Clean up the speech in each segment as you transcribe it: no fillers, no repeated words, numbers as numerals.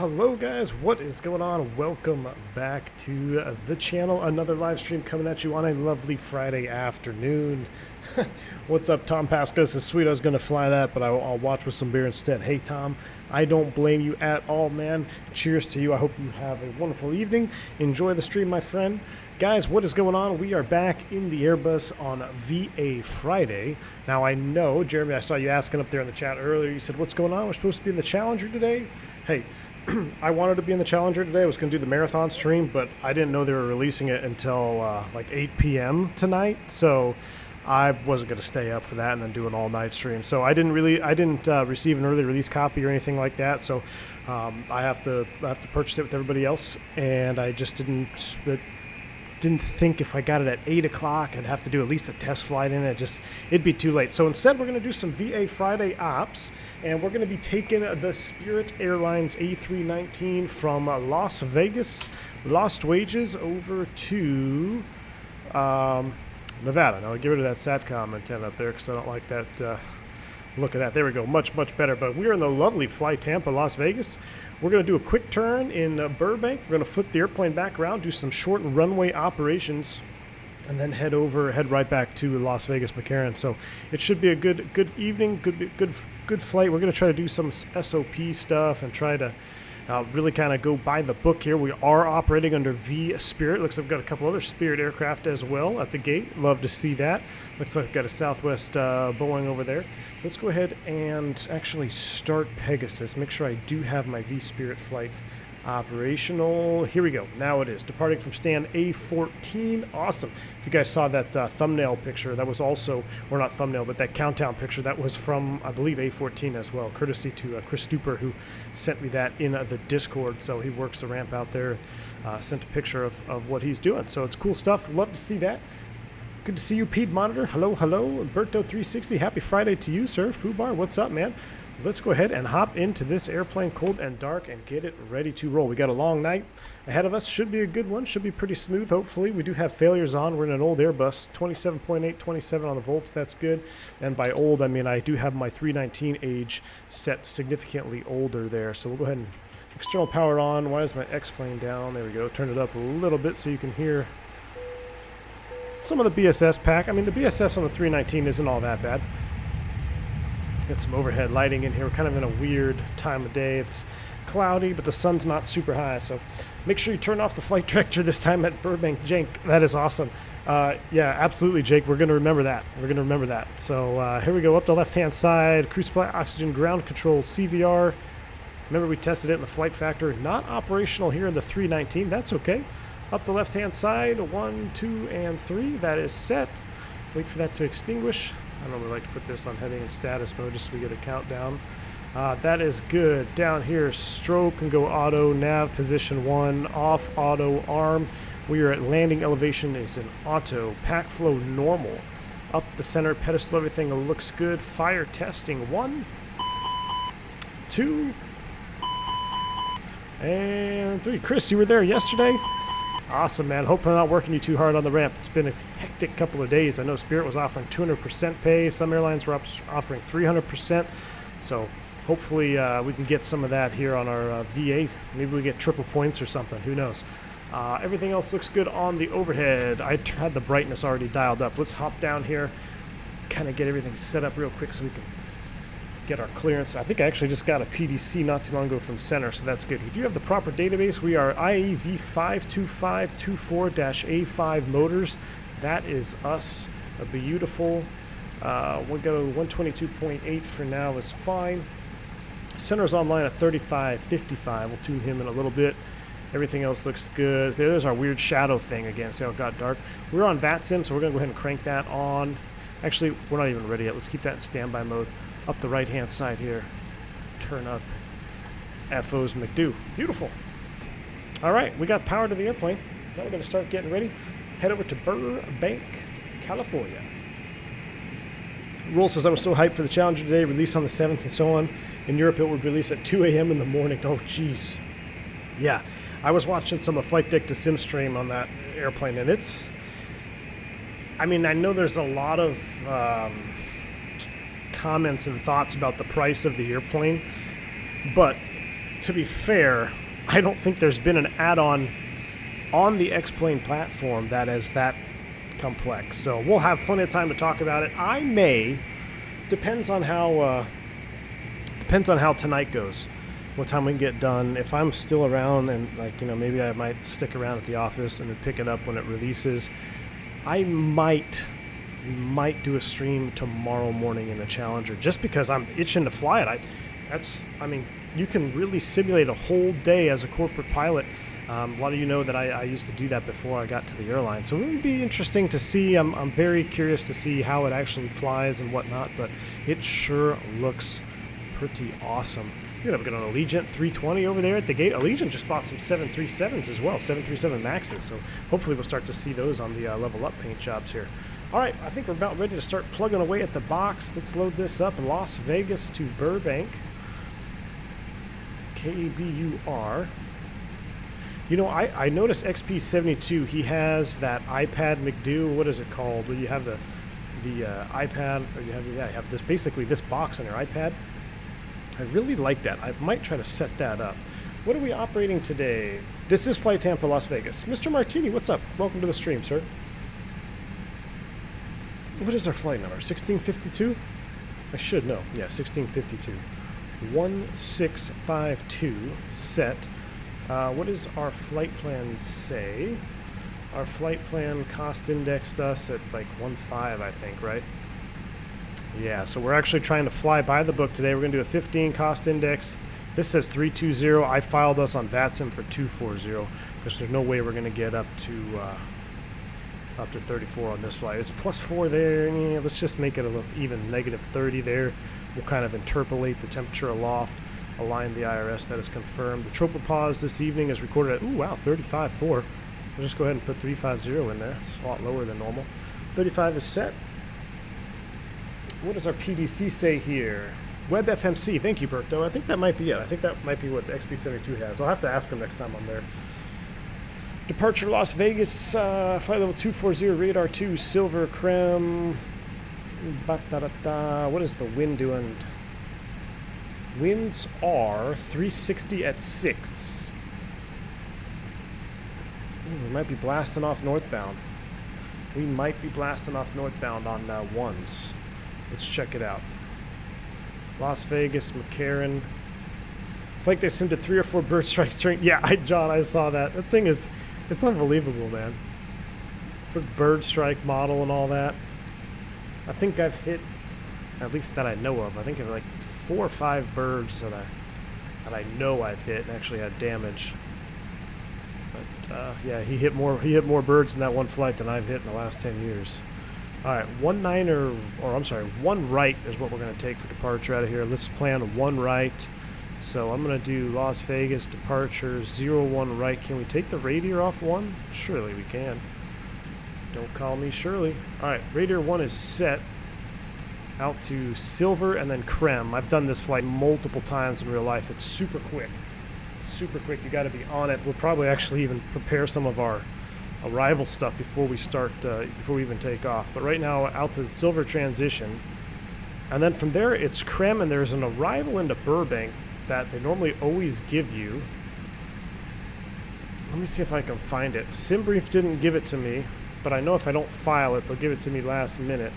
Hello guys, what is going on? Welcome back to the channel. Another live stream coming at you on a lovely Friday afternoon. What's up, Tom Pasco? This is sweet. I was going to fly that, but I'll watch with some beer instead. Hey Tom, I don't blame you at all, man. Cheers to you. I hope you have a wonderful evening. Enjoy the stream, my friend. Guys, what is going on? We are back in the Airbus on VA Friday. Now I know, Jeremy, I saw you asking up there in the chat earlier. You said, what's going on? We're supposed to be in the Challenger today? Hey, I wanted to be in the Challenger today. I was going to do the marathon stream, but I didn't know they were releasing it until like 8 p.m. tonight. So I wasn't going to stay up for that and then do an all-night stream. So I didn't receive an early release copy or anything like that. So I have to purchase it with everybody else, and I just didn't think if I got it at 8 o'clock, I'd have to do at least a test flight in it. It'd be too late. So instead, we're going to do some VA Friday ops, and we're going to be taking the Spirit Airlines A319 from Las Vegas, Lost Wages, over to Nevada. Now, I'll get rid of that SATCOM antenna up there because I don't like that look at that. There we go. Much, much better. But we're in the lovely Fly Tampa, Las Vegas. We're going to do a quick turn in Burbank. We're going to flip the airplane back around, do some short runway operations, and then head right back to Las Vegas McCarran. So it should be a good evening, good flight. We're going to try to do some SOP stuff and try to really kind of go by the book here. We are operating under vSpirit. Looks like we've got a couple other Spirit aircraft as well at the gate. Love to see that. Looks like we've got a Southwest Boeing over there. Let's go ahead and actually start Pegasus. Make sure I do have my vSpirit flight operational. Here we go. Now it is. Departing from stand A14. Awesome. If you guys saw that thumbnail picture, that was also, or not thumbnail, but that countdown picture, that was from, I believe, A14 as well. Courtesy to Chris Stuper, who sent me that in the Discord. So he works the ramp out there. Sent a picture of what he's doing. So it's cool stuff. Love to see that. Good to see you, Pete Monitor. Hello, hello. Berto360, happy Friday to you, sir. Fubar, what's up, man? Let's go ahead and hop into this airplane, cold and dark, and get it ready to roll. We got a long night ahead of us. Should be a good one. Should be pretty smooth, hopefully. We do have failures on. We're in an old Airbus, 27.8, 27 on the volts. That's good. And by old, I mean I do have my 319 age set significantly older there. So we'll go ahead and external power on. Why is my X-plane down? There we go. Turn it up a little bit so you can hear some of the BSS pack. I mean, the BSS on the 319 isn't all that bad. Got some overhead lighting in here. We're kind of in a weird time of day. It's cloudy, but the sun's not super high. So make sure you turn off the flight director this time at Burbank. Jake, that is awesome. Yeah, absolutely, Jake. We're going to remember that. We're going to remember that. So here we go. Up the left-hand side. Cruise supply, oxygen, ground control, CVR. Remember, we tested it in the flight factor. Not operational here in the 319. That's okay. Up the left-hand side, 1, 2, and 3. That is set. Wait for that to extinguish. I normally like to put this on heading and status mode just so we get a countdown. That is good. Down here, strobe can go auto, nav position 1, off auto, arm. We are at landing elevation is in auto, pack flow normal. Up the center pedestal, everything looks good. Fire testing 1, 2, and 3. Chris, you were there yesterday? Awesome, man. Hopefully not working you too hard on the ramp. It's been a hectic couple of days. I know Spirit was offering 200% pay. Some airlines were offering 300%. So hopefully we can get some of that here on our VA. Maybe we get triple points or something. Who knows? Everything else looks good on the overhead. I had the brightness already dialed up. Let's hop down here, kind of get everything set up real quick so we can get our clearance. I think I actually just got a PDC not too long ago from center, so that's good. We do have the proper database. We are IAV 52524-A5 motors. That is us. A beautiful. We'll go 122.8 for now is fine. Center's online at 3555. We'll tune him in a little bit. Everything else looks good. There's our weird shadow thing again. See how it got dark? We're on VATSIM, so we're going to go ahead and crank that on. Actually, we're not even ready yet. Let's keep that in standby mode. Up the right-hand side here, turn up FO's McDo. Beautiful. All right, we got power to the airplane. Now we're going to start getting ready. Head over to Burbank, California. Roll says, I was so hyped for the Challenger today, release on the 7th and so on. In Europe, it would release at 2 a.m. in the morning. Oh, geez. Yeah, I was watching some Flight Deck to Sim stream on that airplane, and it's... I mean, I know there's a lot of... comments and thoughts about the price of the airplane, but to be fair, I don't think there's been an add-on on the X-Plane platform that is that complex. So we'll have plenty of time to talk about it. I may, depends on how tonight goes, what time we can get done. If I'm still around and maybe I might stick around at the office and then pick it up when it releases. We might do a stream tomorrow morning in the Challenger just because I'm itching to fly it. You can really simulate a whole day as a corporate pilot. A lot of you know that I used to do that before I got to the airline. So it would be interesting to see. I'm very curious to see how it actually flies and whatnot, but it sure looks pretty awesome. You're going to get an Allegiant 320 over there at the gate. Allegiant just bought some 737s as well, 737 Maxes. So hopefully we'll start to see those on the level up paint jobs here. All right, I think we're about ready to start plugging away at the box. Let's load this up. Las Vegas to Burbank. KBUR. I noticed XP72, he has that iPad McDo. What is it called? Where you have the iPad, or you have this, basically this box on your iPad. I really like that. I might try to set that up. What are we operating today? This is Flight Tampa, Las Vegas. Mr. Martini, what's up? Welcome to the stream, sir. What is our flight number? 1652? I should know. Yeah, 1652. 1652 set. What does our flight plan say? Our flight plan cost indexed us at like 1.5, I think, right? Yeah, so we're actually trying to fly by the book today. We're going to do a 15 cost index. This says 320. I filed us on VATSIM for 240 because there's no way we're going to get up to 34 on this flight. It's +4 there. Yeah, let's just make it a little even, -30 there. We'll kind of interpolate the temperature aloft, align the IRS that is confirmed. The tropopause this evening is recorded at, 35.4. We'll just go ahead and put 350 in there. It's a lot lower than normal. 35 is set. What does our PDC say here? WebFMC, thank you, Berto. I think that might be it. I think that might be what the XP72 has. I'll have to ask him next time I'm there. Departure Las Vegas, flight level 240, radar 2, silver, creme. What is the wind doing? Winds are 360 at 6. We might be blasting off northbound. We might be blasting off northbound on ones. Let's check it out. Las Vegas, McCarran. I feel like they sent 3 or 4 bird strikes during. Yeah, John, I saw that. That thing is, it's unbelievable, man. For bird strike model and all that. I think I've hit, at least that I know of, I think of like 4 or 5 birds that I know I've hit and actually had damage. But yeah, he hit more birds in that one flight than I've hit in the last 10 years. All right, 1 right is what we're going to take for departure out of here. Let's plan 1 right. So I'm going to do Las Vegas departure 01 right. Can we take the radiator off 1? Surely we can. Don't call me Shirley. All right, radiator 1 is set out to silver and then creme. I've done this flight multiple times in real life. It's super quick. Super quick. You got to be on it. We'll probably actually even prepare some of our arrival stuff before we start, before we even take off. But right now, out to the silver transition. And then from there, it's creme, and there's an arrival into Burbank that they normally always give you. Let me see if I can find it. SimBrief didn't give it to me, but I know if I don't file it, they'll give it to me last minute.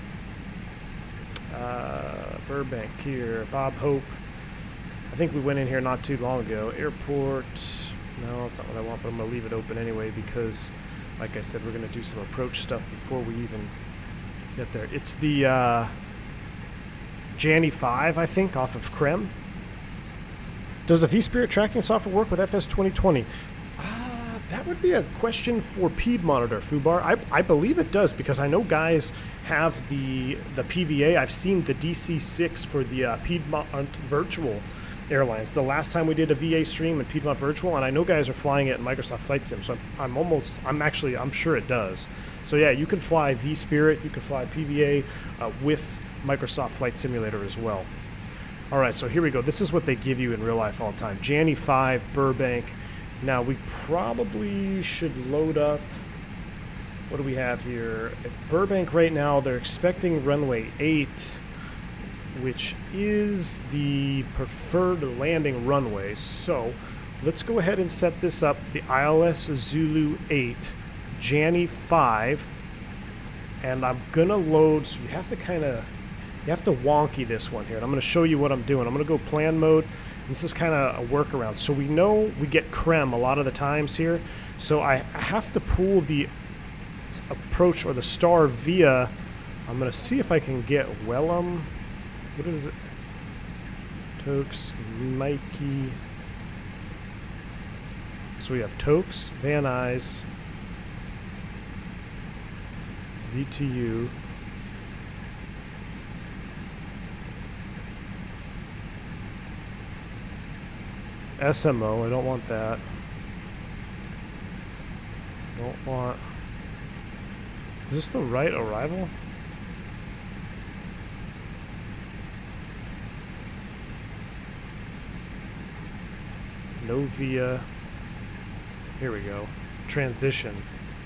Burbank here, Bob Hope. I think we went in here not too long ago. Airport, no, that's not what I want, but I'm going to leave it open anyway because, like I said, we're going to do some approach stuff before we even get there. It's the Janny 5, I think, off of Creme. Does the vSpirit tracking software work with FS 2020? That would be a question for Piedmonitor, Fubar. I believe it does because I know guys have the PVA. I've seen the DC6 for the Piedmont Virtual Airlines. The last time we did a VA stream in Piedmont Virtual, and I know guys are flying it in Microsoft Flight Sim, so I'm sure it does. So yeah, you can fly vSpirit, you can fly PVA with Microsoft Flight Simulator as well. All right, so here we go. This is what they give you in real life all the time. Janny 5, Burbank. Now, we probably should load up, what do we have here? At Burbank right now, they're expecting runway 8, which is the preferred landing runway. So let's go ahead and set this up. The ILS Zulu 8, Janny 5, and I'm gonna load, so you have to wonky this one here, and I'm gonna show you what I'm doing. I'm gonna go plan mode. This is kind of a workaround. So we know we get creme a lot of the times here, so I have to pull the approach or the star via, I'm gonna see if I can get Wellham, what is it? Tokes, Mikey. So we have Tokes, Van Nuys, VTU, SMO, I don't want that. Don't want... Is this the right arrival? Novia. Here we go. Transition.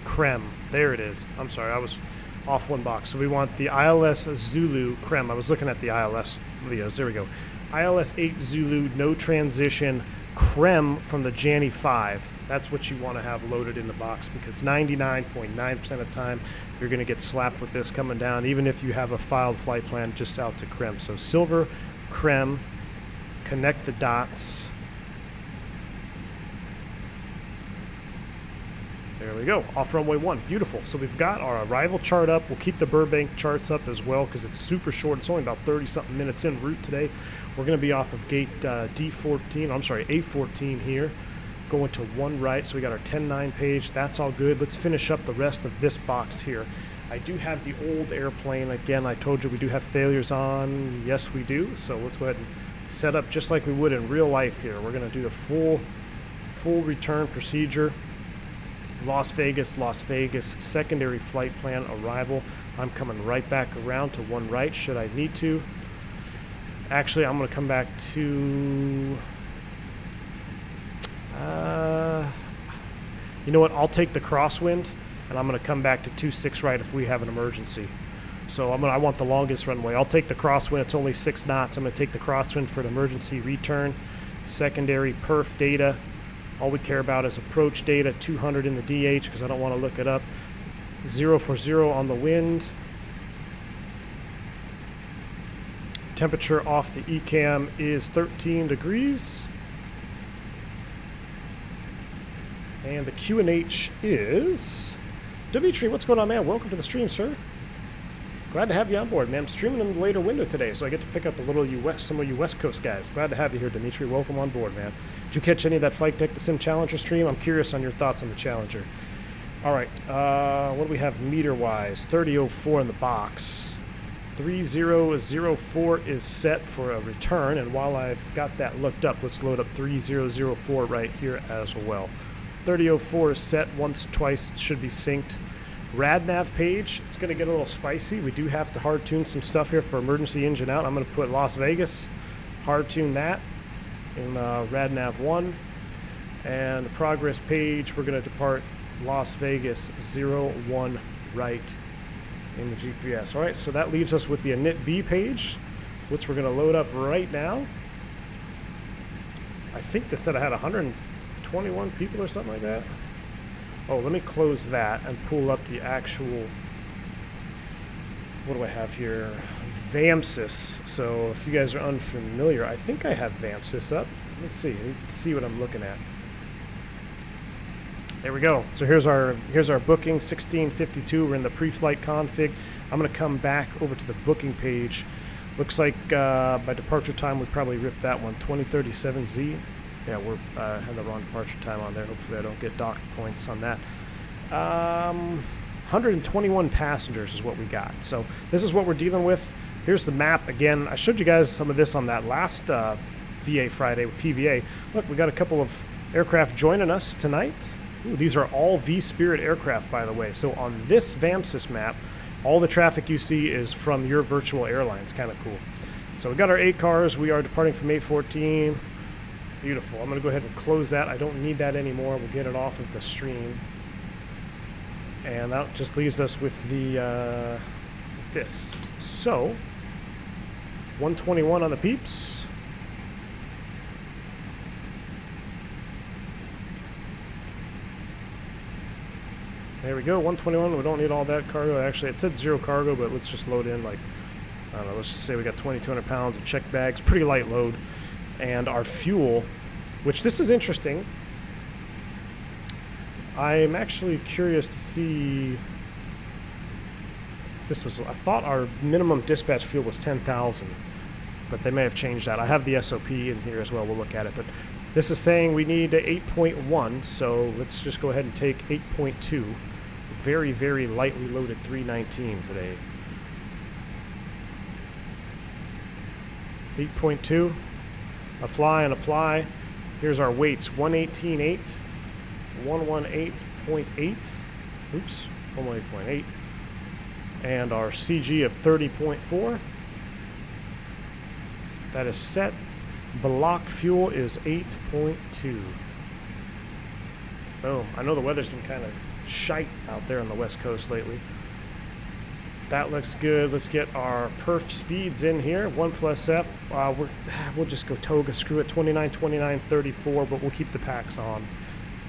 Creme. There it is. I'm sorry, I was off one box. So we want the ILS Zulu Creme. I was looking at the ILS Leos. There we go. ILS 8 Zulu, no transition, Creme from the Janny 5. That's what you want to have loaded in the box, because 99.9% of the time you're going to get slapped with this coming down, even if you have a filed flight plan just out to Creme. So silver, Creme, connect the dots. There we go, off runway 1, beautiful. So we've got our arrival chart up. We'll keep the Burbank charts up as well because it's super short. It's only about 30-something minutes en route today. We're going to be off of gate A14 here, going to one right. So we got our 10-9 page. That's all good. Let's finish up the rest of this box here. I do have the old airplane. Again, I told you we do have failures on. Yes, we do. So let's go ahead and set up just like we would in real life here. We're going to do the full return procedure. Las Vegas, secondary flight plan arrival. I'm coming right back around to one right should I need to. Actually, I'm going to come back to... you know what? I'll take the crosswind, and I'm going to come back to 26 right if we have an emergency. So I want the longest runway. I'll take the crosswind. It's only 6 knots. I'm going to take the crosswind for an emergency return. Secondary perf data. All we care about is approach data, 200 in the DH because I don't want to look it up. 040 on the wind. Temperature off the ECAM is 13 degrees. And the QNH is... Dimitri, what's going on, man? Welcome to the stream, sir. Glad to have you on board, man. I'm streaming in the later window today, so I get to pick up a little some of you West Coast guys. Glad to have you here, Dimitri. Welcome on board, man. Did you catch any of that Flight Deck to Sim Challenger stream? I'm curious on your thoughts on the Challenger. All right, what do we have meter-wise? 3004 in the box. 3004 is set for a return, and while I've got that looked up, let's load up 3004 right here as well. 3004 is set once, twice, it should be synced. RadNav page, it's going to get a little spicy. We do have to hard tune some stuff here for emergency engine out. I'm going to put Las Vegas, hard tune that in RadNav 1. And the progress page, we're going to depart Las Vegas 01 right in the GPS. All right, so that leaves us with the init B page, which we're going to load up right now. I think this said I had 121 people or something like that. Oh, let me close that and pull up the actual, what do I have here? VAMSys. So if you guys are unfamiliar, I think I have VAMSys up. Let's see what I'm looking at. There we go. So here's our booking, 1652. We're in the pre-flight config. I'm going to come back over to the booking page. Looks like by departure time we probably ripped that one, 2037Z. Yeah, we're had the wrong departure time on there. Hopefully I don't get docked points on that. 121 passengers is what we got. So this is what we're dealing with. Here's the map. Again, I showed you guys some of this on that last VA Friday with PVA. Look, we got a couple of aircraft joining us tonight. Ooh, these are all vSpirit aircraft, by the way. So on this VAMSys map, all the traffic you see is from your virtual airlines. Kind of cool. So we got our 8 cars. We are departing from 814. Beautiful. I'm going to go ahead and close that. I don't need that anymore. We'll get it off of the stream. And that just leaves us with the this. So, 121 on the peeps. There we go, 121. We don't need all that cargo. Actually, it said 0 cargo, but let's just load in like, I don't know, let's just say we got 2,200 pounds of check bags, pretty light load. And our fuel, which this is interesting. I'm actually curious to see if this was, I thought our minimum dispatch fuel was 10,000, but they may have changed that. I have the SOP in here as well, we'll look at it, but this is saying we need 8.1, so let's just go ahead and take 8.2. Very, very lightly loaded 319 today. 8.2, apply and apply. Here's our weights, 118.8, 118.8, oops, 118.8, and our CG of 30.4. That is set. Block fuel is 8.2. Boom. I know the weather's been kind of shite out there on the west coast lately. That looks good. Let's get our perf speeds in here. 1 plus F. We'll just go Toga. Screw it. 29, 29, 34, but we'll keep the packs on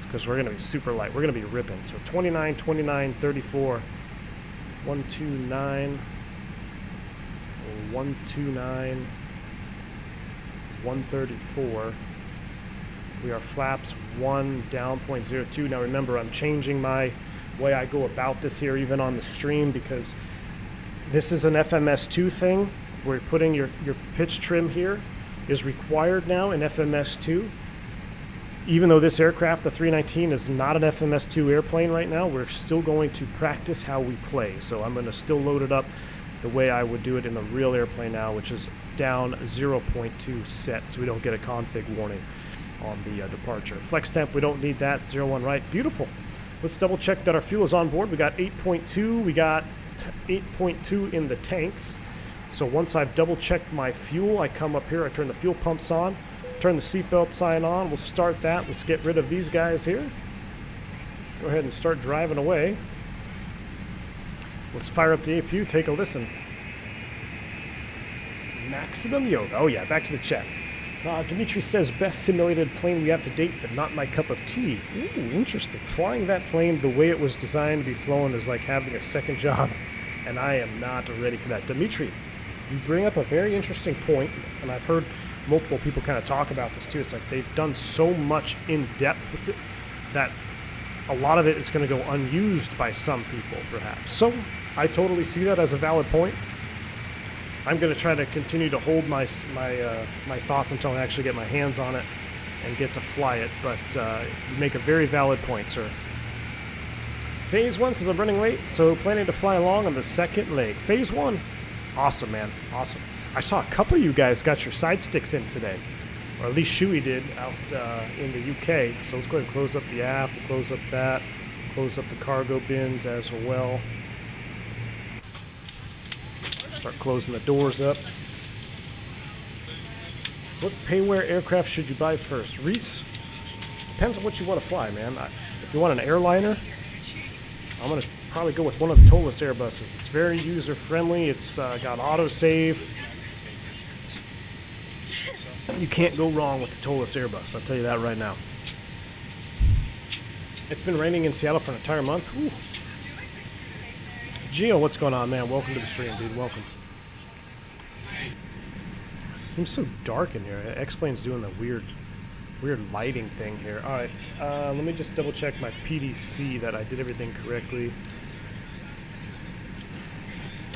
because we're going to be super light. We're going to be ripping. So 29, 29, 34, 129, 129, 134. We are flaps 1 down 0.02. Now remember, I'm changing my way I go about this here even on the stream because this is an FMS2 thing. We're putting your pitch trim here is required now in FMS2. Even though this aircraft, the 319, is not an FMS2 airplane right now, we're still going to practice how we play. So I'm going to still load it up the way I would do it in a real airplane now, which is down 0.2 set, so we don't get a config warning on the departure. Flex temp, we don't need that. 01 right. Beautiful. Let's double check that our fuel is on board. We got 8.2. We got 8.2 in the tanks. So once I've double checked my fuel, I come up here, I turn the fuel pumps on, turn the seatbelt sign on. We'll start that. Let's get rid of these guys here. Go ahead and start driving away. Let's fire up the APU, take a listen. Maximum yoga. Oh yeah, back to the chat. Dimitri says, best simulated plane we have to date, but not my cup of tea. Ooh, interesting. Flying that plane the way it was designed to be flown is like having a second job, and I am not ready for that. Dimitri, you bring up a very interesting point, and I've heard multiple people kind of talk about this too. It's like they've done so much in depth with it that a lot of it is going to go unused by some people, perhaps. So I totally see that as a valid point. I'm going to try to continue to hold my thoughts until I actually get my hands on it and get to fly it. But you make a very valid point, sir. Phase 1 says I'm running late, so planning to fly along on the second leg. Phase 1. Awesome, man. Awesome. I saw a couple of you guys got your side sticks in today. Or at least Shuey did out in the UK. So let's go ahead and close up the aft. We'll close up that. Close up the cargo bins as well. Start closing the doors up. What payware aircraft should you buy first? Reese? Depends on what you want to fly, man. If you want an airliner, I'm going to probably go with one of the Toliss Airbuses. It's very user-friendly. It's got autosave. You can't go wrong with the Toliss Airbus. I'll tell you that right now. It's been raining in Seattle for an entire month. Whew. Gio, what's going on, man? Welcome to the stream, dude. Welcome. It seems so dark in here. X-Plane's doing the weird lighting thing here. All right, let me just double check my PDC that I did everything correctly.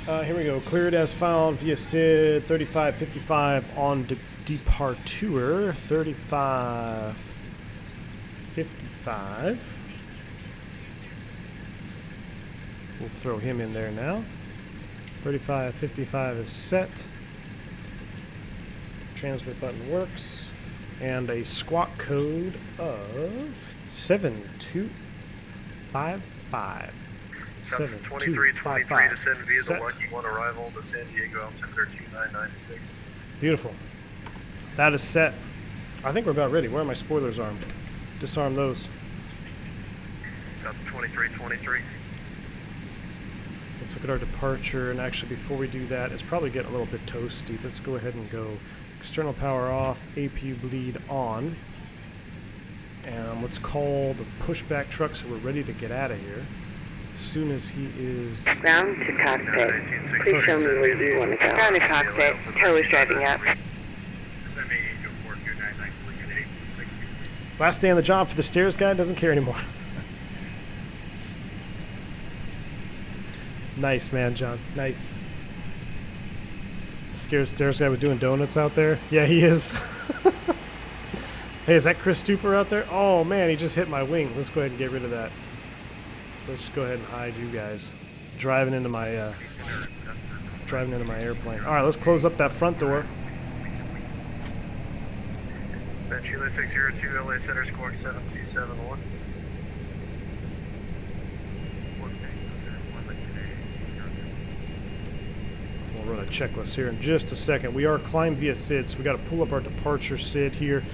Here we go. Cleared as found via SID 3555 on departure 3555. We'll throw him in there now. 3555 is set. Transmit button works. And a squawk code of 7255. 2323 descend via the Lucky 1 arrival to San Diego altimeter 2996. Beautiful. That is set. I think we're about ready. Where are my spoilers armed? Disarm those. Up 2323. Let's look at our departure, and actually before we do that, it's probably getting a little bit toasty. Let's go ahead and go external power off, APU bleed on, and let's call the pushback truck so we're ready to get out of here. As soon as he is... Ground to cockpit. Please show me where you want to go. Ground to cockpit. Toliss driving up. Last day on the job for the stairs guy, doesn't care anymore. Nice, man, John. Nice. Scared stairs guy was doing donuts out there. Yeah, he is. Hey, is that Chris Stupor out there? Oh, man, he just hit my wing. Let's go ahead and get rid of that. Let's just go ahead and hide you guys. Driving into my airplane. All right, let's close up that front door. Chile 602, LA Center, squawk 7271. We'll run a checklist here in just a second. We are climb via SID, so we got to pull up our departure SID here.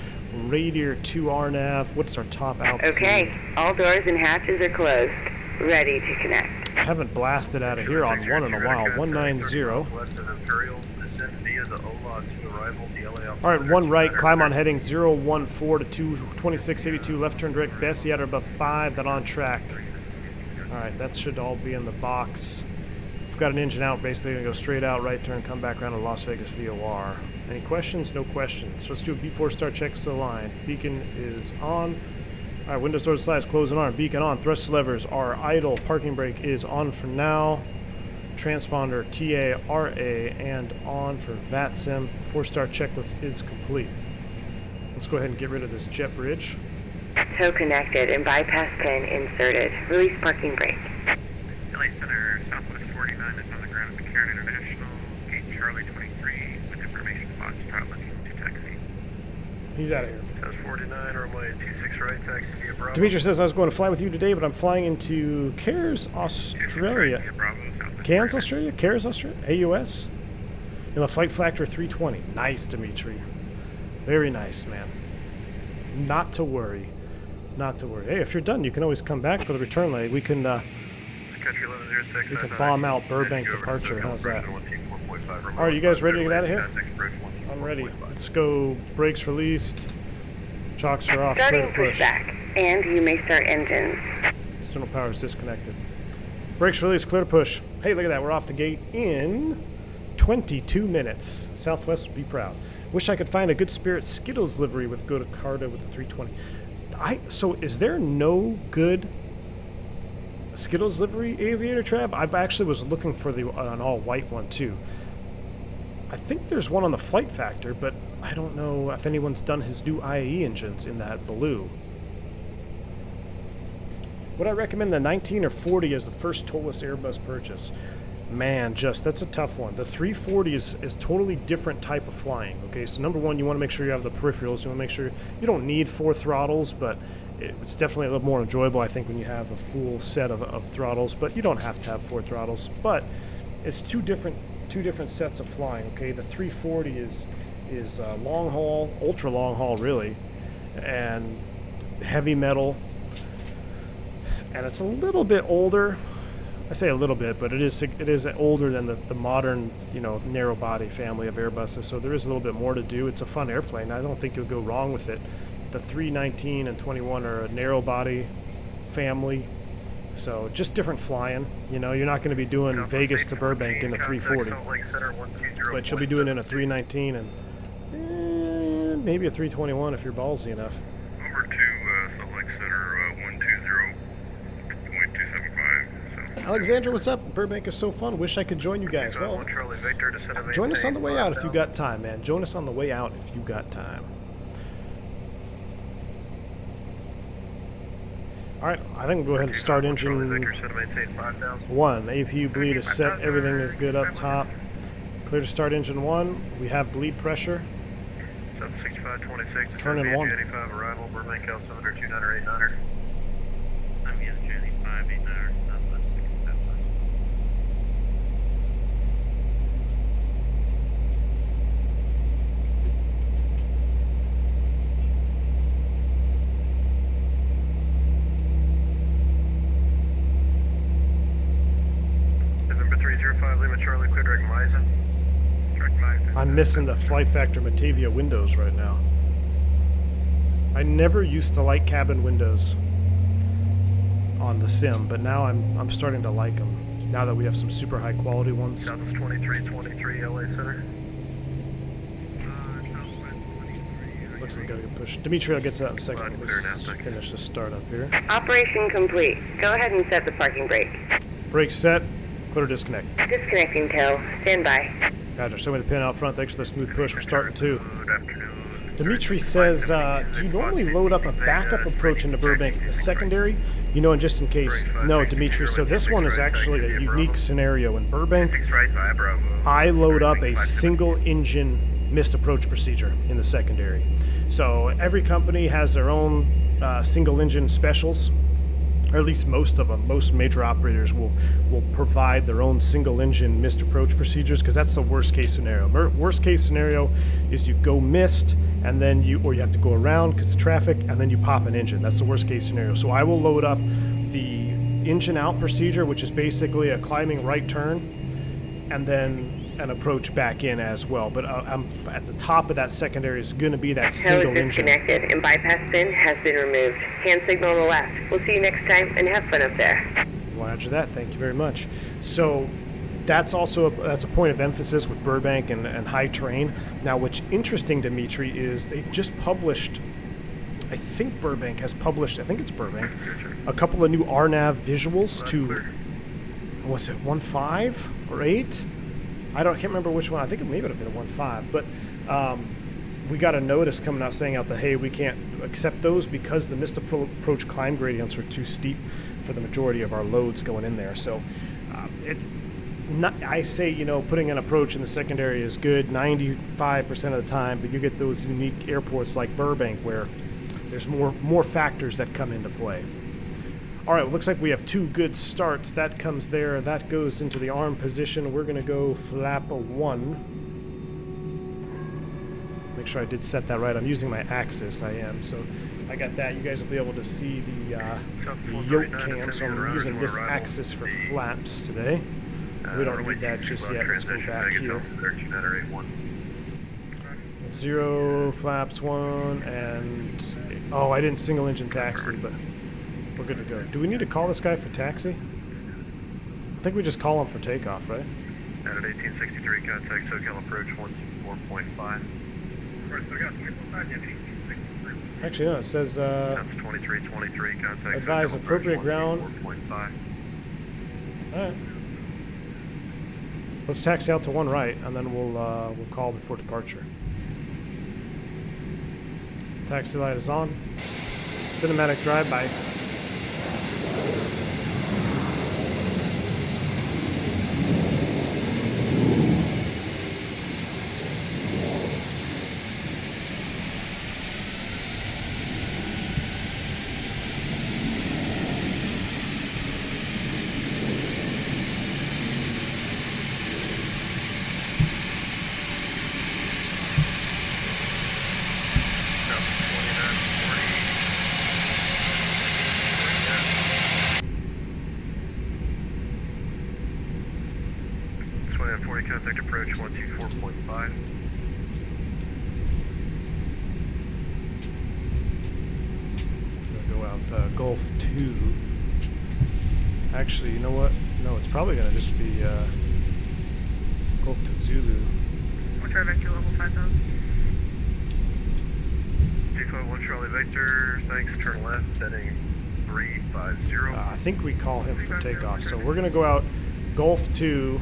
Radiator 2 RNAV. What's our top altitude? Okay, all doors and hatches are closed. Ready to connect. I haven't blasted out of here on one in a while. 190. All right, one right, climb on heading 014 to 2682, left turn direct, Bessie at or above 5, then on track. All right, that should all be in the box. We've got an engine out, basically gonna go straight out, right turn, come back around to Las Vegas VOR. Any questions? No questions. So let's do a B4 start check to the line. Beacon is on. All right, windows, doors, slides, closing on. Beacon on. Thrust levers are idle. Parking brake is on for now. Transponder TA, RA, and on for VATSIM. 4-star checklist is complete. Let's go ahead and get rid of this jet bridge. Tow connected and bypass pin inserted. Release parking brake. LA Center, Southwest 49 is on the ground at McCarran International. Gate Charlie 23 with information box start looking to taxi. He's out of here. Says 49, runway 26 right, taxi via Bravo. Dimitri says I was going to fly with you today, but I'm flying into Cairns, Australia. Cairns, Australia? Cairns, Australia? AUS? In the flight factor 320. Nice, Dimitri. Very nice, man. Not to worry. Not to worry. Hey, if you're done, you can always come back for the return leg. We can bomb out Burbank departure. How's that? All right, you guys ready to get out of here? I'm ready. Let's go. Brakes released. Chocks are off. Starting Push. pushback, and you may start engines. External power is disconnected. Brakes released. Clear to push. Hey, look at that. We're off the gate in 22 minutes. Southwest would be proud. Wish I could find a good Spirit Skittles livery with go to Carta with the 320. So is there no good Skittles livery aviator, Trav? I actually was looking for an all white one too. I think there's one on the Flight Factor, but I don't know if anyone's done his new IAE engines in that blue. Would I recommend the 19 or 40 as the first Toliss Airbus purchase? Man, that's a tough one. The 340 is totally different type of flying. Okay, so number one, you want to make sure you have the peripherals. You want to make sure you don't need 4 throttles, but it's definitely a little more enjoyable, I think, when you have a full set of throttles. But you don't have to have 4 throttles. But it's two different sets of flying. Okay, the 340 is long haul, ultra long haul, really, and heavy metal, and it's a little bit older. I say a little bit, but it is older than the modern, narrow body family of Airbuses. So there is a little bit more to do. It's a fun airplane. I don't think you'll go wrong with it. The 319 and 21 are a narrow body family, so just different flying. You're not going to be doing Vegas to Burbank in a 340, but you'll be doing it in a 319 and maybe a 321 if you're ballsy enough. Over to Salt Lake Center 120.275. Alexandra, what's up? Burbank is so fun. Wish I could join you guys. Well, join us on the way out if you got time, man. Join us on the way out if you got time. All right, I think we'll go ahead and start engine 1. APU bleed is set. Everything is good up top. Clear to start engine 1. We have bleed pressure. 6526. Turn in 1. 85 arrival. Burbank altimeter 2989er. I'm getting Jenny 589er. Southwest 67. November 305 Lima Charlie, clear direct Misen. I'm missing the Flight Factor Matavia windows right now. I never used to like cabin windows on the sim, but now I'm starting to like them. Now that we have some super high quality ones. Southwest 2323 LA Center. Looks like we gotta get pushed. Dimitri, I'll get to that in a second. Let's finish the startup here. Operation complete. Go ahead and set the parking brake. Brake set. Clear disconnect. Disconnecting tow. Stand by. Roger. Show me the pin out front. Thanks for the smooth push. We're starting too. Good afternoon. Dimitri says, do you normally load up a backup approach into Burbank in the secondary? You know, and just in case. No, Dimitri. So this one is actually a unique scenario. In Burbank, I load up a single engine missed approach procedure in the secondary. So every company has their own single engine specials, or at least most of them. Most major operators will provide their own single engine missed approach procedures, because that's the worst case scenario. Worst case scenario is you go missed, and then you have to go around because of traffic, and then you pop an engine. That's the worst case scenario. So I will load up the engine out procedure, which is basically a climbing right turn, and then an approach back in as well. But I'm at the top of that secondary is going to be that Tow single is engine. disconnected and bypass pin has been removed. Hand signal on the left. We'll see you next time and have fun up there. Roger that. Thank you very much. So that's also that's a point of emphasis with Burbank and high terrain. Now, what's interesting, Dimitri, is they've just published, I think Burbank has published, I think it's Burbank, a couple of new RNAV visuals to, was it 1.5 or 8? I can't remember which one. I think it maybe would have been a 1.5, but we got a notice coming out saying out that, hey, we can't accept those because the missed approach climb gradients are too steep for the majority of our loads going in there. So I say, putting an approach in the secondary is good 95% of the time, but you get those unique airports like Burbank where there's more factors that come into play. All right, well, looks like we have two good starts. That comes there. That goes into the arm position. We're going to go flap a 1. Make sure I did set that right. I'm using my axis. I am. So I got that. You guys will be able to see the yoke cam. So I'm using this axis for flaps today. We don't need that just yet. Let's go back here. 0, flaps 1, and... Oh, I didn't single engine taxi, but... We're good to go. Do we need to call this guy for taxi? I think we just call him for takeoff, right? At 1863, contact SoCal approach 124.5. Actually, no, it says, 2323, contact advise SoCal appropriate ground. 124.5. Alright. Let's taxi out to 1 right, and then we'll call before departure. Taxi light is on. Cinematic drive-by. Contact approach 124.5. Go out Gulf 2. Actually, you know what? No, it's probably going to just be Gulf to Zulu. What's our vector level 5000? Default 1 Charlie Victor, thanks, turn left, setting 350. I think we call him for takeoff. So we're going to go out Gulf 2.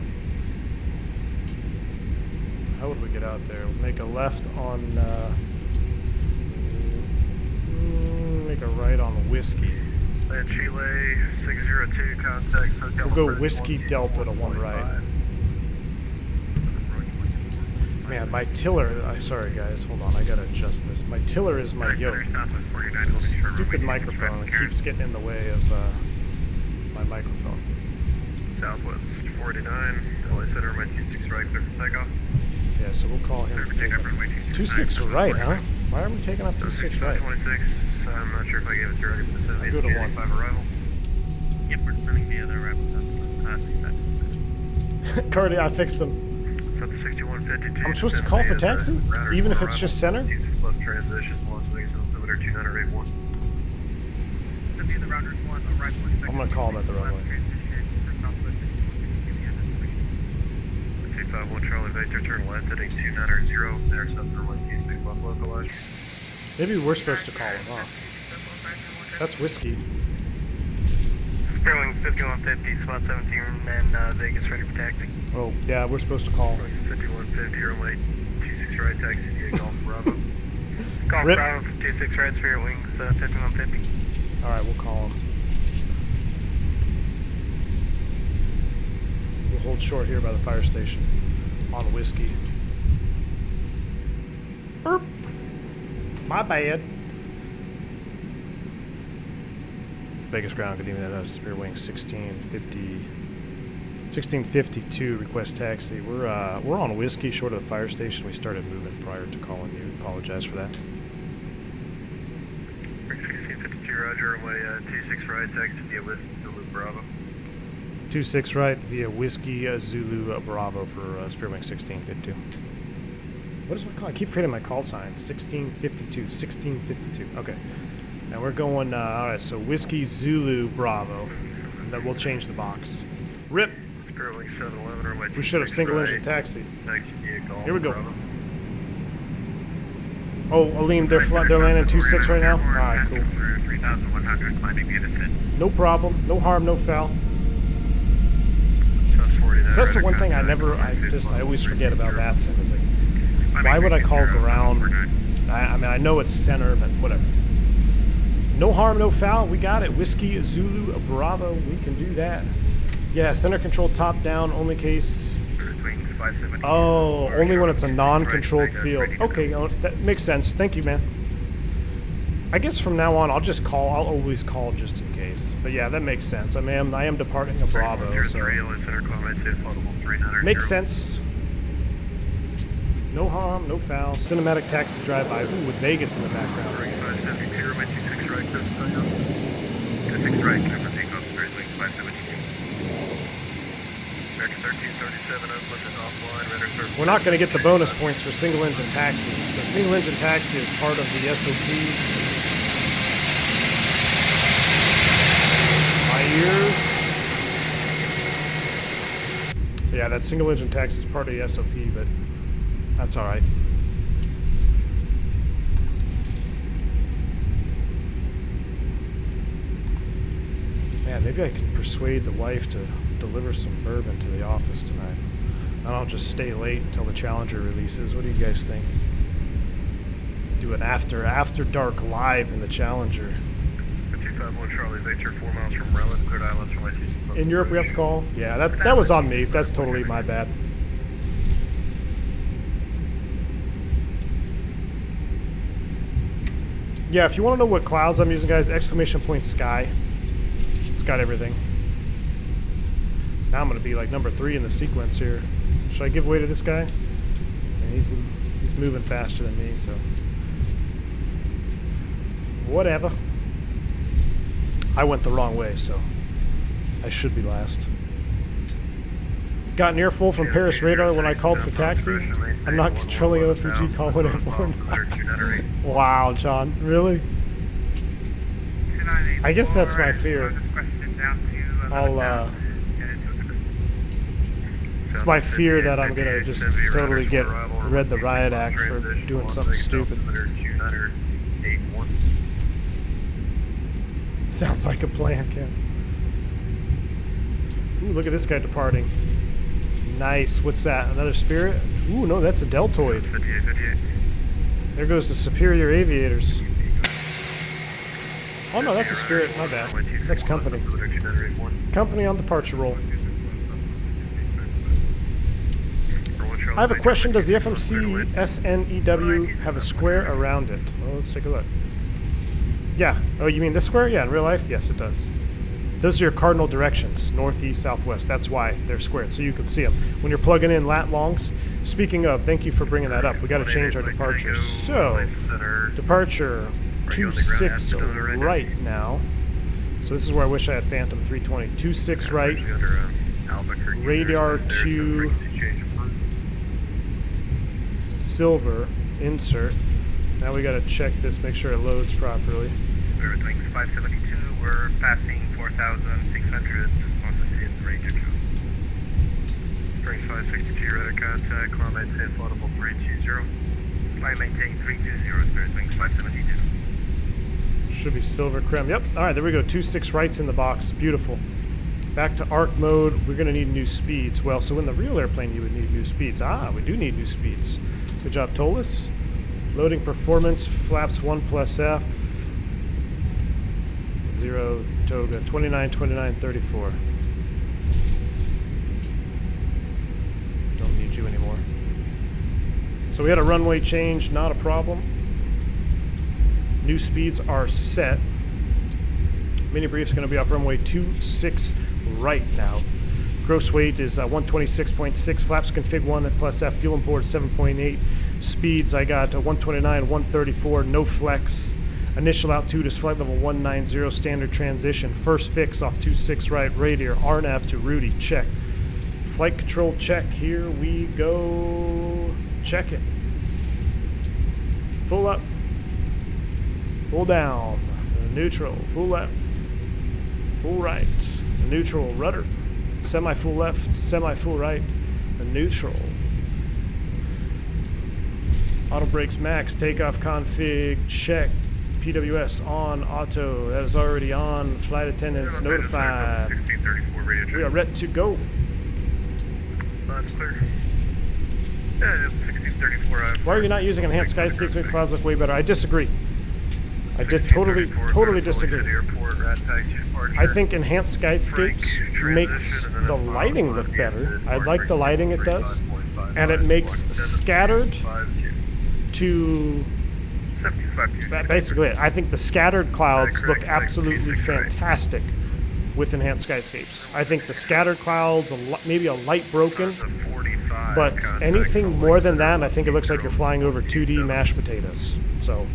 How would we get out there? We'll make a left on, make a right on Whiskey. Land Chile, 602, contact SoCal. We'll go Whiskey Delta to 1 right. Man, my tiller, sorry guys, hold on, I gotta adjust this. My tiller is my yoke. The stupid microphone keeps getting in the way of my microphone. Southwest 49, LA Center, my 26 right, clear for takeoff. Yeah, so we'll call him for takeoff. 26 right, huh? Why are we taking off 26 right? 26, I'm not sure if I gave it to you already, but it says I'll go to 1. 5 arrival. Yep, we're sending the other arrival time. Cardi, I fixed them. Set the 6152. I'm supposed to call for taxi? Even if it's just center? Left transition, Las Vegas, altimeter 2981. Send me the rounders 1, arrival. I'm gonna call him at the runway. 251 Charlie Victor, turn left heading 290, there, sub runway 26 left localized. Maybe we're supposed to call him, huh? That's whiskey. Spurwing 5150, spot 17, and Vegas ready for taxi. Oh, yeah, we're supposed to call. 5150, runway 26 right, taxi via Golf Bravo. Golf Rip. Bravo, 26 right, Spirit Wings, 5150. Alright, we'll call him. We'll hold short here by the fire station. On whiskey. Burp. My bad. Vegas ground, good evening. Spirit Wing 1652, request taxi. We're on whiskey short of the fire station. We started moving prior to calling you. Apologize for that. 1652 Roger, runway 26 right, taxi via Whiskey Zulu Bravo. 26 right via whiskey Zulu Bravo for Spirit Wing 1652. What is my call? I keep forgetting my call sign. 1652. 1652. Okay. And we're going, alright, so whiskey Zulu Bravo. And then we'll change the box. Rip! Spirit Wing 711, runway We should have 26 single engine right, taxi. taxi via Golf Here we go. Bravo. Oh, Aline, they're landing 26 right now? Alright, cool. 3100, climbing via descent. No problem. No harm, no foul. That's the one thing I always forget about VATSIM is like, why would I call ground? I mean, I know it's center, but whatever. No harm, no foul. We got it. Whiskey Zulu Bravo. We can do that. Yeah, center control top down, only case. Oh, only when it's a non-controlled field. Okay, that makes sense. Thank you, man. I guess from now on, I'll always call just in case. But yeah, that makes sense. I am departing a Bravo, so makes sense. No harm, no foul. Cinematic taxi drive-by. Ooh, with Vegas in the background. We're not going to get the bonus points for single engine taxi. So single engine taxi is part of the SOP. My ears. So yeah, that single engine taxi is part of the SOP, but that's alright. Man, maybe I can persuade the wife to deliver some bourbon to the office tonight. And I'll just stay late until the Challenger releases. What do you guys think? Do an after dark live in the Challenger. 251 Charlie Victor, 4 miles from Relland, cleared islands from my In Europe we have to call? Yeah, that was on me. That's totally my bad. Yeah, if you want to know what clouds I'm using, guys, exclamation point sky. It's got everything. Now I'm going to be like number 3 in the sequence here. Should I give way to this guy? And he's moving faster than me, so whatever. I went the wrong way, so I should be last. Got an earful from Paris radar when I called for taxi. I'm not controlling OPG calling it more. Wow, John, really? I guess that's my fear. It's my fear that I'm gonna just totally get read the riot act for doing something stupid. Sounds like a plan, Ken. Ooh, look at this guy departing. Nice. What's that? Another Spirit? Ooh, no, that's a Deltoid. There goes the Superior Aviators. Oh no, that's a Spirit. My bad. That's company. Company on departure roll. I have a question. Does the FMC SNEW have a square around it? Well, let's take a look. Yeah. Oh, you mean this square? Yeah, in real life? Yes, it does. Those are your cardinal directions, north, east, southwest. That's why they're squared, so you can see them. When you're plugging in lat longs, speaking of, thank you for bringing that up. We got to change our departure. So, departure 26 right now. So this is where I wish I had Phantom 320. 26 right, radar 2, silver, insert. Now we got to check this, make sure it loads properly. Wings 572, we're passing 4,000, 600, possibly in range of 3562, radar contact, climb maintain floatable 320. Climb maintain 320, Spirit Wings 572. Should be silver creme. Yep. All right, there we go. 2-6 rights in the box. Beautiful. Back to arc mode. We're going to need new speeds. Well, so in the real airplane, you would need new speeds. Ah, we do need new speeds. Good job, Toliss. Loading performance, flaps 1 plus F. 0, Toga, 29, 29, 34. Don't need you anymore. So we had a runway change, not a problem. New speeds are set. Mini brief's going to be off runway 26 right now. Gross weight is 126.6. Flaps config 1 plus F. Fuel and board 7.8. Speeds I got 129, 134. No flex. Initial altitude is flight level 190. Standard transition. First fix off 26 right. Radiator RNAV to Rudy. Check. Flight control check. Here we go. Check it. Full up. Full down. Neutral. Full left. Full right. Neutral. Rudder. Semi-full left. Semi-full right. Neutral. Auto brakes max. Takeoff config. Check. PWS on. Auto. That is already on. Flight attendants notified. 1634 radio. We are ready to go. That's clear. Yeah, it's 1634. Why are you not using enhanced skyscapes to make clouds look way better? I disagree. I did totally disagree. I think enhanced skyscapes makes the lighting look better. I like the lighting it does. And it makes scattered to... Basically it. I think the scattered clouds look absolutely fantastic with enhanced skyscapes. I think the scattered clouds, maybe a light broken, but anything more than that, I think it looks like you're flying over 2D mashed potatoes. So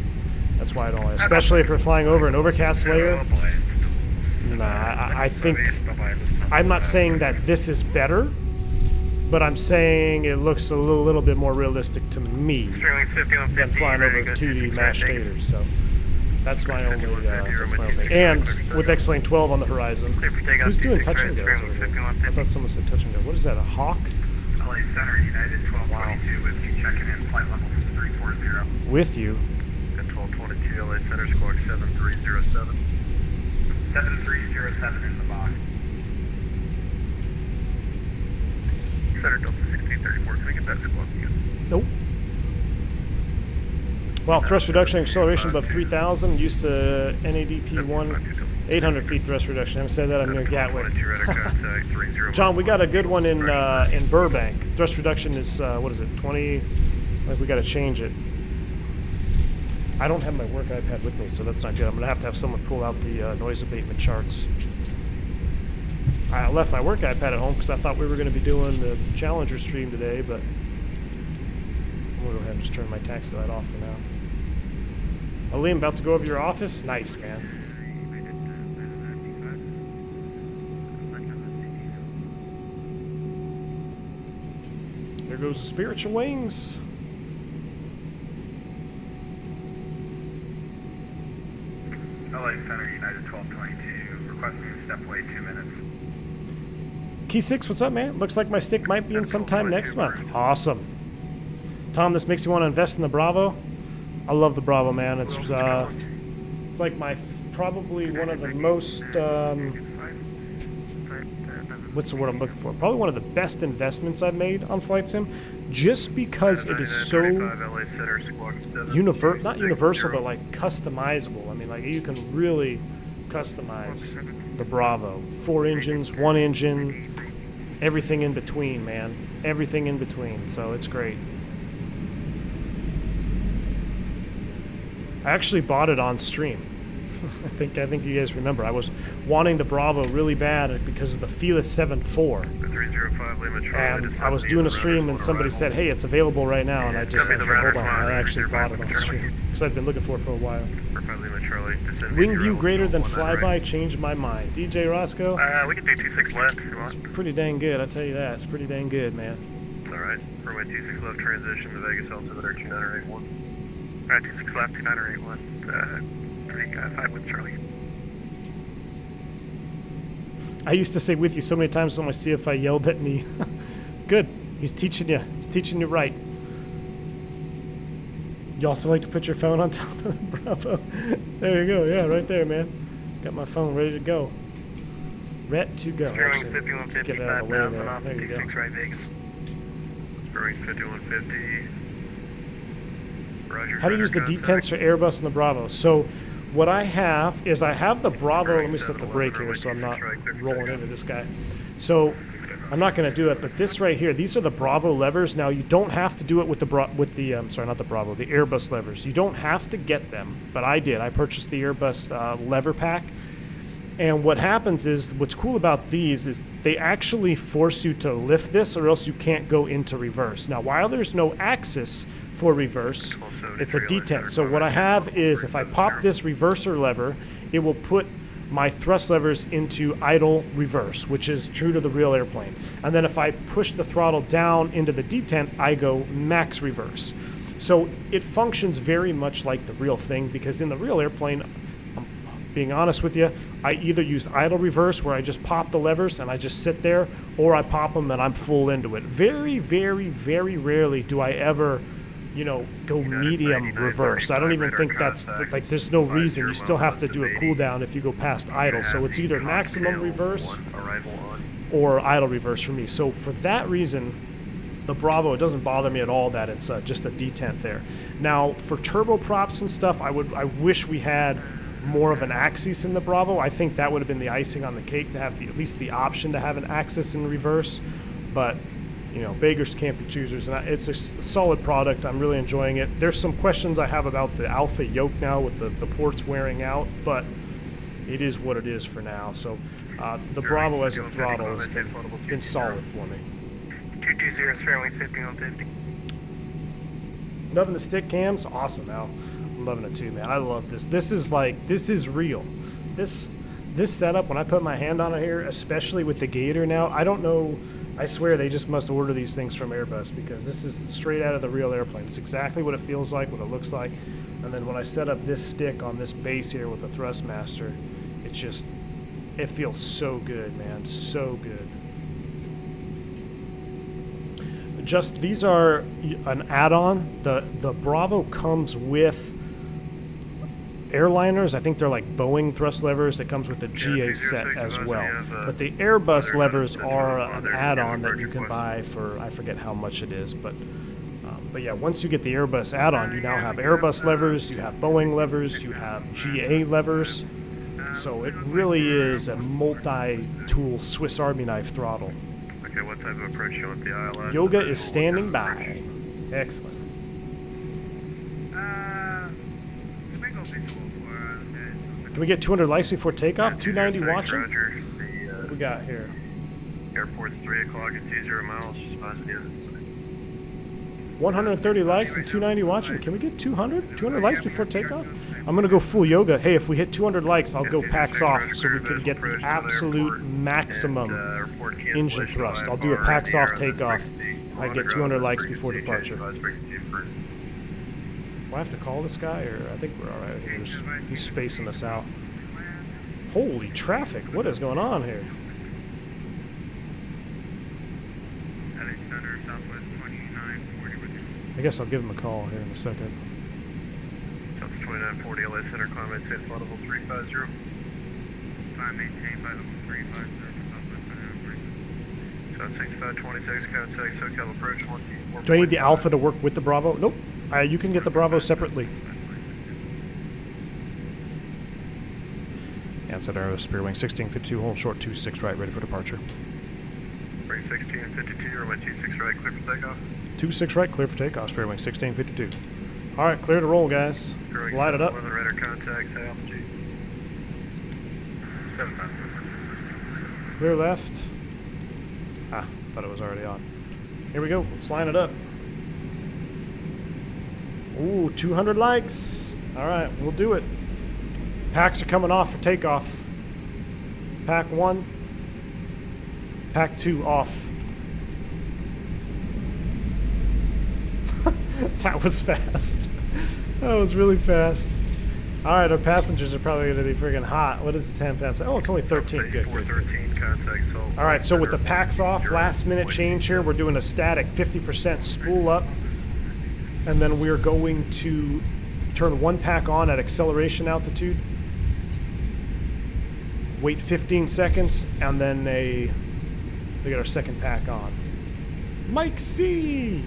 that's why I don't like it. Especially if you're flying over an overcast layer. Nah, I think, I'm not saying that this is better, but I'm saying it looks a little bit more realistic to me than flying over 2D mashed taters. So that's my only thing. And with X-Plane 12 on the horizon, who's doing touch and go? I thought someone said touch and go. What is that, a Hawk? LA Center, United 1222, with you checking in, flight level 340. With you? 1222, LA Center, squawk 7307. 7307 in the box. Center Delta 1634, can we get that squawk again? Nope. Well, thrust reduction and acceleration above 3,000, used to NADP 1, 800 feet thrust reduction. Having said that, I'm near Gatwick. John, we got a good one in Burbank. Thrust reduction is, what is it, 20? Like we got to change it. I don't have my work iPad with me, so that's not good. I'm going to have someone pull out the noise abatement charts. I left my work iPad at home because I thought we were going to be doing the Challenger stream today, but I'm going to go ahead and just turn my taxi light off for now. Aleem, about to go over your office? Nice, man. There goes the spiritual wings. LA Center, United 1222, requesting a stepway 2 minutes. Key 6, what's up, man? Looks like my stick might be in sometime next month. Awesome. Tom, this makes you want to invest in the Bravo? I love the Bravo, man. It's like my probably one of the most what's the word I'm looking for? Probably one of the best investments I've made on flight sim, just because it is so not universal, but like customizable. I mean, like you can really customize the Bravo. 4 engines, 1 engine, everything in between, man. Everything in between. So it's great. I actually bought it on stream. I think you guys remember. I was wanting the Bravo really bad because of the Felis 7.4. And I was doing a stream and somebody said, hey, it's available right now. And I said, hold on, I actually bought it on stream. Because I've been looking for it for a while. Wing view greater than flyby changed my mind. DJ Roscoe? We can do 26 left if you want. It's pretty dang good, I tell you that. It's pretty dang good, man. Alright, for my 26 left transition, the Vegas altimeter 2981. Alright, 26 left, 2981. 5 with Charlie. I used to say with you so many times on my CF I yelled at me. Good. He's teaching you. He's teaching you right. You also like to put your phone on top of the Bravo. There you go. Yeah, right there, man. Got my phone ready to go. Ready to go. Sterling's Actually, 5150, get it out of the way 5000 there. off There you go. 26 right Vegas. Sterling's 5150. Roger. How to use the detents for Airbus and the Bravo. So what I have is I have the Bravo. Let me set the brake here so I'm not rolling into this guy. So I'm not going to do it, but this right here, these are the Bravo levers. Now you don't have to do it with the sorry, not the Bravo, the Airbus levers. You don't have to get them, but I did. I purchased the Airbus lever pack. And what happens is, what's cool about these is they actually force you to lift this or else you can't go into reverse. Now, while there's no axis for reverse, it's a detent. So what I have is if I pop this reverser lever, it will put my thrust levers into idle reverse, which is true to the real airplane. And then if I push the throttle down into the detent, I go max reverse. So it functions very much like the real thing, because in the real airplane, being honest with you, I either use idle reverse where I just pop the levers and I just sit there, or I pop them and I'm full into it. Very, very, very rarely do I ever, you know, go medium reverse. I don't even think that's, like, there's no reason. You still have to do a cool down if you go past idle. So it's either maximum reverse or idle reverse for me. So for that reason, the Bravo, it doesn't bother me at all that it's just a detent there. Now, for turboprops and stuff, I wish we had more of an axis in the Bravo. I think that would have been the icing on the cake to have at least the option to have an axis in reverse. But, you know, beggars can't be choosers, and it's a solid product. I'm really enjoying it. There's some questions I have about the Alpha yoke now with the ports wearing out, but it is what it is for now. So the Bravo as a throttle has been solid for me. 220 Sterling's 5150. Loving the stick cams, awesome, Al. I'm loving it too, man. I love this. This is real. This setup, when I put my hand on it here, especially with the Gator now, I don't know, I swear they just must order these things from Airbus, because this is straight out of the real airplane. It's exactly what it feels like, what it looks like. And then when I set up this stick on this base here with the Thrustmaster, it feels so good, man, so good. Just, these are an add-on. The Bravo comes with airliners. I think they're like Boeing thrust levers. It comes with the GA set as well. But the Airbus levers are an add-on that you can buy for, I forget how much it is, but yeah, once you get the Airbus add-on, you now have Airbus levers, you have Boeing levers, you have GA levers. So it really is a multi-tool Swiss Army knife throttle. Okay, what type of approach you want the ILS? Yoga is standing by. Excellent. Can we get 200 likes before takeoff? 290 watching? Roger. What we got here? Airport's 3 o'clock at 20 miles. Just buzzing in. 130 likes and 290 watching. Can we get 200? 200 likes before takeoff? I'm going to go full yoga. Hey, if we hit 200 likes, I'll go packs off so we can get the absolute maximum engine thrust. I'll do a packs off takeoff if I get 200 likes before departure. Do I have to call this guy, or I think we're all right here? He's spacing us out. Holy traffic! What is going on here? I guess I'll give him a call here in a second. South 2940 LA Center, comments at level 350. Climb maintained by level 350 for Southwest 6526, contact SoCal approach 124. Do I need the Alpha to work with the Bravo? Nope. You can get the Bravo separately. And set our spear wing 1652, hold short 26 right, ready for departure. Bring 1652, runway 26 right, clear for takeoff. 26 right, clear for takeoff, spear wing 1652. All right, clear to roll, guys. Light it up. Radar contacts, altitude. 75. Clear left. Ah, thought it was already on. Here we go. Let's line it up. Ooh, 200 likes. All right, we'll do it. Packs are coming off for takeoff. Pack 1. Pack 2 off. That was fast. That was really fast. All right, our passengers are probably going to be friggin' hot. What is the 10 pass? Oh, it's only 13. Good, good. 413, contact Salt. All right, so with the packs off, last minute change here, we're doing a static 50% spool up. And then we're going to turn one pack on at acceleration altitude. Wait 15 seconds, and then we get our second pack on. Mike C!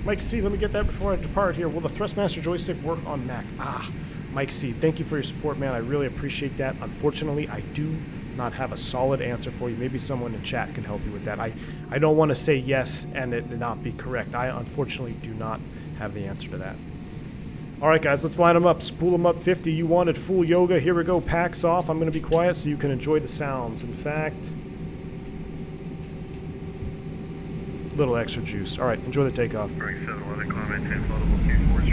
Mike C, let me get that before I depart here. Will the Thrustmaster joystick work on Mac? Ah, Mike C, thank you for your support, man. I really appreciate that. Unfortunately, I do not have a solid answer for you. Maybe someone in chat can help you with that. I don't want to say yes and it not be correct. I unfortunately do not have the answer to that. All right, guys, let's line them up. Spool them up 50. You wanted full yoga. Here we go. Packs off. I'm going to be quiet so you can enjoy the sounds. In fact, little extra juice. All right, enjoy the takeoff. Break 711, comment 10, floatable 240.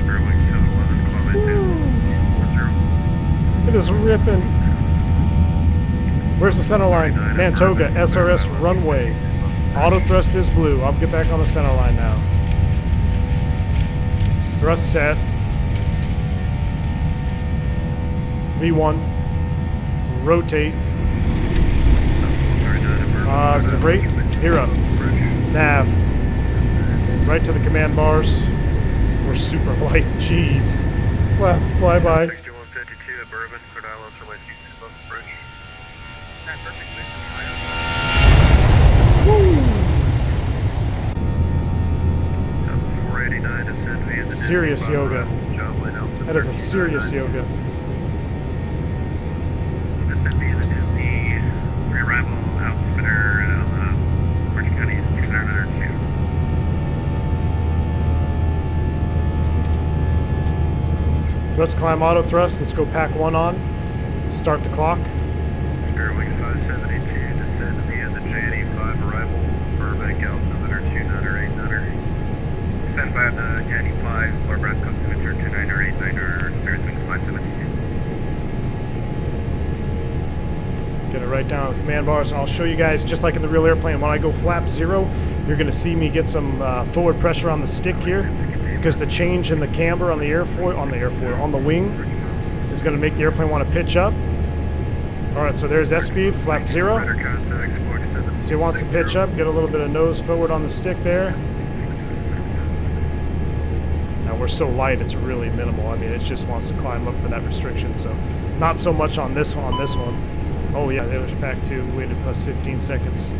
Spirit 711, comment 10, 240. It is ripping. Where's the center line? Man, Toga, SRS runway. Auto thrust is blue. I'll get back on the center line now. Thrust set. V1. Rotate. Positive rate. Herein. Nav. Right to the command bars. We're super light. Jeez. Fly by. 6152 at Bourbon, Rhode Island, for West Houston, above the bridge. Woo! 489, descend via the Serious yoga. That is a serious yoga. Descend via the Disney pre-arrival outfitter at Orange County 2902. Thrust climb auto thrust. Let's go pack one on. Start the clock. Spirit Wing 572, descend via the J85 arrival, Burbank altimeter 2989er. Stand by the J85, Burbank altimeter 2989er, Spirit Wing 572. Get it right down on the command bars, and I'll show you guys, just like in the real airplane, when I go flap 0, you're going to see me get some forward pressure on the stick here, because the change in the camber on the on the wing is going to make the airplane want to pitch up. All right, so there's S speed, flap 0. So he wants to pitch up, get a little bit of nose forward on the stick there. Now we're so light, it's really minimal. I mean, it just wants to climb up for that restriction. So not so much on this one. Oh yeah, there's pack 2, waited plus 15 seconds.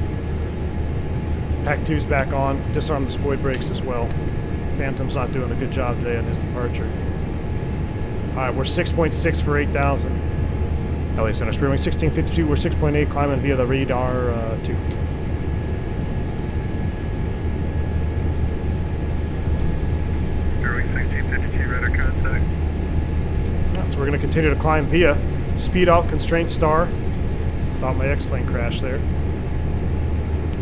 Pack 2's back on, disarm the spoid brakes as well. Phantom's not doing a good job today on his departure. All right, we're 6.6 for 8,000. LA Center, Spirit Wing 1652, we're 6.8, climbing via the radar 2. Spirit Wing 1652, radar contact. So we're going to continue to climb via speed out, constraint star. Thought my X-plane crashed there.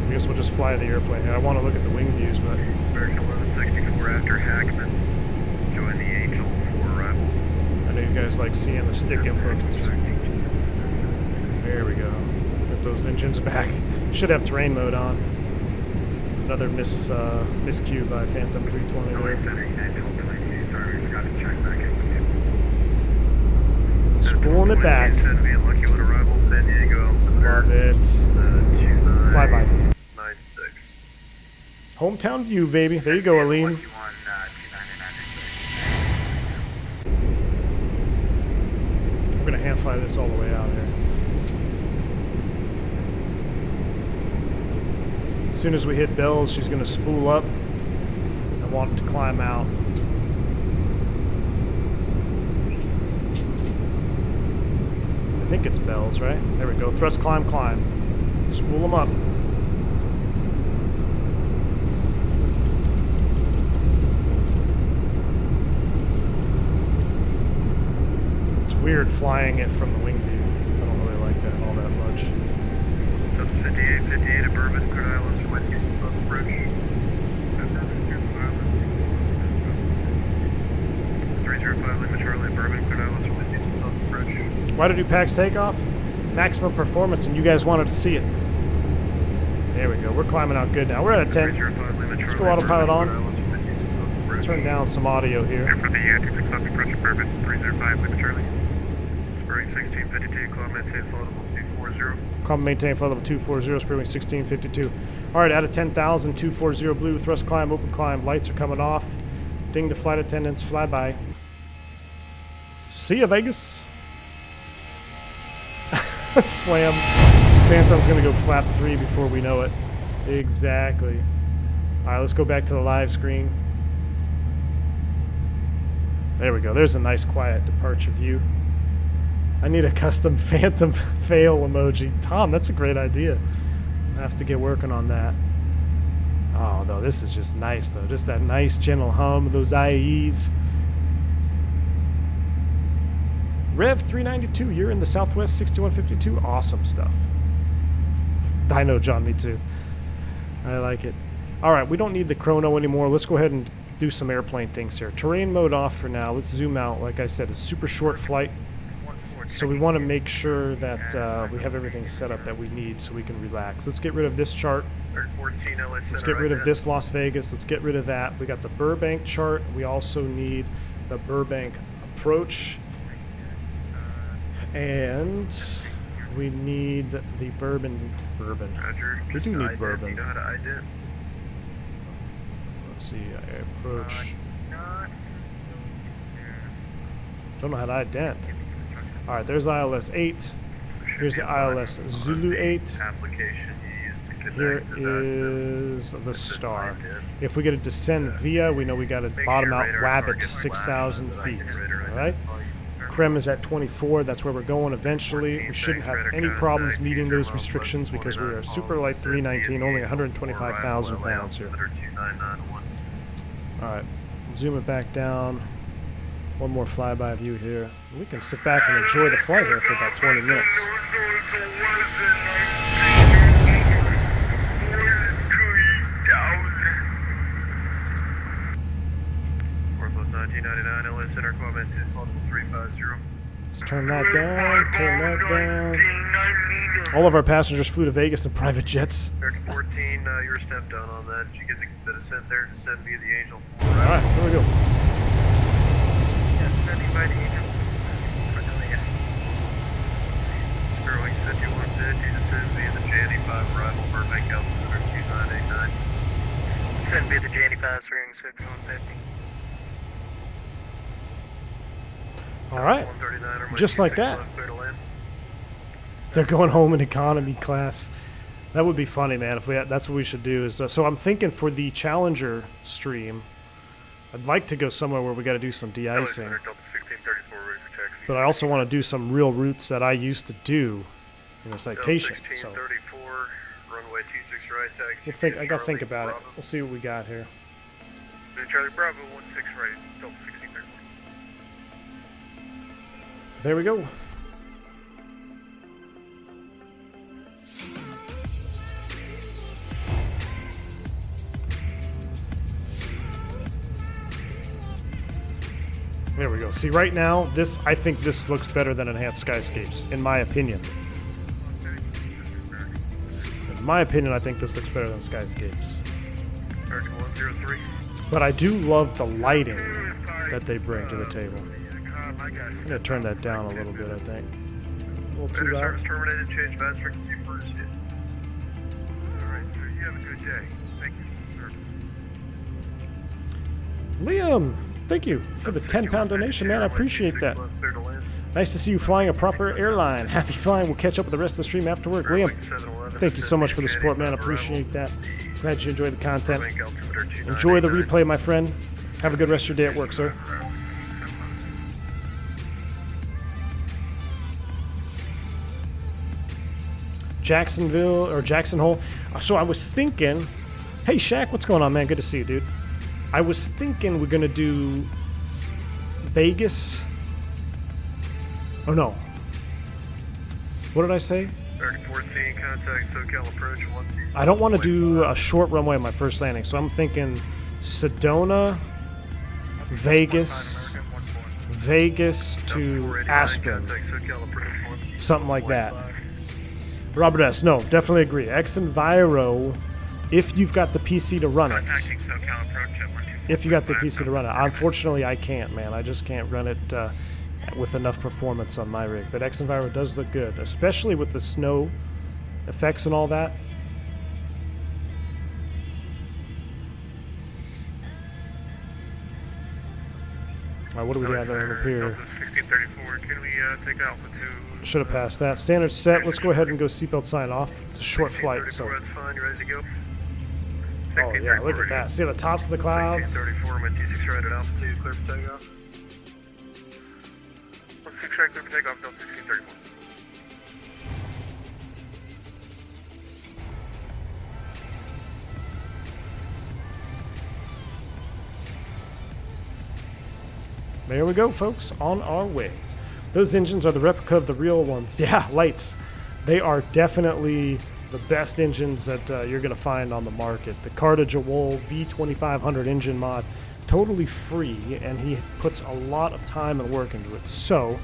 I guess we'll just fly the airplane. I want to look at the wing views, but... American 1164 after Hackman. Join the Angel 4 arrival. I know you guys like seeing the stick inputs. There we go. Get those engines back. Should have terrain mode on. Another miscue by Phantom 320 there. Spooling it back. Love it. Flyby. Hometown view, baby. There you go, Aline. We're gonna hand fly this all the way out here. As soon as we hit bells, she's gonna spool up. I want it to climb out. I think it's bells, right? There we go. Thrust, climb, climb. Spool them up. It's weird flying it from the wing view. I don't really like that all that much. 58 at Bourbon, Rhode Island, from West Houston, above the bridge. 305 Lima Charlie, Bourbon, Rhode Island, from West Houston, above the bridge. Why to do PAX takeoff? Maximum performance, and you guys wanted to see it. There we go. We're climbing out good now. We're at a 10. Let's go autopilot on. Let's turn down some audio here. For the antics, accept approach Bourbon 305 with Charlie. Spring 1652, climb maintain flow level 240. Climb maintain flow level 240, Spring 1652. All right, out of 10,000, 240 blue, thrust climb, open climb. Lights are coming off. Ding the flight attendants, fly by. See ya, Vegas. Slam. Phantom's gonna go flap 3 before we know it. Exactly. All right, let's go back to the live screen. There we go. There's a nice quiet departure view. I need a custom Phantom fail emoji. Tom, that's a great idea. I have to get working on that. Oh, no, this is just nice, though. Just that nice, gentle hum, those IEs. Rev 392, you're in the Southwest 6152. Awesome stuff. I know, John, me too. I like it. All right, we don't need the chrono anymore. Let's go ahead and do some airplane things here. Terrain mode off for now. Let's zoom out. Like I said, a super short flight. So we want to make sure that we have everything set up that we need so we can relax. Let's get rid of this chart. Let's get rid of this Las Vegas. Let's get rid of that. We got the Burbank chart. We also need the Burbank approach. And we need the bourbon. We do need bourbon. Let's see, approach. Don't know how to ident. All right, there's ILS 8. Here's the ILS Zulu 8. Here is the star. If we get to descend via, we know we got to bottom out Wabbit 6,000 feet. All right. Krem is at 24. That's where we're going eventually. We shouldn't have any problems meeting those restrictions because we're a super light 319, only 125,000 pounds here. All right, zoom it back down. One more flyby view here. We can sit back and enjoy the flight here for about 20 minutes. 1999 LS Center comments is level 350. Let's turn that down, turn that down. All of our passengers flew to Vegas in private jets. 3014, you're stepped down on that. Did you get the descent there? Descend via the Angel 4. Alright, here we go. Yeah, descending by the Angel. Sterling said you wanted to descend via the Janny 5 arrival, Burbank altitude 2989. Descend via the Janny 5, swinging 5150. All right, just like that. They're going home in economy class. That would be funny, man. If we had, that's what we should do. Is so I'm thinking for the Challenger stream, I'd like to go somewhere where we got to do some de-icing. But I also want to do some real routes that I used to do in a citation. So we'll think. I got to think about it. We'll see what we got here. Charlie Bravo 16 right. Delta 1634. There we go. There we go. See, right now, this I think this looks better than Enhanced Skyscapes, in my opinion. In my opinion, I think this looks better than Skyscapes. But I do love the lighting that they bring to the table. I'm going to turn that down a little bit, I think. A little too loud. Service terminated. Change fast frequency for shit. Alright, sir. You have a good day. Thank you, sir. Liam, thank you for the 10-pound donation, man. I appreciate that. Nice to see you flying a proper airline. Happy flying. We'll catch up with the rest of the stream after work. Liam, thank you so much for the support, man. I appreciate that. Glad you enjoyed the content. Enjoy the replay, my friend. Have a good rest of your day at work, sir. Jacksonville or Jackson Hole. So I was thinking, hey Shaq, what's going on, man? Good to see you, dude. I was thinking we're gonna do Vegas. Oh no. What did I say? 3014, contact SoCal approach 12. I don't want to do a short runway on my first landing, so I'm thinking Sedona, Vegas, Vegas to Aspen, something like that. Robert S. No, definitely agree. X Enviro, if you've got the PC to run it. Contacting SoCal approach at 124. If you got the PC to run it. Unfortunately, I can't, man. I just can't run it with enough performance on my rig. But X Enviro does look good, especially with the snow effects and all that. All right, what do we got over here? 1634, can we take altitude? Should have passed that. Standard set. Let's go ahead and go seatbelt sign off. It's a short flight, so. That's fine, you ready to go? Oh yeah, look at that. See the tops of the clouds? 1634, my T6 right at altitude, clear for takeoff. 16 right, clear for takeoff, no 1634. There we go, folks. On our way. Those engines are the replica of the real ones. Yeah, lights. They are definitely the best engines that you're going to find on the market. The Cartage Wool V2500 engine mod, totally free, and he puts a lot of time and work into it. So,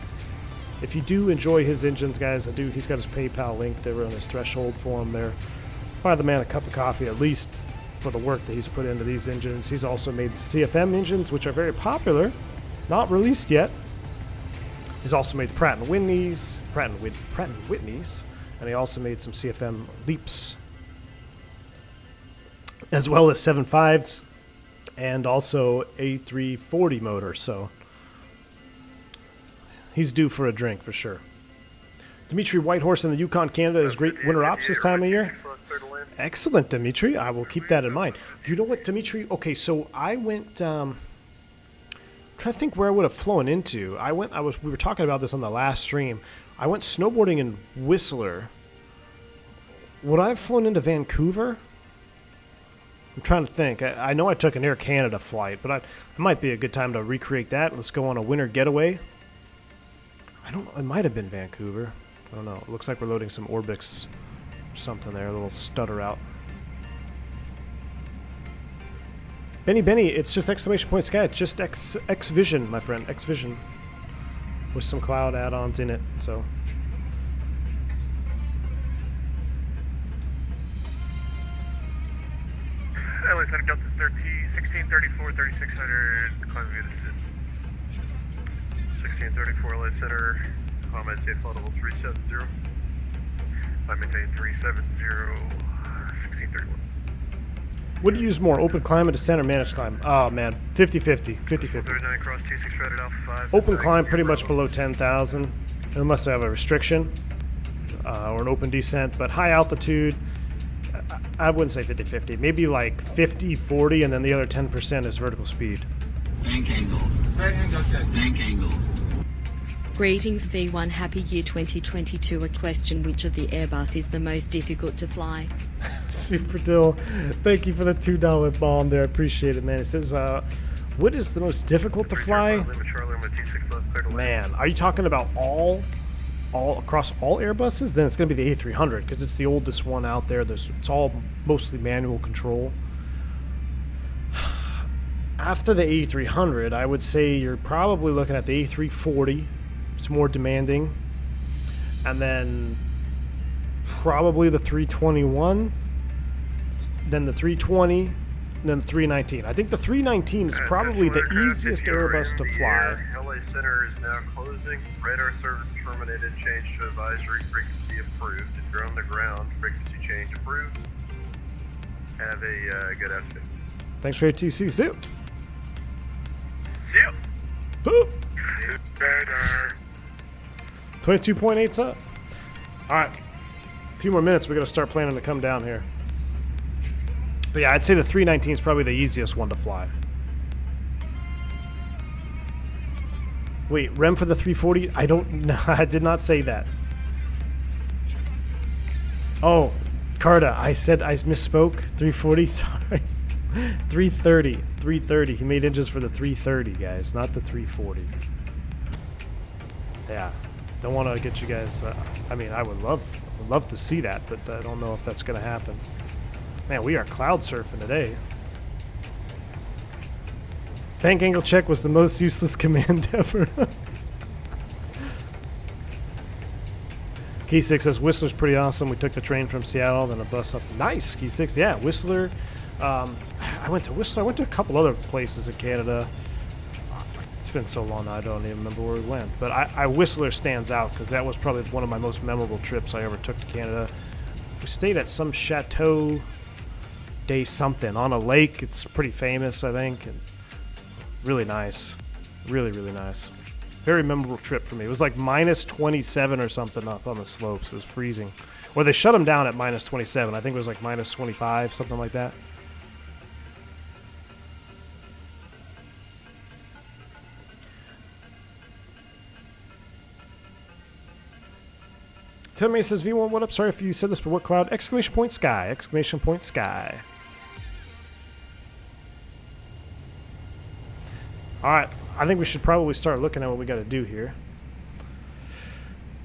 if you do enjoy his engines, guys, he's got his PayPal link there on his threshold form there. Buy the man a cup of coffee, at least for the work that he's put into these engines. He's also made the CFM engines, which are very popular, not released yet. He's also made the Pratt & Whitneys, and he also made some CFM Leaps, as well as 7.5s, and also A340 motor, so he's due for a drink for sure. Dimitri Whitehorse in the Yukon, Canada is great winter ops this time of year. Excellent, Dimitri. I will keep that in mind. Do you know what, Dimitri? Okay, so I went... trying to think where I would have flown into. We were talking about this on the last stream. I went snowboarding in Whistler. Would I have flown into Vancouver? I'm trying to think. I know I took an Air Canada flight, but it might be a good time to recreate that. Let's go on a winter getaway. I don't know. It might have been Vancouver. I don't know. It looks like we're loading some Orbix or something there. A little stutter out. Benny, it's just exclamation point sky. It's just X Vision, my friend. X Vision. With some cloud add-ons in it, so. LA Center Delta 1634, 3600, climb via the 1634 LA Center, Comet safe flight level 370. I maintain 370, 1631. What do you use more, open climb or descent or managed climb? Oh man, 50-50, 50-50. 39 cross T6 right at Alpha 5. Open climb pretty much below 10,000, unless I have a restriction or an open descent. But high altitude, I wouldn't say 50-50. Maybe like 50-40, and then the other 10% is vertical speed. Bank angle. Bank angle. Greetings V1, happy year 2022. A question, which of the Airbus is the most difficult to fly? Super Dill, thank you for the $2 bomb there. I appreciate it, man. It says, what is the most difficult to fly? Man, are you talking about all across all Airbuses? Then it's going to be the A300 because it's the oldest one out there. It's all mostly manual control. After the A300, I would say you're probably looking at the A340. It's more demanding. And then probably the 321, then the 320, then the 319. I think the 319 is probably the easiest Airbus to fly. LA Center is now closing. Radar service terminated. Change to advisory. Frequency approved. If you're on the ground, frequency change approved. Have a good afternoon. Thanks for your TC. See you. See you. Boop. Radar. 22.8's up. All right. A few more minutes. We're going to start planning to come down here. But yeah, I'd say the 319 is probably the easiest one to fly. Wait, rem for the 340? I don't know. I did not say that. Oh, Carta, I misspoke. 340, sorry. 330. 330. He made engines for the 330, guys, not the 340. Yeah. Don't want to get you guys... I mean, I would love to see that, but I don't know if that's going to happen. Man, we are cloud surfing today. Bank angle check was the most useless command ever. Key 6 says Whistler's pretty awesome. We took the train from Seattle, then a bus up. Nice, Key 6. Yeah, Whistler. I went to Whistler. I went to a couple other places in Canada. It's been so long now, I don't even remember where we went. But I Whistler stands out because that was probably one of my most memorable trips I ever took to Canada. We stayed at some chateau day something on a lake. It's pretty famous, I think. And really nice. Really, really nice. Very memorable trip for me. It was like minus 27 or something up on the slopes. It was freezing. Or they shut them down at minus 27. I think it was like minus 25, something like that. Timmy says, V1, what up? Sorry if you said this, but what cloud? Exclamation point sky. Exclamation point sky. All right. I think we should probably start looking at what we got to do here.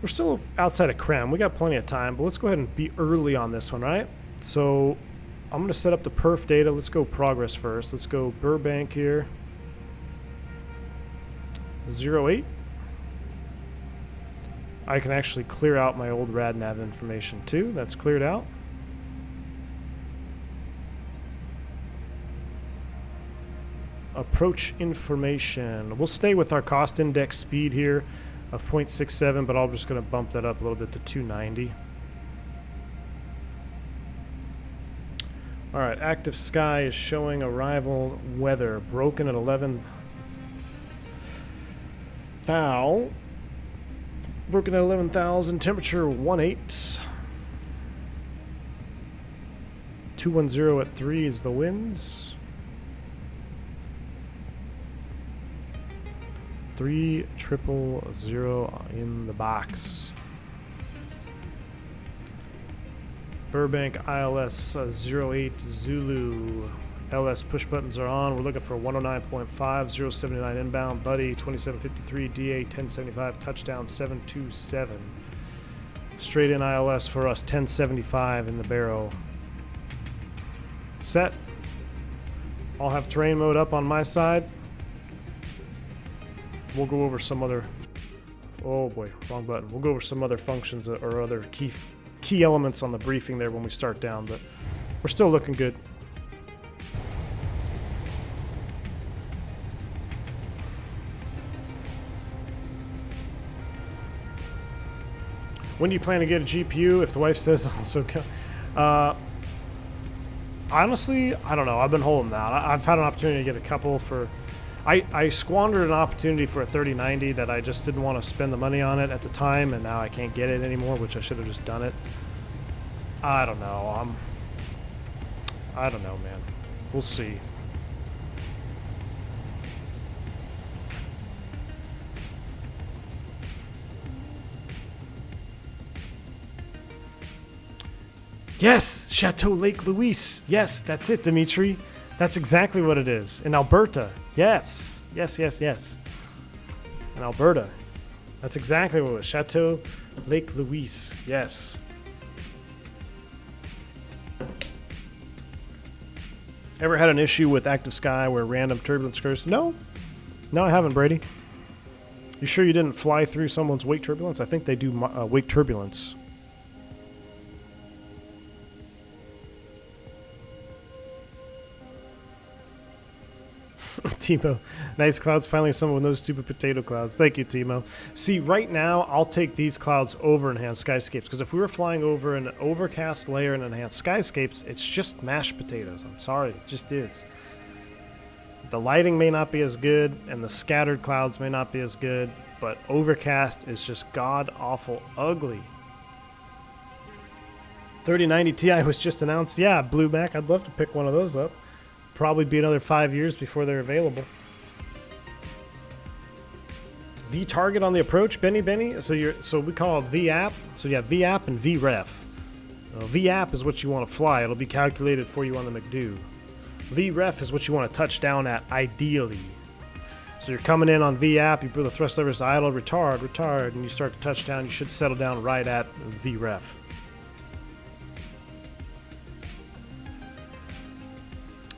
We're still outside of Krem. We got plenty of time, but let's go ahead and be early on this one, right? So I'm going to set up the perf data. Let's go progress first. Let's go Burbank here. 08. I can actually clear out my old RadNav information too. That's cleared out. Approach information. We'll stay with our cost index speed here of 0.67, but I'm just going to bump that up a little bit to 290. All right, active sky is showing arrival weather. Broken at 11. Foul. Broken at 11,000. Temperature 18. 210 at 3 is the winds. 3000 in the box. Burbank ILS 08 Zulu. LS push buttons are on. We're looking for 109.5, 079 inbound, buddy, 2753, DA 1075, touchdown 727. Straight in ILS for us, 1075 in the barrel. Set. I'll have terrain mode up on my side. We'll go over some other, oh boy, wrong button. We'll go over some other functions or other key elements on the briefing there when we start down, but we're still looking good. When do you plan to get a GPU? If the wife says also, honestly, I don't know. I've been holding out. I've had an opportunity to get a couple for. I squandered an opportunity for a 3090 that I just didn't want to spend the money on it at the time, and now I can't get it anymore, which I should have just done it. I don't know. I don't know, man. We'll see. Yes, Chateau Lake Louise. Yes, that's it, Dimitri. That's exactly what it is. In Alberta. Yes. Yes, yes, yes. In Alberta. That's exactly what it was. Chateau Lake Louise. Yes. Ever had an issue with active sky where random turbulence occurs? No. No, I haven't, Brady. You sure you didn't fly through someone's wake turbulence? I think they do wake turbulence. Timo, nice clouds. Finally, someone with no stupid potato clouds. Thank you, Timo. See, right now, I'll take these clouds over enhanced skyscapes, because if we were flying over an overcast layer in enhanced skyscapes, it's just mashed potatoes. I'm sorry, it just is. The lighting may not be as good, and the scattered clouds may not be as good, but overcast is just god-awful ugly. 3090 Ti was just announced. Yeah, Blueback, I'd love to pick one of those up. Probably be another 5 years before they're available. V target on the approach, Benny. So we call it VAP. So you have VAP and VREF. VAP is what you want to fly. It'll be calculated for you on the McDo. VREF is what you want to touch down at, ideally. So you're coming in on VAP, you put the thrust levers idle, retard, and you start to touch down. You should settle down right at VREF.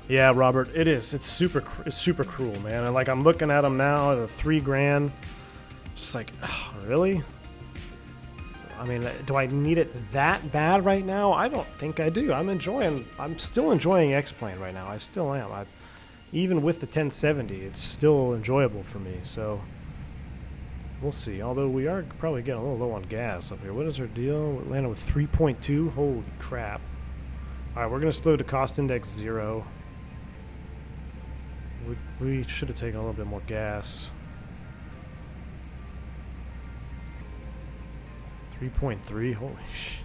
Yeah, Robert, it is. It's super cruel, man. And like I'm looking at them now at $3,000, just like, oh, really? I mean, do I need it that bad right now? I don't think I do. I'm still enjoying X-Plane right now. I still am. Even with the 1070, it's still enjoyable for me. So we'll see. Although we are probably getting a little low on gas up here. What is our deal? We're landing with 3.2. Holy crap. All right, we're going to slow to cost index 0. We should have taken a little bit more gas. 3.3. Holy shit.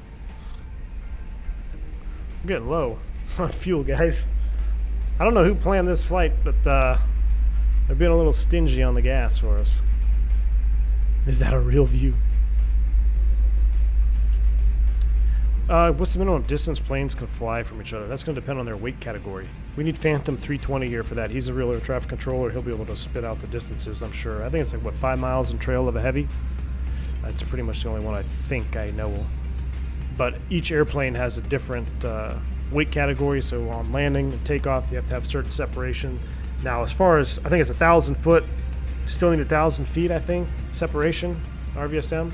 I'm getting low on fuel, guys. I don't know who planned this flight, but they're being a little stingy on the gas for us. Is that a real view? What's the minimum distance planes can fly from each other? That's going to depend on their weight category. We need Phantom 320 here for that. He's a real air traffic controller. He'll be able to spit out the distances, I'm sure. I think it's like, what, 5 miles in trail of a heavy? That's pretty much the only one I think I know. But each airplane has a different weight category, so on landing and takeoff, you have to have certain separation. Now, as far as, I think it's 1,000 foot, still need 1,000 feet, I think, separation, RVSM.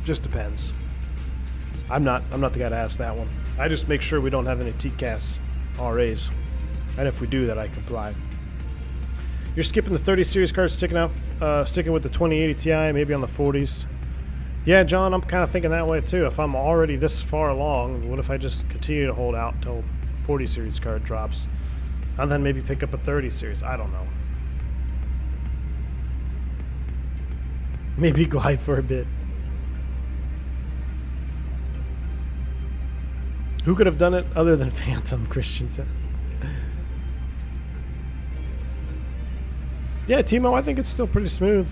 Just depends. I'm not the guy to ask that one. I just make sure we don't have any TCAS RAs. And if we do that, I comply. You're skipping the 30 series cars, sticking with the 2080 Ti, maybe on the 40s. Yeah, John, I'm kind of thinking that way too. If I'm already this far along, what if I just continue to hold out until 40 series card drops? And then maybe pick up a 30 series. I don't know. Maybe glide for a bit. Who could have done it other than Phantom, Christensen? Yeah, Timo, I think it's still pretty smooth.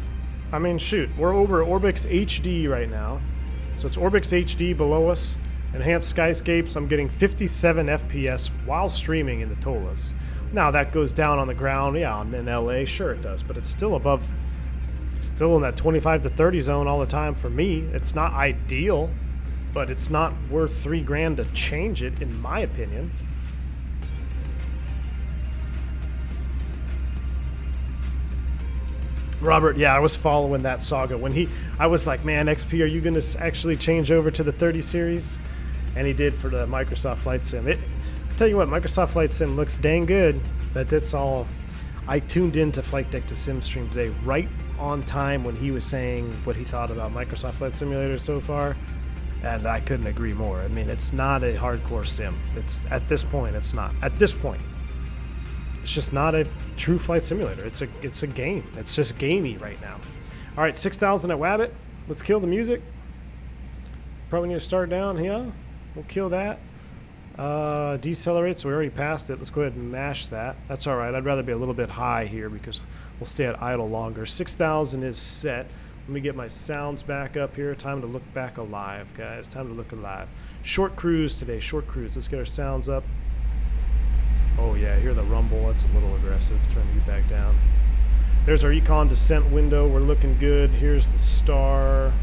I mean, shoot, we're over at Orbix HD right now. So it's Orbix HD below us. Enhanced Skyscapes, I'm getting 57 FPS while streaming in the Toliss. Now, that goes down on the ground. Yeah, in LA, sure it does. But it's still above, it's still in that 25 to 30 zone all the time for me. It's not ideal, but it's not worth $3,000 to change it, in my opinion. Robert, yeah, I was following that saga. When I was like, man, XP, are you going to actually change over to the 30 series? And he did for the Microsoft Flight Sim. I tell you what, Microsoft Flight Sim looks dang good, but that's all. I tuned into Flight Deck to Sim Stream today, right on time when he was saying what he thought about Microsoft Flight Simulator so far, and I couldn't agree more. I mean, it's not a hardcore sim. It's at this point, it's not. At this point, it's just not a true flight simulator. It's a game. It's just gamey right now. All right, 6,000 at Wabbit. Let's kill the music. Probably need to start down here. We'll kill that. Decelerate, so we already passed it. Let's go ahead and mash that. That's all right. I'd rather be a little bit high here because we'll stay at idle longer. 6,000 is set. Let me get my sounds back up here. Time to look back alive, guys. Time to look alive. Short cruise today. Short cruise. Let's get our sounds up. Oh, yeah. Hear the rumble. That's a little aggressive. Turn you back down. There's our econ descent window. We're looking good. Here's the star.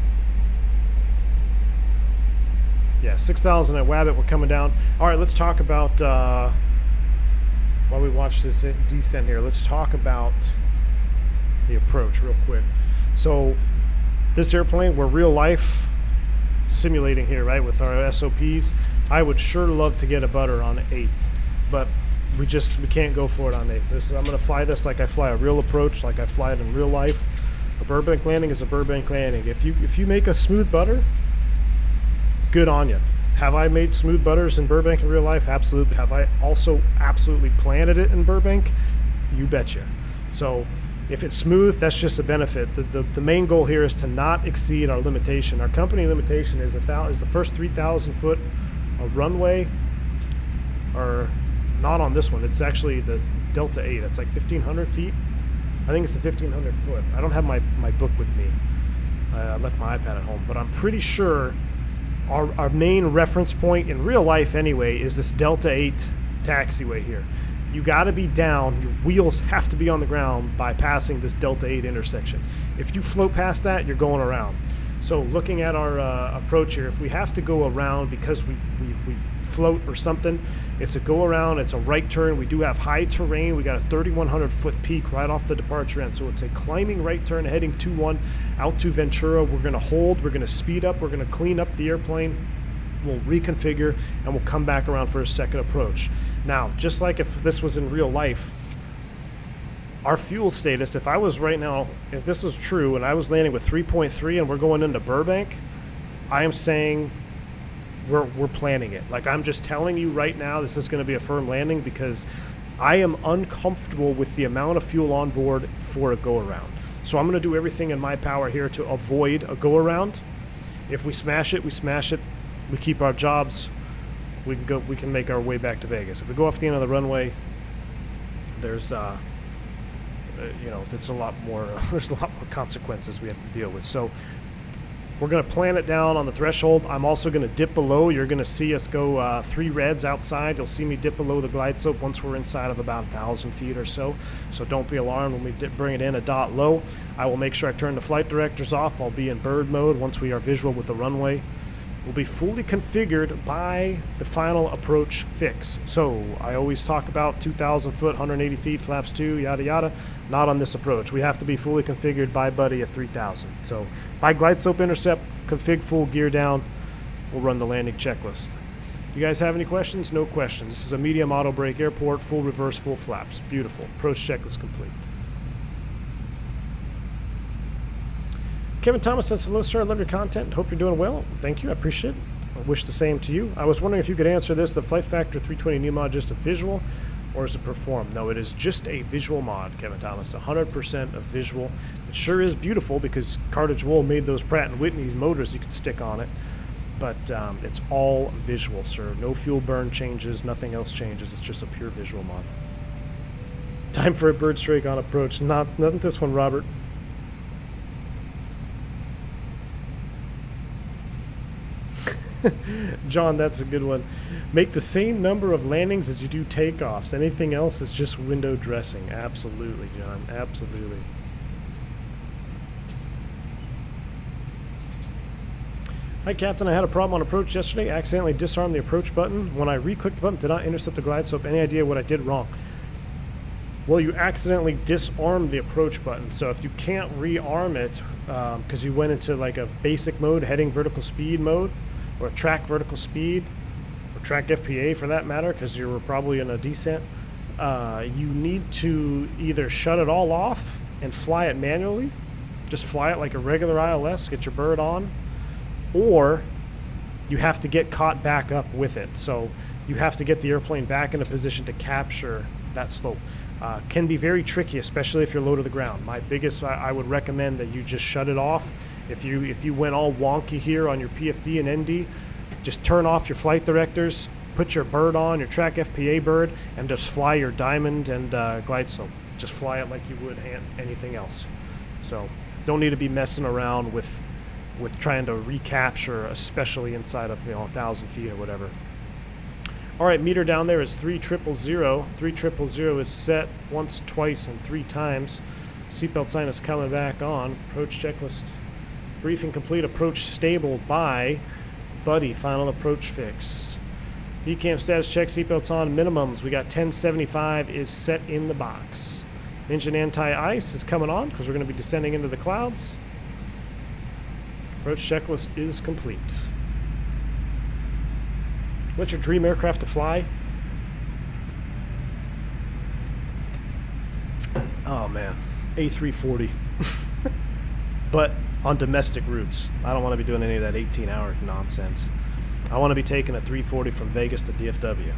Yeah, 6,000 at Wabbit. We're coming down. All right, let's talk about, while we watch this descent here, let's talk about the approach real quick. So this airplane, we're real life simulating here, right, with our SOPs. I would sure love to get a butter on 8, but we can't go for it on 8. I'm going to fly this like I fly a real approach, like I fly it in real life. A Burbank landing is a Burbank landing. If you make a smooth butter, good on you. Have I made smooth butters in Burbank in real life? Absolutely. Have I also absolutely planted it in Burbank? You betcha. So if it's smooth, that's just a benefit. The main goal here is to not exceed our limitation. Our company limitation is the first 3,000 foot of runway, or not on this one. It's actually the Delta 8. It's like 1,500 feet. I think it's the 1,500 foot. I don't have my book with me. I left my iPad at home, but I'm pretty sure our main reference point in real life anyway is this Delta 8 taxiway here. You got to be down, your wheels have to be on the ground by passing this Delta 8 intersection. If you float past that, you're going around. So looking at our approach here, if we have to go around because we float or something. It's a go around. It's a right turn. We do have high terrain. We got a 3,100 foot peak right off the departure end. So it's a climbing right turn heading 2-1 out to Ventura. We're going to hold. We're going to speed up. We're going to clean up the airplane. We'll reconfigure and we'll come back around for a second approach. Now, just like if this was in real life, our fuel status, if I was right now, if this was true and I was landing with 3.3 and we're going into Burbank, I am saying we're planning it. Like, I'm just telling you right now, this is going to be a firm landing because I am uncomfortable with the amount of fuel on board for a go-around. So I'm going to do everything in my power here to avoid a go-around. If we smash it, we smash it. We keep our jobs. We can make our way back to Vegas. If we go off the end of the runway, there's it's a lot more. There's a lot more consequences we have to deal with. So we're going to plan it down on the threshold. I'm also going to dip below. You're going to see us go 3 reds outside. You'll see me dip below the glide slope once we're inside of about 1,000 feet or so. So don't be alarmed when we bring it in a dot low. I will make sure I turn the flight directors off. I'll be in bird mode once we are visual with the runway. Will be fully configured by the final approach fix. So I always talk about 2,000 foot, 180 feet, flaps 2, yada yada. Not on this approach. We have to be fully configured by Buddy at 3,000. So by glide slope intercept, config full, gear down, we'll run the landing checklist. You guys have any questions? No questions. This is a medium auto brake airport, full reverse, full flaps. Beautiful. Approach checklist complete. Kevin Thomas says, hello, sir. I love your content. Hope you're doing well. Thank you. I appreciate it. I wish the same to you. I was wondering if you could answer this. The Flight Factor 320 new mod just a visual, or is it perform? No, it is just a visual mod, Kevin Thomas. 100% of visual. It sure is beautiful because Cartage Wool made those Pratt & Whitney motors you could stick on it. But it's all visual, sir. No fuel burn changes. Nothing else changes. It's just a pure visual mod. Time for a bird strike on approach. Not this one, Robert. John, that's a good one. Make the same number of landings as you do takeoffs. Anything else is just window dressing. Absolutely, John. Absolutely. Hi, Captain. I had a problem on approach yesterday. I accidentally disarmed the approach button. When I re-clicked the button, did not intercept the glide slope. Any idea what I did wrong? Well, you accidentally disarmed the approach button. So if you can't rearm it because you went into like a basic mode, heading vertical speed mode, or track vertical speed, or track FPA for that matter, because you were probably in a descent, you need to either shut it all off and fly it manually, just fly it like a regular ILS, get your bird on, or you have to get caught back up with it. So you have to get the airplane back in a position to capture that slope. Can be very tricky, especially if you're low to the ground. My biggest, I would recommend that you just shut it off. If you went all wonky here on your PFD and ND, just turn off your flight directors, put your bird on, your track FPA bird, and just fly your diamond and glide slope. Just fly it like you would anything else. So don't need to be messing around with trying to recapture, especially inside of 1,000 feet or whatever. All right, meter down there is 3000. 3000 is set once, twice, and 3 times. Seatbelt sign is coming back on. Approach checklist. Briefing complete. Approach stable by Buddy. Final approach fix. ECAM status check. Seatbelts on. Minimums. We got 1075 is set in the box. Engine anti-ice is coming on because we're going to be descending into the clouds. Approach checklist is complete. What's your dream aircraft to fly? Oh man, A340. But on domestic routes. I don't want to be doing any of that 18-hour nonsense. I want to be taking a 340 from Vegas to DFW.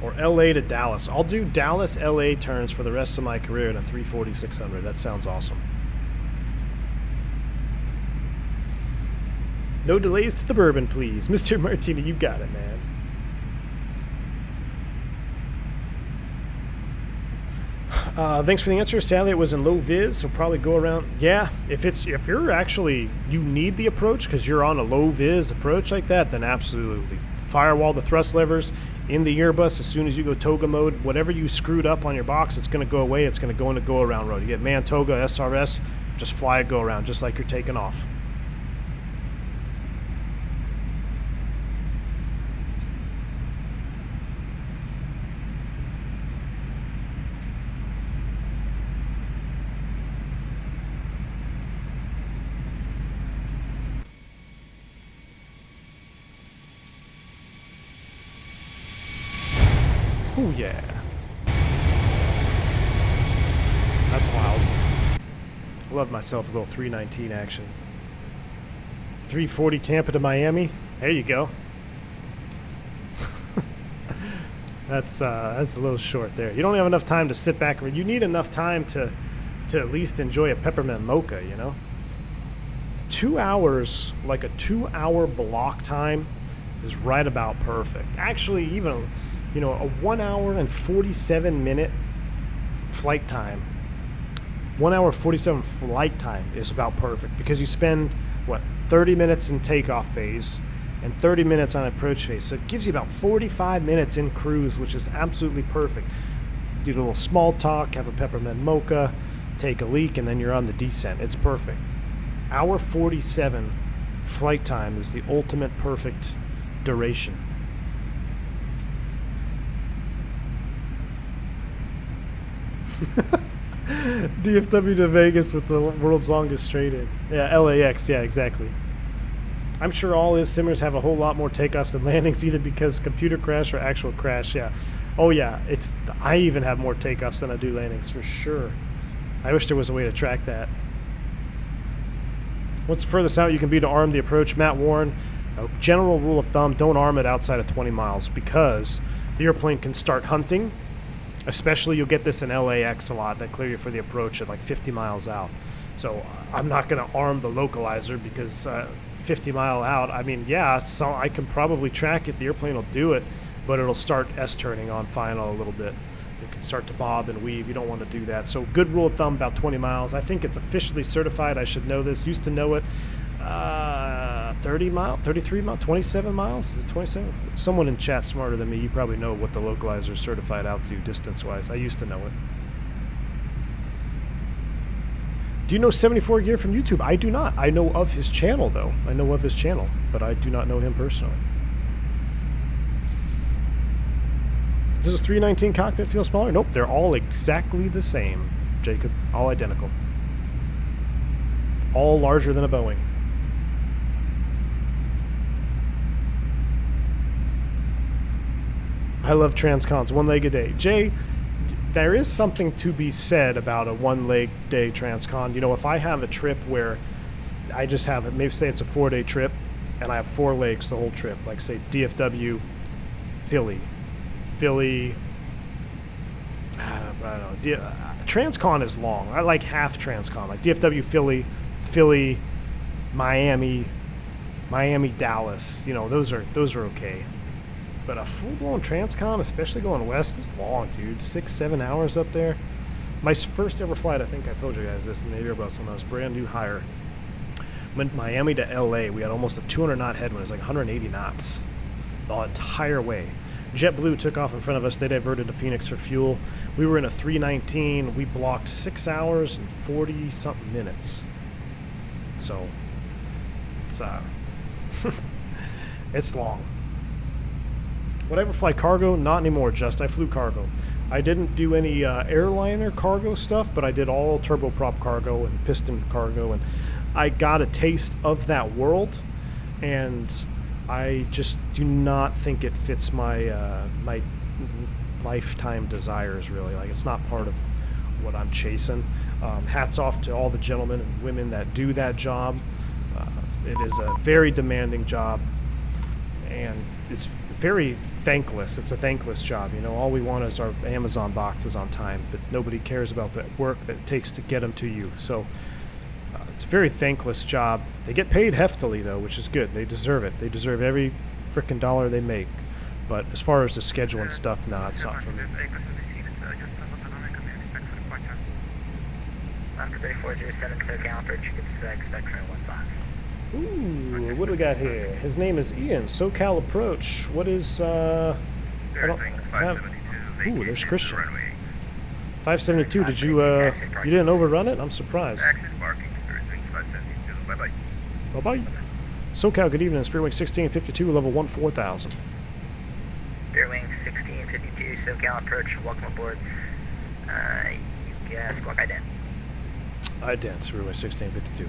Or LA to Dallas. I'll do Dallas, LA turns for the rest of my career in a 340-600. That sounds awesome. No delays to the bourbon, please. Mr. Martini, you got it, man. Thanks for the answer. Sadly, it was in low vis, so probably go around. Yeah, if you're actually, you need the approach because you're on a low vis approach like that, then absolutely. Firewall the thrust levers in the Airbus as soon as you go Toga mode. Whatever you screwed up on your box, it's going to go away. It's going to go into go around mode. You get man Toga, SRS, just fly a go around, just like you're taking off. Oh yeah. That's loud. Love myself a little 319 action. 340 Tampa to Miami. There you go. That's a little short there. You don't have enough time to sit back. You need enough time to at least enjoy a peppermint mocha, you know? 2 hours, like a 2-hour block time is right about perfect. Actually, even, you know, a 1 hour and 47 minute flight time, 1 hour 47 flight time is about perfect because you spend, what, 30 minutes in takeoff phase and 30 minutes on approach phase. So it gives you about 45 minutes in cruise, which is absolutely perfect. Do a little small talk, have a peppermint mocha, take a leak, and then you're on the descent. It's perfect. Hour 47 flight time is the ultimate perfect duration. DFW to Vegas with the world's longest straight-in. Yeah, LAX, yeah, exactly. I'm sure all his simmers have a whole lot more takeoffs than landings, either because computer crash or actual crash, yeah. Oh yeah, I even have more takeoffs than I do landings, for sure. I wish there was a way to track that. What's the furthest out you can be to arm the approach? Matt Warren, a general rule of thumb, don't arm it outside of 20 miles because the airplane can start hunting. Especially, you'll get this in LAX a lot. They clear you for the approach at like 50 miles out. So I'm not going to arm the localizer because 50 mile out, I mean, yeah, so I can probably track it. The airplane will do it, but it'll start S-turning on final a little bit. It can start to bob and weave. You don't want to do that. So good rule of thumb, about 20 miles. I think it's officially certified. I should know this. Used to know it. 30 mile, 33 mile, 27 miles? Is it 27? Someone in chat smarter than me. You probably know what the localizer is certified out to distance-wise. I used to know it. Do you know 74 Gear from YouTube? I do not. I know of his channel, though. I know of his channel, but I do not know him personally. Does a 319 cockpit feel smaller? Nope, they're all exactly the same, Jacob. All identical. All larger than a Boeing. I love transcons, 1 leg a day. Jay, there is something to be said about a 1 leg day transcon. You know, if I have a trip where I just have it, maybe say it's a 4-day trip, and I have 4 legs the whole trip, like say DFW, Philly, I don't know. Transcon is long. I like half transcon, like DFW, Philly, Miami, Dallas. You know, those are okay. But a full-blown transcon, especially going west, is long, dude. 6-7 hours up there. My first ever flight, I think I told you guys this in the Airbus when I was brand new hire. Went Miami to LA. We had almost a 200-knot headwind. It was like 180 knots the entire way. JetBlue took off in front of us. They diverted to Phoenix for fuel. We were in a 319. We blocked 6 hours and 40-something minutes. So, it's it's long. Would I ever fly cargo? Not anymore, I flew cargo. I didn't do any airliner cargo stuff, but I did all turboprop cargo and piston cargo, and I got a taste of that world, and I just do not think it fits my my lifetime desires, really. Like, it's not part of what I'm chasing. Hats off to all the gentlemen and women that do that job. It is a very demanding job, and it's very thankless. It's a thankless job. You know, all we want is our Amazon boxes on time, but nobody cares about the work that it takes to get them to you. So it's a very thankless job. They get paid heftily, though, which is good. They deserve it. They deserve every frickin' dollar they make. But as far as the schedule and stuff, nah, it's not for me. After 3407 SoCal approach, you can expect turn 15. Ooh, what do we got here? His name is Ian. SoCal approach. What is, I don't have... Ooh, there's Christian. 572, did you didn't overrun it? I'm surprised. Bye-bye. Bye-bye. SoCal, good evening. Spirit Wing 1652, level 14000. Spirit Wing 1652, SoCal approach, welcome aboard. You can squawk ident. Ident, Spirit Wing 1652.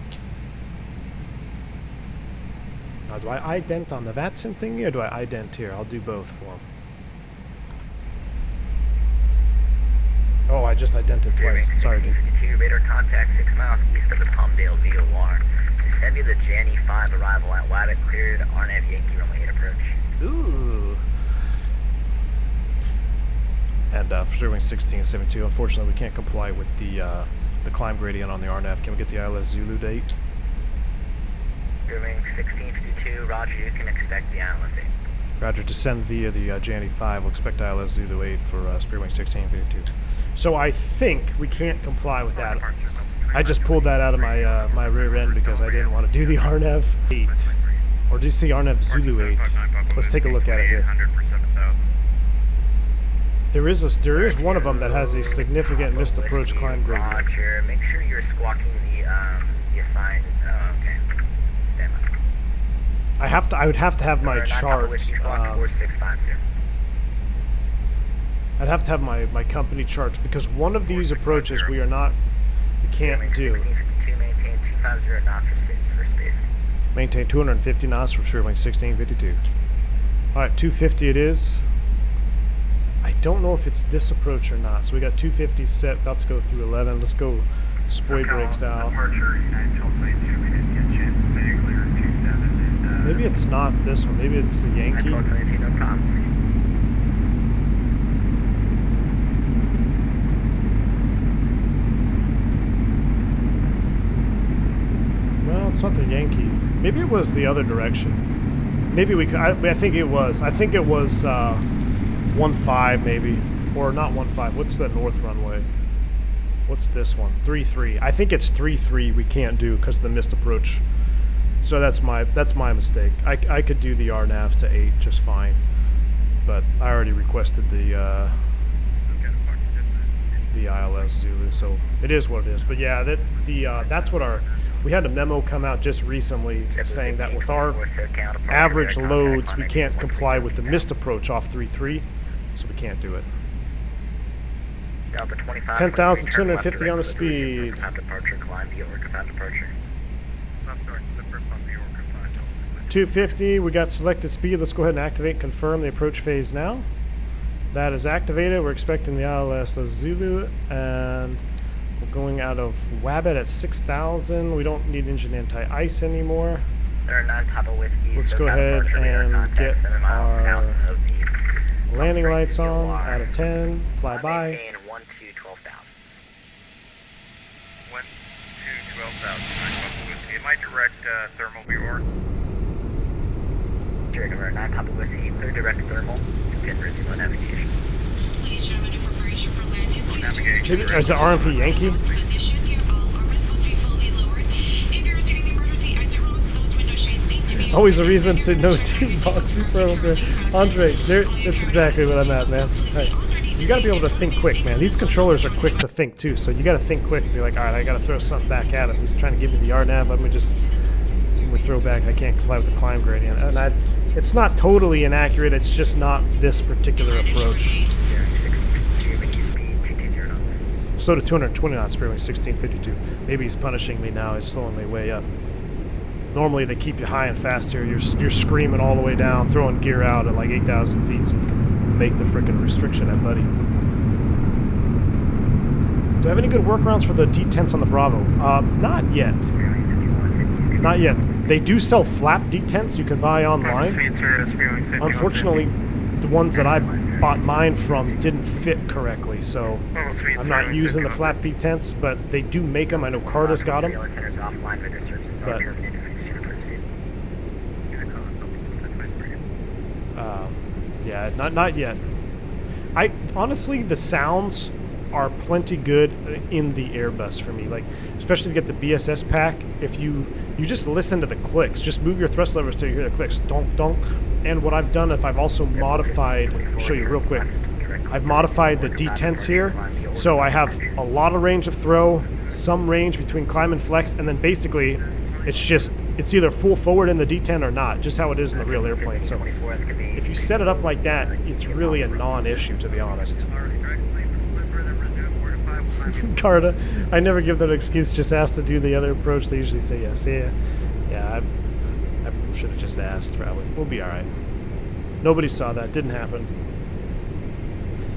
Now, do I ident on the VATSIM thingy, or do I ident here? I'll do both for him. I just identified twice. Sorry, dude. 52, radar contact 6 miles east of the Palmdale VOR. Descend via the Janny 5 arrival at Wabbit, cleared RNAV Yankee runway 8 approach. Ooh. And for Zero Wing 1672, unfortunately we can't comply with the climb gradient on the RNAV. Can we get the ILS Zulu to 8? Zero Wing 1652, roger, you can expect the ILS 8. Roger, descend via the Janny 5. We'll expect ILS Zulu 8 for Spirit Wing 1652. So I think we can't comply with that. I just pulled that out of my my rear end because I didn't want to do the RNAV 8. Or did you see RNAV Zulu 8? Let's take a look at it here. There is one of them that has a significant missed approach climb gradient. Roger, make sure you're squawking the assigned, okay. Stand by. I would have to have my chart. I'd have to have my company charts because one of these approaches we can't do. Maintain 250 knots for space. Maintain 250 knots for Spirit Wing 1652. Alright, 250 it is. I don't know if it's this approach or not. So we got 250 set, about to go through 11. Let's go spoy brakes out. Maybe it's not this one. Maybe it's the Yankee. Well, it's not the Yankee. Maybe it was the other direction. Maybe we could. I think it was. I think it was 1-5 maybe, or not 1-5. What's the north runway? What's this one? 3-3. I think it's 3-3. We can't do because of the missed approach. So that's my mistake. I could do the RNAV to 8 just fine, but I already requested the ILS Zulu, so it is what it is. But yeah, that's what we had a memo come out just recently saying that with our average loads, we can't comply with the missed approach off 3-3, so we can't do it. 10,250 on the speed. 250, we got selected speed. Let's go ahead and activate and confirm the approach phase now. That is activated. We're expecting the ILS Zulu, and we're going out of Wabbit at 6,000. We don't need engine anti-ice anymore. Let's go ahead and get our landing lights on out of 10. Fly by. 1 to 12,000. 1 to 12,000. Am I direct thermal VOR? Direct over 9 Papa Whiskey, clear direct thermal. Get resume navigation. Please have any preparation for landing. Maybe, is it RMP Yankee? Position here, all armrest will be fully lowered. If you're receiving the emergency exit roads, those window shades need to be Always a reason to know two box program. Andre, that's exactly what I'm at, man. Right. You gotta be able to think quick, man. These controllers are quick to think too, so you gotta think quick and be like, alright, I gotta throw something back at him. He's trying to give me the RNAV, let me throw back. I can't comply with the climb gradient. And it's not totally inaccurate, it's just not this particular approach. Slow to 220 knots, Spirit Wing 1652. Maybe he's punishing me now, he's slowing me way up. Normally they keep you high and fast here. You're screaming all the way down, throwing gear out at like 8,000 feet so you can make the frickin' restriction at buddy. Do I have any good workarounds for the detents on the Bravo? Not yet. Not yet. They do sell flap detents you can buy online. Unfortunately, the ones that I bought mine from didn't fit correctly, so I'm not using the flap detents, but they do make them. I know Carta's got them. But yeah, not yet. Honestly, the sounds are plenty good in the Airbus for me. Like, especially to get the BSS pack, if you just listen to the clicks, just move your thrust levers till you hear the clicks, donk donk. And what I've done, if I've also modified, I'll show you real quick. I've modified the detents here, so I have a lot of range of throw, some range between climb and flex, and then basically it's either full forward in the detent or not, just how it is in the real airplane. So if you set it up like that, it's really a non-issue, to be honest. Carta, I never give them an excuse, just ask to do the other approach. They usually say yes. Yeah, I should have just asked, probably. We'll be alright. Nobody saw that. Didn't happen.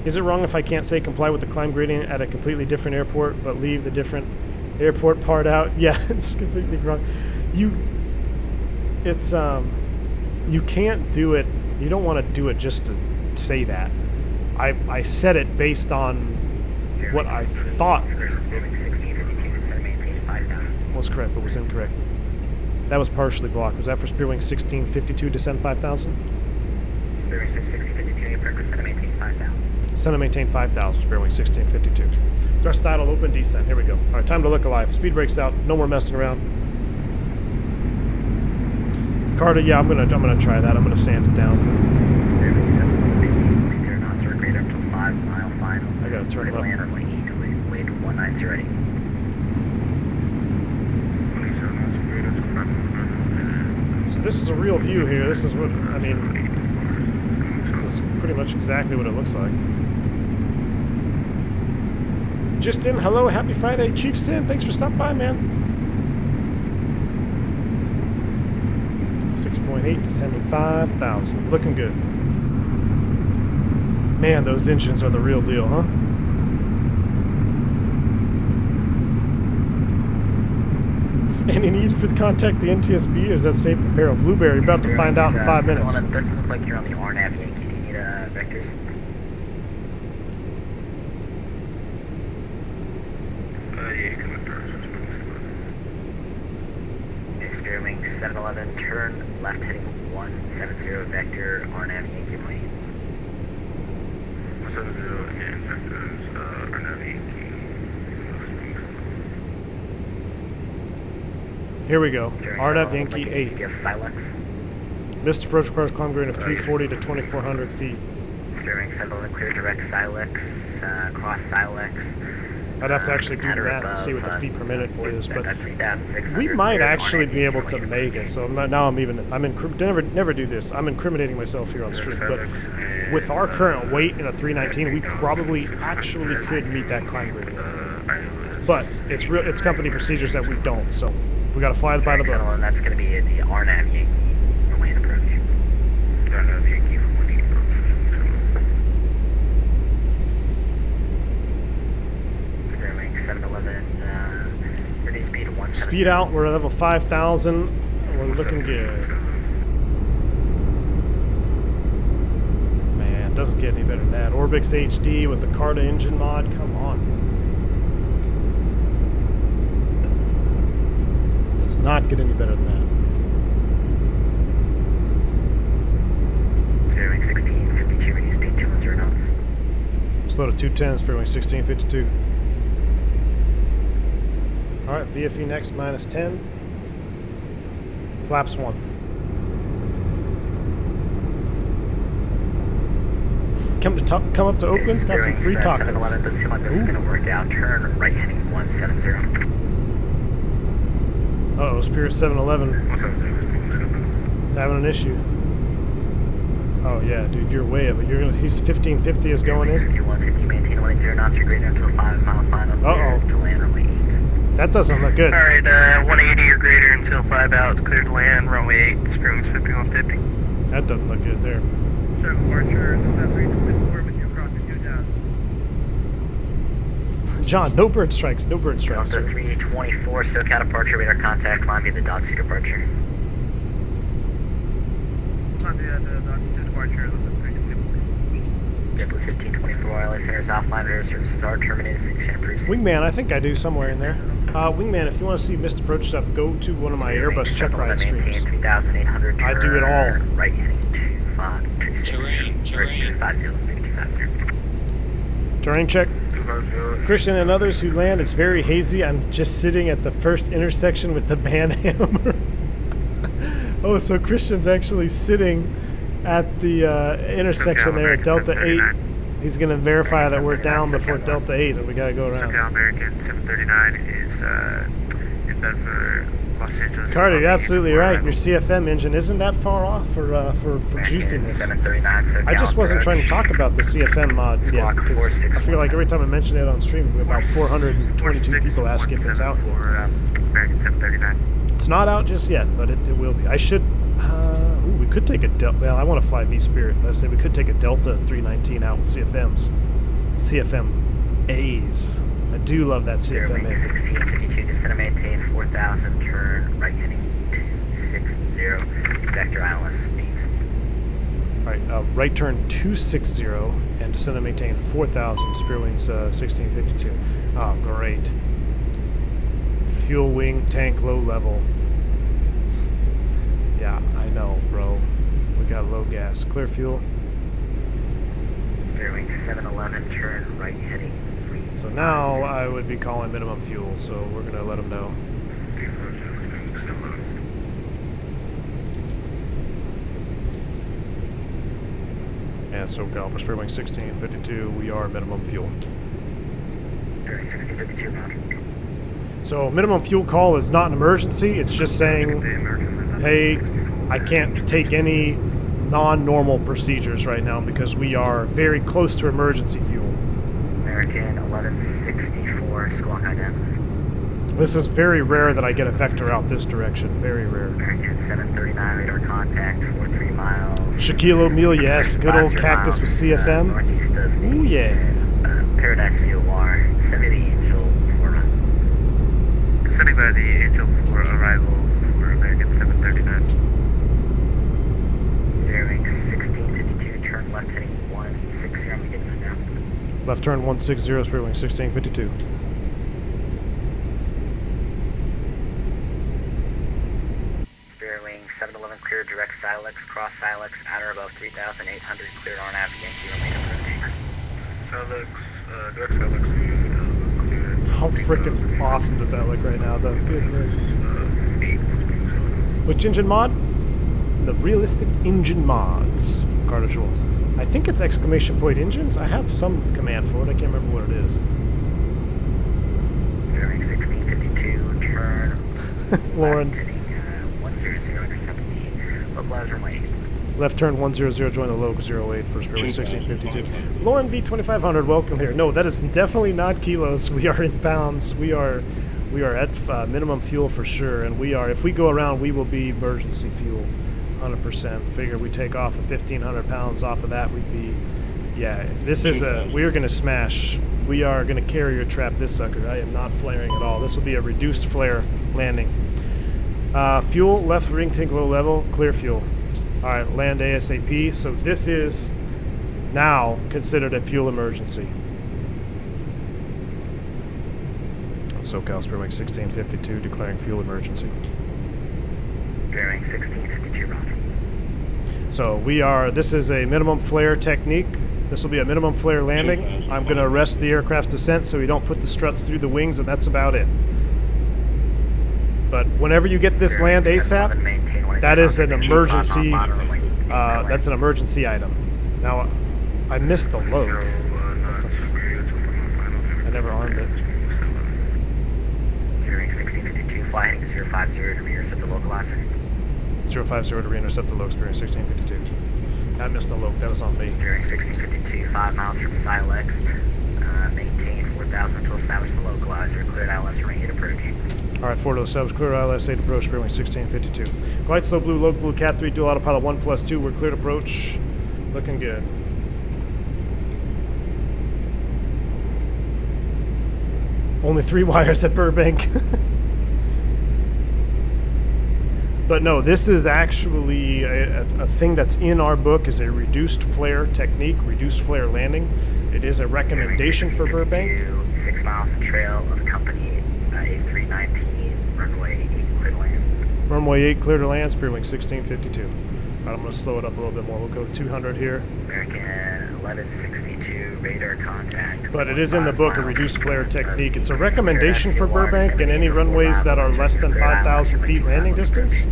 Is it wrong if I can't say comply with the climb gradient at a completely different airport, but leave the different airport part out? Yeah, it's completely wrong. You can't do it. You don't want to do it just to say that. I said it based on what I thought was correct, but was incorrect. That was partially blocked. Was that for Spearwing 1652, descend 5,000? Spearwing 1652, approach, descend and maintain 5,000. Descend and maintain 5,000, Spearwing 1652. Thrust idle, open descent. Here we go. All right, time to look alive. Speed brakes out. No more messing around. Carter, yeah, I'm gonna try that. I'm gonna sand it down. I gotta turn it up. Wind 190 ready. So this is a real view here. This is what, I mean, this is pretty much exactly what it looks like. Just in, hello, happy Friday. Chief Sin, thanks for stopping by, man. 6.8, descending 5,000. Looking good. Man, those engines are the real deal, huh? Any need for contact the NTSB, or is that safe for peril? Blueberry, about to find out in 5 minutes. It doesn't look like you're on the RNAV Yankee. Do you need vectors? Yeah, come across. Spearwing 711, turn left heading 170 vector RNAV Yankee plane. 170 again, vectors, RNAV Yankee. Here we go. RNAV Yankee 8. You have Silex. Missed approach requires climb gradient of 340 to 2,400 feet. Spearwing 711, clear direct Silex, cross Silex. I'd have to actually do that to see what the feet per minute is, but we might actually be able to make it. So never do this. I'm incriminating myself here on stream, but with our current weight in a 319, we probably actually could meet that climb gradient. But it's company procedures that we don't, so we got to fly by the book. And that's going to be the RNAV Yankee lane approach. RNAV Yankee from 180 approach. Spearwing 711, reduce speed 1. Speed out, we're at level 5,000. We're looking good. Man, doesn't get any better than that. Orbix HD with the Carta engine mod, come on. Does not get any better than that. Spearwing 1652, reduce speed 210 knots. Slow to 210, Spearwing 1652. Alright, VFE next, minus 10. Flaps 1. Come up to Oakland, got some free tacos. 711, doesn't seem like this is going to work out. Turn right heading 170. Uh-oh, Spirit 711 is having an issue. Oh yeah, dude, you're way up. He's 1550 is going in. 5150, maintain 180 knots, you're greater until 5 mile final. Uh-oh. To land runway 8. That doesn't look good. Alright, 180 or greater until 5 out, clear to land, runway 8, Spearwing's 5150. That doesn't look good there. So, departure, Delta 324 with you crossing 2000. John, no bird strikes, no bird strikes, Delta sir. 324, SoCal departure, radar contact, climb via the Dodge 2 departure. Not the Dodge 2 departure, Delta 324. JetBlue 1524, wireless centers offline, radar services are terminated, signature approved. Wingman, I think I do somewhere in there. Wingman, if you want to see missed approach stuff, go to one of my Airbus check ride streams. 3,800, I do it all. Right heading 25, Terrain. 250. Terrain check. Christian and others who land, it's very hazy. I'm just sitting at the first intersection with the band hammer. Oh, so Christian's actually sitting at the intersection there at Delta 8. He's going to verify that we're down before Delta 8 and we got to go around. SoCal American 739 is in bed for Los Angeles. Carter, you're absolutely right. Your CFM engine isn't that far off for juiciness. 739, I just wasn't trying to talk about the CFM mod yet because I feel like every time I mention it on stream, about 422 people ask if it's out. For American 739. It's not out just yet, but it will be. I should. We could take a Delta. Well, I want to fly vSpirit. I say we could take a Delta 319 out with CFMs. CFM A's. I do love that CFM Fairwing A. 1652, descend and maintain 4,000, turn right heading 260, vector ILS speed. All right, right turn 260 and descend and maintain 4,000, spear wings 1652. Oh, great. Fuel wing, tank low level. Yeah, I know, bro. We got low gas. Clear fuel. Fairwing 711, turn right heading 3. So now I would be calling minimum fuel, so we're going to let them know. And SoCal for Spearwing 1652, we are minimum fuel. Fairwing 1652, roger. So minimum fuel call is not an emergency, it's just saying, hey, I can't take any non-normal procedures right now because we are very close to emergency fuel. American 1164, squawk ident. This is very rare that I get a vector out this direction, very rare. American 739, radar contact, 43 miles. Shaquille O'Neal, yes, good old cactus with CFM. Northeast of the Ooh, yeah. Paradise VOR, send me the Angel for Descending by the Angel for arrival for American 739. Fairwing 1652, turn left heading 160, I'm getting that now. Left turn 160, Spearwing 1652. Fairwing 711, clear direct Silex, cross Silex, outer above 3,800, clear RNAV, Yankee remainder approaching. Silex, direct Silex, clear. How freaking awesome does that look right now, though? Goodness. Which engine mod? The realistic engine mods from Car de Jour. I think it's exclamation point engines. I have some command for it. I can't remember what it is. Fairwing 1652, turn. Lauren. Left heading 100, intercept the localizer runway 8. Left turn 100, join the Loc 08 for Spearwing 1652. Lauren V2500, welcome here. No, that is definitely not kilos. We are in pounds. We are at minimum fuel for sure, and we are. If we go around, we will be emergency fuel, 100%. Figure we take off 1,500 pounds off of that, we'd be. Yeah, this is a. We are going to smash. We are going to carrier trap this sucker. I am not flaring at all. This will be a reduced flare landing. Fuel left ring tank low level, clear fuel. All right, land ASAP. So this is now considered a fuel emergency. SoCal Spearwing 1652 declaring fuel emergency. Fairwing 1652, roger. So we are, this is a minimum flare technique. This will be a minimum flare landing. I'm going to arrest the aircraft's descent so we don't put the struts through the wings, and that's about it. But whenever you get this land ASAP, that is an emergency, that's an emergency item. Now, I missed the Loc. I never armed it. Fairwing 1652, fly heading 050 to re-intercept the localizer. 050 to re-intercept the Loc, Spearwing 1652. I missed the Loc, that was on me. Fairwing 1652, 5 miles from Silex, maintain 4,000 until establish the localizer, cleared ILS ring 8 approach. All right, 4 to the subs, clear ILS 8 approach, Spearwing 1652. Glide slow blue, Loc blue, Cat 3, dual autopilot 1+2, we're cleared approach. Looking good. Only 3 wires at Burbank. But no, this is actually a thing that's in our book, is a reduced flare technique, reduced flare landing. It is a recommendation for Burbank. 6 miles of trail of company A319, runway 8, clear to land. Runway 8, clear to land, Spearwing 1652. All right, I'm going to slow it up a little bit more. We'll go 200 here. American 1162, radar contact. But it is in the book, a reduced flare technique. It's a recommendation for Burbank and any runways that are less than 5,000 feet landing distance.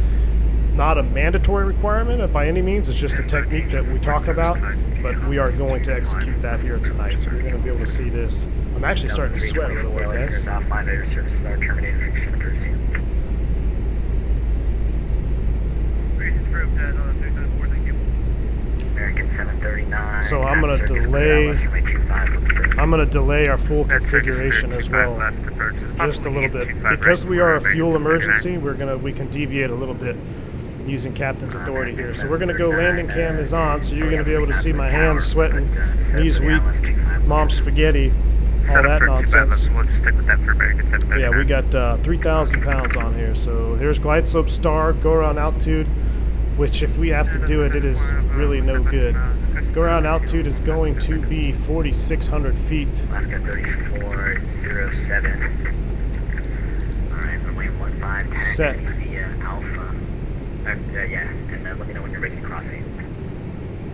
Not a mandatory requirement by any means. It's just a technique that we talk about, but we are going to execute that here tonight. So you're going to be able to see this. I'm actually starting to sweat a little bit, guys. Offline radar services are terminated for extended courtesy. American 739. So I'm going to delay our full configuration as well, just a little bit. Because we are a fuel emergency, we can deviate a little bit using captain's authority here. So we're going to go landing cam is on, so you're going to be able to see my hands sweating, knees weak. mom spaghetti, all that nonsense. We'll just stick with that for Burbank. It's Yeah, we got 3,000 pounds on here. So here's glide slope star, go around altitude, which if we have to do it, it is really no good. Go around altitude is going to be 4,600 feet. Alaska 3407. Alright, runway 15. Set. Via Alpha. Yeah, and let me know when you're ready to cross it.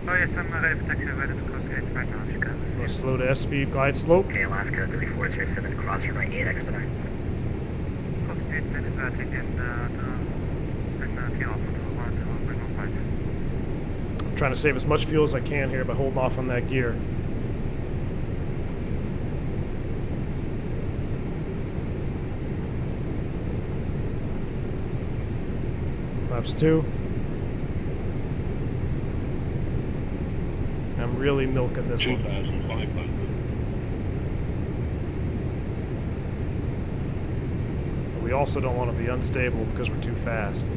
Oh, yes, I'm ready to taxi right at the close gates right now, Chicago. We'll slow to S-speed glide slope. Okay, Alaska 3407, cross runway 8, expedite. Close gate, minutes, taking and tee off to 115. I'm trying to save as much fuel as I can here by holding off on that gear. Flaps 2. I'm really milking this one. 2,500. But we also don't want to be unstable because we're too fast.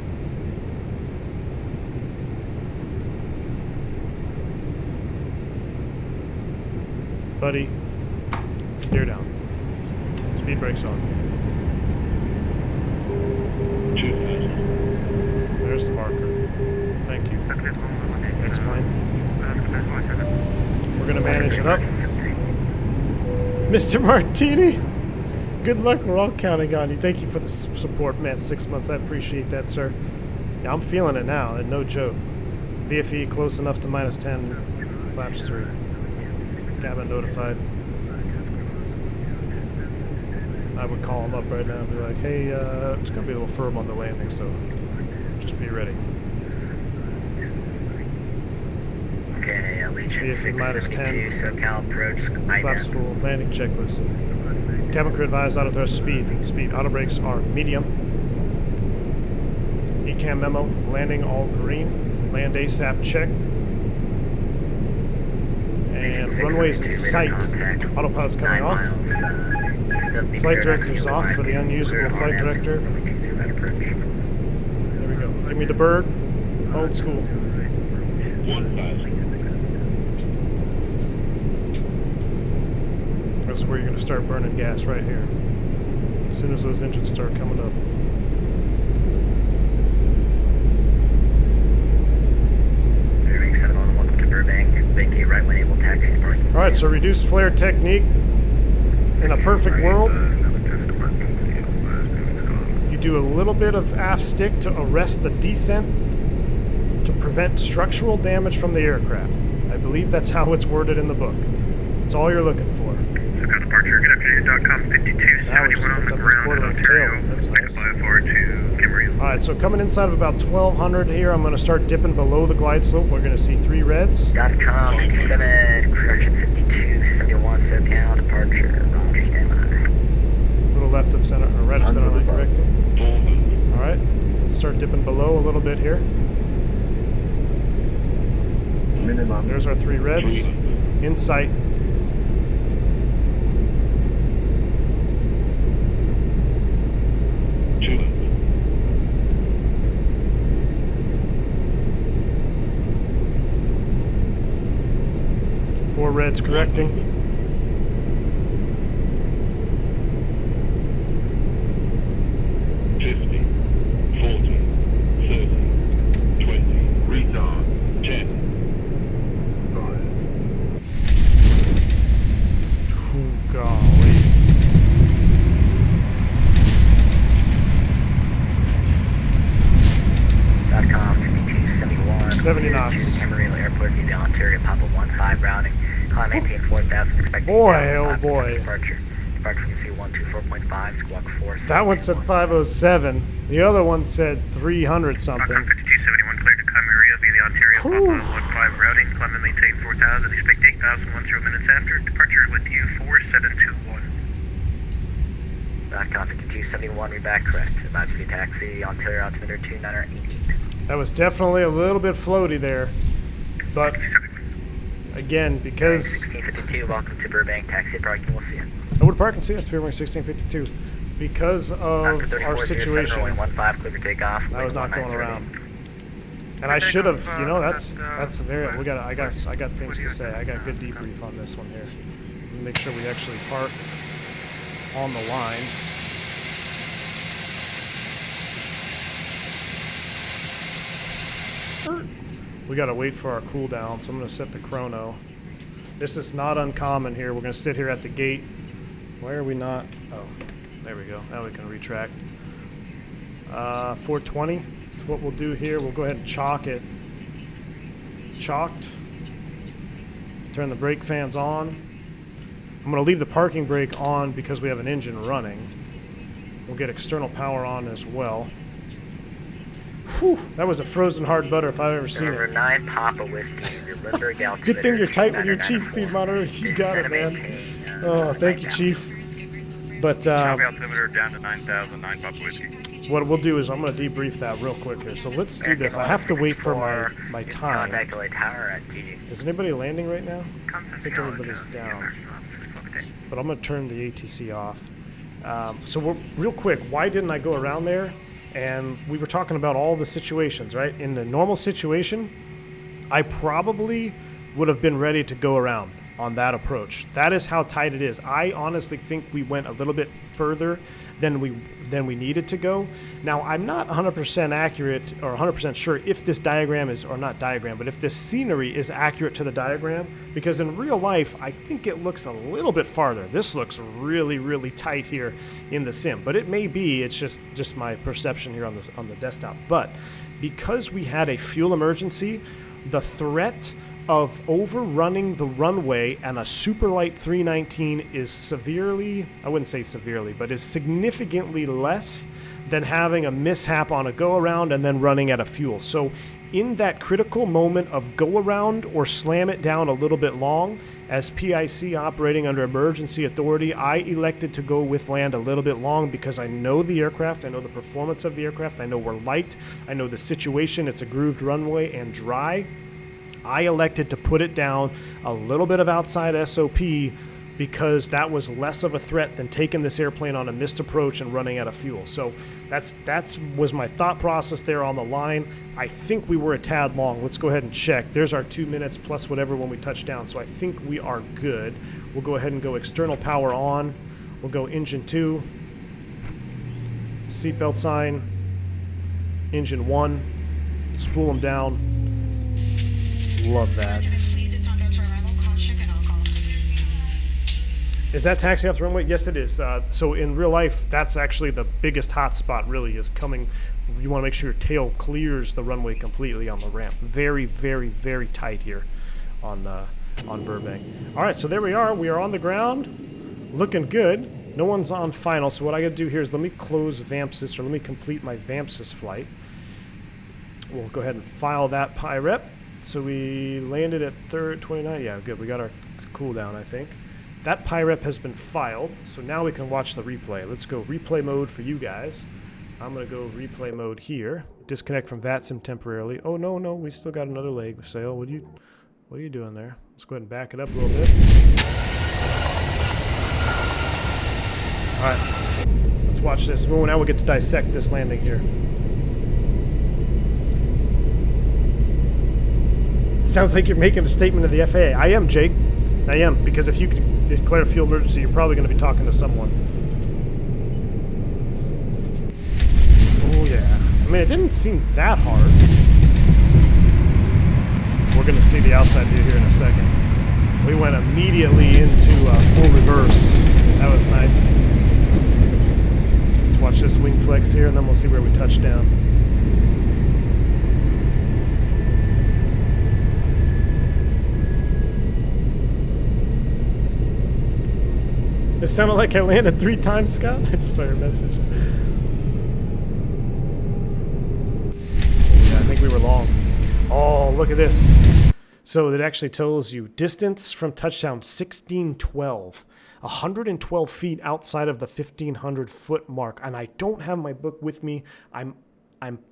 Buddy, gear down. Speed brakes on. 2,000. There's the marker. Thank you. Next plane. We're gonna manage it up. Mr. Martini, good luck. We're all counting on you. Thank you for the support, man. 6 months. I appreciate that, sir. Yeah, I'm feeling it now, and no joke. VFE close enough to -10. Flaps 3. Cabin notified. I would call him up right now and be like, hey, it's going to be a little firm on the landing, so just be ready. Okay, Legion VFE -10. SoCal approach, Flaps full. Landing checklist. Cabin crew advised auto thrust speed. Speed auto brakes are medium. ECAM memo. Landing all green. Land ASAP check. And runways in sight. Autopilot's coming off. Flight director's off for the unusable flight director. There we go. Give me the bird. Old school. 1,000. This is where you're going to start burning gas right here. As soon as those engines start coming up. Welcome to Burbank. Vacate right when able, taxi parking. Alright, so reduced flare technique. In a perfect world, you do a little bit of aft stick to arrest the descent to prevent structural damage from the aircraft. I believe that's how it's worded in the book. It's all you're looking for. SoCal departure, good afternoon, .com 5271 Now we just on picked the up the ground quarter in of Ontario. tail. That's nice. Fly forward to Kimmery. Alright, so coming inside of about 1,200 here, I'm going to start dipping below the glide slope. We're going to see 3 reds. .com 57, correction 5271, SoCal departure, Roger, standby. A little left of center, or right of center line correcting. 400. Alright, let's start dipping below a little bit here. Minimum. There's our 3 reds. 300. In sight. Four reds correcting. 50, 40, 30, 20, retard, 10, 5. Ooh, golly. .com 5271. 70 knots. Camarillo Airport, via Ontario, Papa 15 routing. Climb maintain 4,000, expecting Boy, 5 oh boy. Departure. Departure frequency 124.5, squawk 4. That one said 507. The other one said 300 something. 5271 cleared to Camarillo via the Ontario Whew. Papa 15 routing. Climb and maintain 4,000. Expect 8,000 minutes after. Departure with you 4721. .com 5271, read back correct. Advise for taxi, Ontario altimeter 2988. That was definitely a little bit floaty there. But again, because 1652, welcome to Burbank, taxi parking, we'll see you. I would park and see us Spearwing 1652. Because of our situation, 15, clear for takeoff. I was not going around. And I should have, you know, that's very. I got things to say. I got good debrief on this one here. make sure we actually park on the line. We gotta wait for our cooldown, so I'm gonna set the chrono. This is not uncommon here. We're gonna sit here at the gate. Why are we not? Oh, there we go. Now we can retract. 420. That's what we'll do here. We'll go ahead and chalk it. Chalked. Turn the brake fans on. I'm going to leave the parking brake on because we have an engine running. We'll get external power on as well. Whew, that was a frozen hard butter if I've ever seen Number it. 9 Papa Whiskey, the Limburg altimeter. Good thing you're tight with your Chief feed monitor. You got it, man. Oh, thank you, Chief. But Copy altimeter down to 9,000, 9 Papa Whiskey. what we'll do is I'm going to debrief that real quick here. So let's do this. I have to wait for my time. Contact Delay Tower at G. Is anybody landing right now? I think everybody's down. But I'm going to turn the ATC off. So we're, real quick, why didn't I go around there? And we were talking about all the situations, right? In the normal situation, I probably would have been ready to go around on that approach. That is how tight it is. I honestly think we went a little bit further than we needed to go. Now, I'm not 100% accurate or 100% sure if this diagram is, or not diagram, but if this scenery is accurate to the diagram, because in real life, I think it looks a little bit farther. This looks really, really tight here in the sim, but it may be, it's just my perception here on the desktop. But because we had a fuel emergency, the threat of overrunning the runway and a super light 319 is severely, I wouldn't say severely, but is significantly less than having a mishap on a go around and then running out of fuel. So in that critical moment of go around or slam it down a little bit long, as PIC operating under emergency authority, I elected to go with land a little bit long because I know the aircraft, I know the performance of the aircraft, I know we're light, I know the situation, it's a grooved runway and dry. I elected to put it down a little bit of outside SOP because that was less of a threat than taking this airplane on a missed approach and running out of fuel. So that was my thought process there on the line. I think we were a tad long. Let's go ahead and check. There's our 2 minutes plus whatever when we touch down. So I think we are good. We'll go ahead and go external power on. We'll go engine 2, seatbelt sign, engine 1, spool them down. Love that. Is that taxi off the runway? Yes, it is. So in real life, that's actually the biggest hot spot really is coming. You want to make sure your tail clears the runway completely on the ramp. Very, very, very tight here on Burbank. All right, so there we are. We are on the ground. Looking good. No one's on final. So what I got to do here is let me close VAMPSys, or let me complete my VAMPSys flight. We'll go ahead and file that PIREP. So we landed at 29. Yeah, good. We got our cooldown, I think. That PIREP has been filed, so now we can watch the replay. Let's go replay mode for you guys. I'm going to go replay mode here. Disconnect from VATSIM temporarily. Oh, no, we still got another leg of sail. What are you doing there? Let's go ahead and back it up a little bit. All right, let's watch this. Well, now we'll get to dissect this landing here. Sounds like you're making a statement of the FAA. I am, Jake. I am, because if you declare a fuel emergency, you're probably going to be talking to someone. Oh, yeah. I mean, it didn't seem that hard. We're going to see the outside view here in a second. We went immediately into full reverse. That was nice. Let's watch this wing flex here, and then we'll see where we touch down. It sounded like I landed 3 times, Scott. I just saw your message. Yeah, I think we were long. Oh, look at this. So it actually tells you distance from touchdown 1612. 112 feet outside of the 1,500 foot mark. And I don't have my book with me. I'm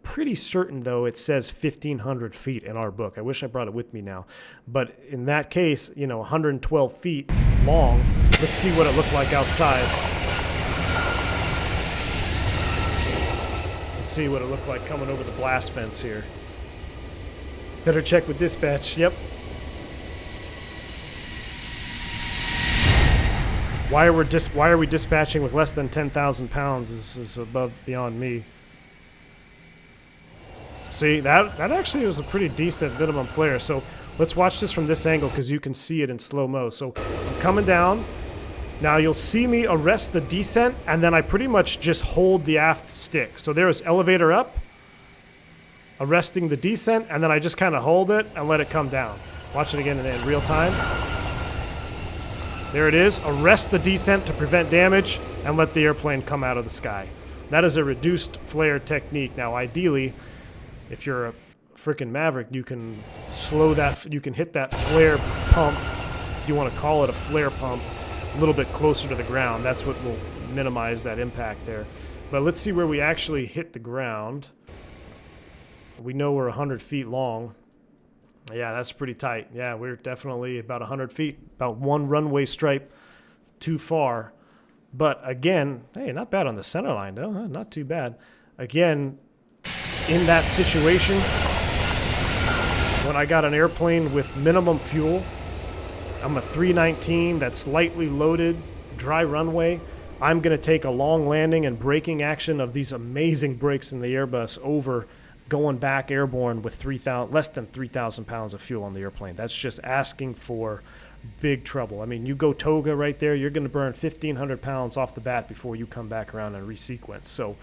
pretty certain, though, it says 1,500 feet in our book. I wish I brought it with me now. But in that case, 112 feet long. Let's see what it looked like outside. Let's see what it looked like coming over the blast fence here. Better check with dispatch. Yep. Why are we dispatching with less than 10,000 pounds is above beyond me. See, that actually was a pretty decent minimum flare. So let's watch this from this angle because you can see it in slow-mo. So I'm coming down. Now you'll see me arrest the descent, and then I pretty much just hold the aft stick. So there is elevator up, arresting the descent, and then I just kind of hold it and let it come down. Watch it again in real time. There it is. Arrest the descent to prevent damage and let the airplane come out of the sky. That is a reduced flare technique. Now, ideally, if you're a freaking Maverick, you can slow that, you can hit that flare pump, if you want to call it a flare pump, a little bit closer to the ground. That's what will minimize that impact there. But let's see where we actually hit the ground. We know we're 100 feet long. Yeah, that's pretty tight. Yeah, we're definitely about 100 feet, about one runway stripe too far. But again, hey, not bad on the center line, though. Huh? Not too bad. Again, in that situation, when I got an airplane with minimum fuel, I'm a 319 that's lightly loaded, dry runway. I'm going to take a long landing and braking action of these amazing brakes in the Airbus over going back airborne with less than 3,000 pounds of fuel on the airplane. That's just asking for big trouble. I mean, you go Toga right there, you're going to burn 1,500 pounds off the bat before you come back around and resequence. So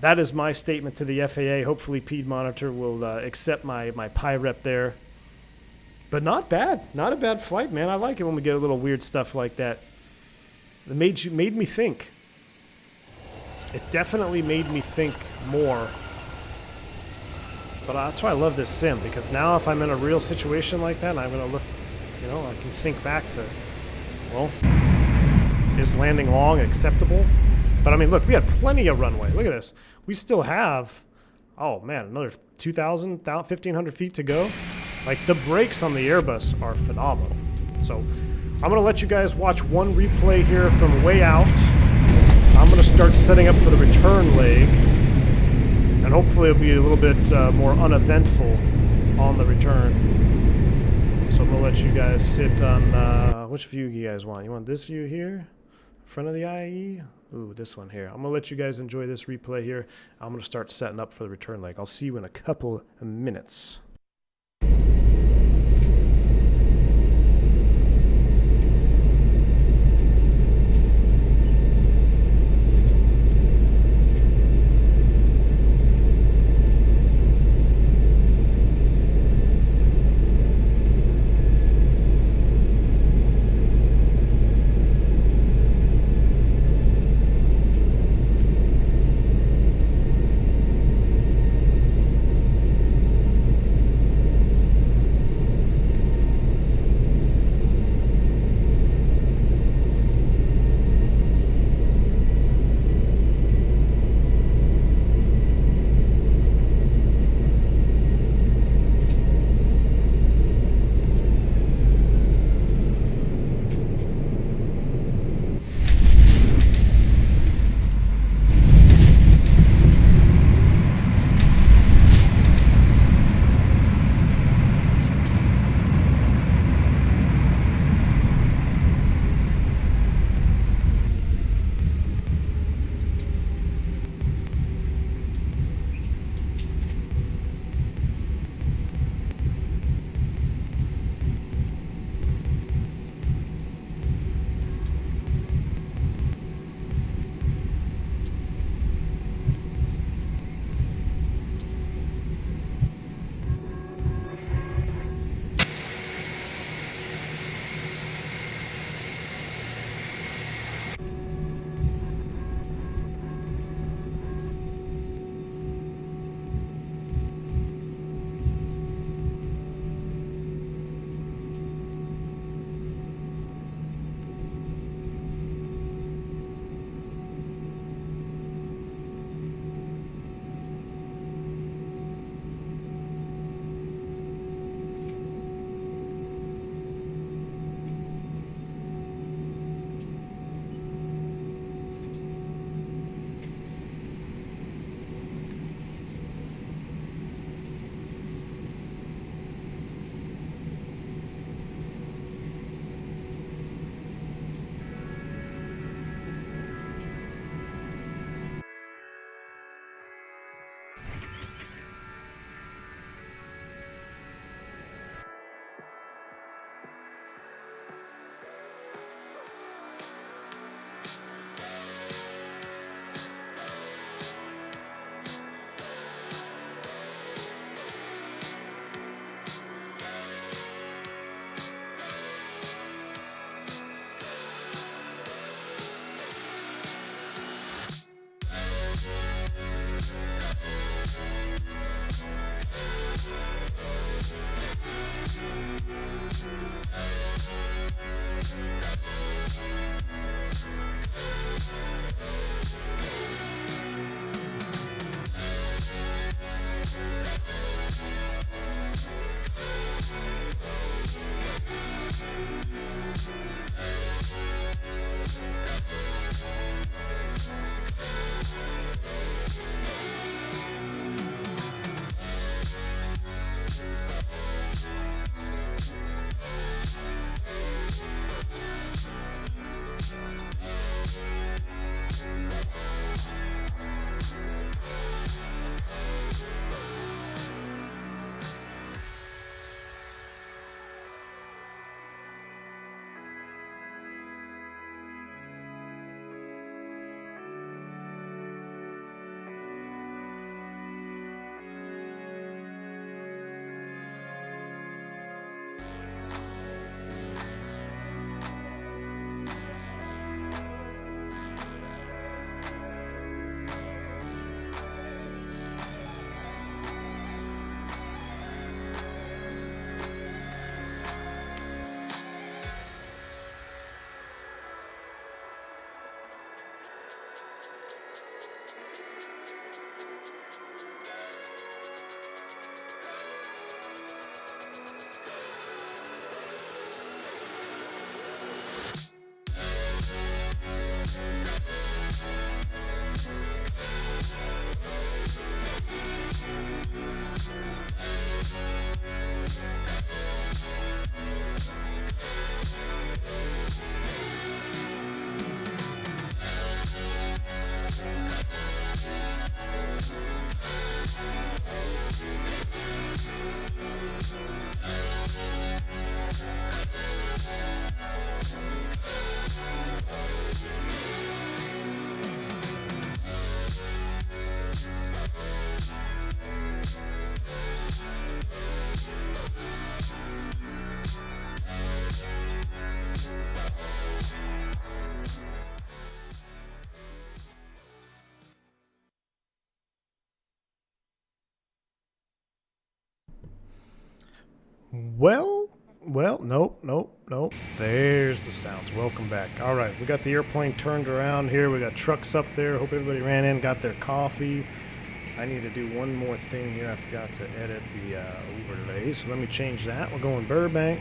that is my statement to the FAA. Hopefully Pede Monitor will accept my PI rep there. But not bad. Not a bad flight, man. I like it when we get a little weird stuff like that. It made me think. It definitely made me think more. But that's why I love this sim, because now if I'm in a real situation like that, I'm going to look, you know, I can think back to, well, is landing long acceptable? But I mean, look, we had plenty of runway. Look at this. We still have, oh man, another 2,000, 1,500 feet to go. Like, the brakes on the Airbus are phenomenal. So I'm going to let you guys watch one replay here from way out. I'm going to start setting up for the return leg. And hopefully it'll be a little bit more uneventful on the return. So I'm going to let you guys sit on, which view you guys want? You want this view here? Front of the IE? Ooh, this one here. I'm going to let you guys enjoy this replay here. I'm going to start setting up for the return leg. I'll see you in a couple of minutes. Well, nope. There's the sounds. Welcome back. All right, we got the airplane turned around here. We got trucks up there. Hope everybody ran in, got their coffee. I need to do one more thing here. I forgot to edit the overlay, so let me change that. We're going Burbank.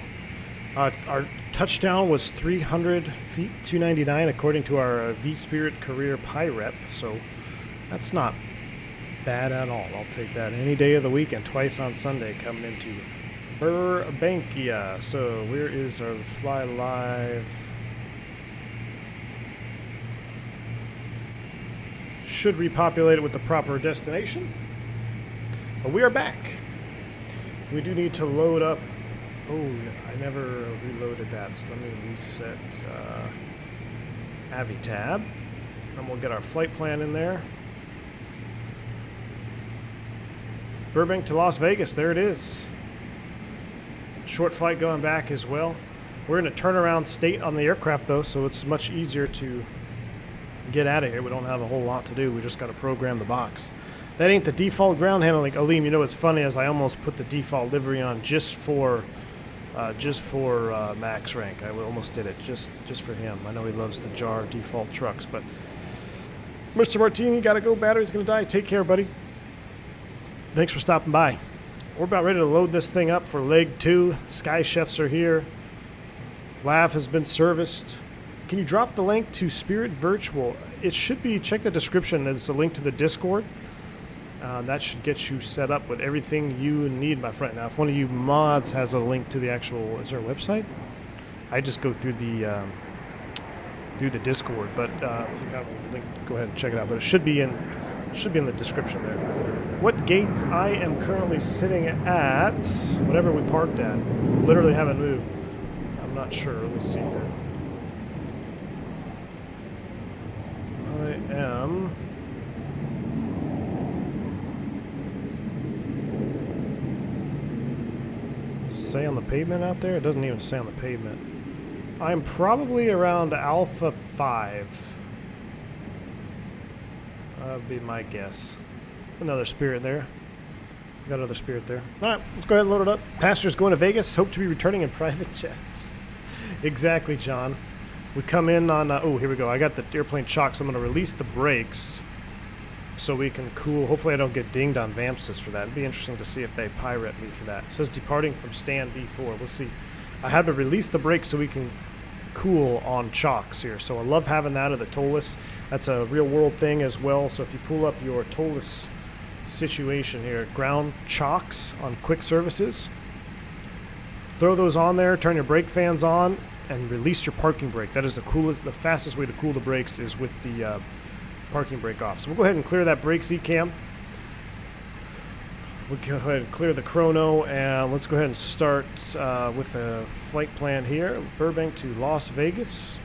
Our touchdown was 300 feet, 299, according to our vSpirit career PIREP, so that's not bad at all. I'll take that any day of the week and twice on Sunday coming into Burbankia. So where is our fly live? Should repopulate it with the proper destination. But we are back. We do need to load up. Oh, I never reloaded that, so let me reset Avitab. And we'll get our flight plan in there. Burbank to Las Vegas, there it is. Short flight going back as well. We're in a turnaround state on the aircraft though, so it's much easier to get out of here. We don't have a whole lot to do. We just got to program the box. That ain't the default ground handling. Aleem, you know what's funny is I almost put the default livery on just for Max rank. I almost did it just for him. I know he loves the JAR default trucks, but Mr. Martini, gotta go. Battery's gonna die. Take care, buddy. Thanks for stopping by. We're about ready to load this thing up for leg 2. Sky Chefs are here. Lav has been serviced. Can you drop the link to Spirit Virtual? It should be, check the description. There's a link to the Discord. That should get you set up with everything you need, my friend. Now, if one of you mods has a link to the actual, is there a website? I just go through the Discord, but if you have a link, go ahead and check it out. But it should be in the description there. What gate I am currently sitting at, whatever we parked at, literally haven't moved. I'm not sure. Let me see here. I am. Does it say on the pavement out there? It doesn't even say on the pavement. I'm probably around Alpha 5. That would be my guess. Another Spirit there. Got another Spirit there. All right, let's go ahead and load it up. Passengers going to Vegas. Hope to be returning in private jets. Exactly, John. We come in on... oh, here we go. I got the airplane chock, so I'm going to release the brakes so we can cool. Hopefully I don't get dinged on VAMSys for that. It'd be interesting to see if they pirate me for that. It says departing from stand B4. We'll see. I had to release the brakes so we can cool on chocks here. So I love having that of the Toliss. That's a real world thing as well. So if you pull up your Toliss situation here, ground chocks on quick services, throw those on there, turn your brake fans on, and release your parking brake. That is the fastest way to cool the brakes is with the parking brake off. So we'll go ahead and clear that brake Z-cam. We'll go ahead and clear the chrono, and let's go ahead and start with the flight plan here. Burbank to Las Vegas.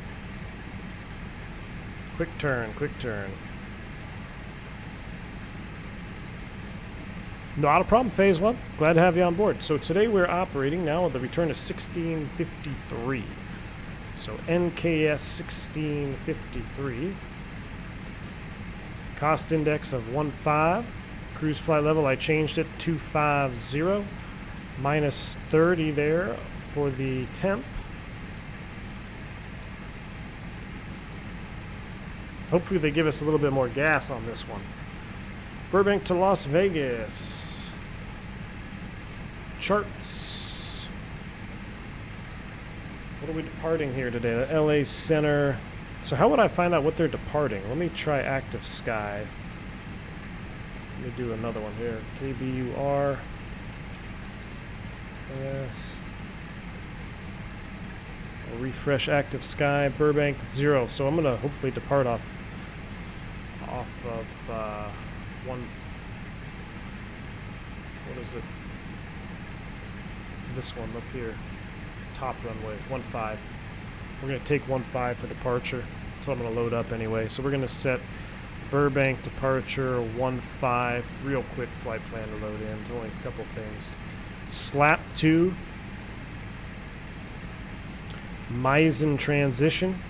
Quick turn, quick turn. Not a problem, Phase 1. Glad to have you on board. So today we're operating now with the return of 1653. So NKS 1653. Cost index of 1.5. Cruise flight level, I changed it 250. Minus 30 there for the temp. Hopefully they give us a little bit more gas on this one. Burbank to Las Vegas. Charts. What are we departing here today? The LA Center. So how would I find out what they're departing? Let me try Active Sky. Let me do another one here. KBUR. Yes. I'll refresh Active Sky. Burbank 0. So I'm gonna hopefully depart off of one. What is it? This one up here. Top runway 15. We're gonna take 15 for departure. So I'm gonna load up anyway. So we're gonna set Burbank departure 15. Real quick flight plan to load in. It's only a couple things. SLAP 2. Meisen transition.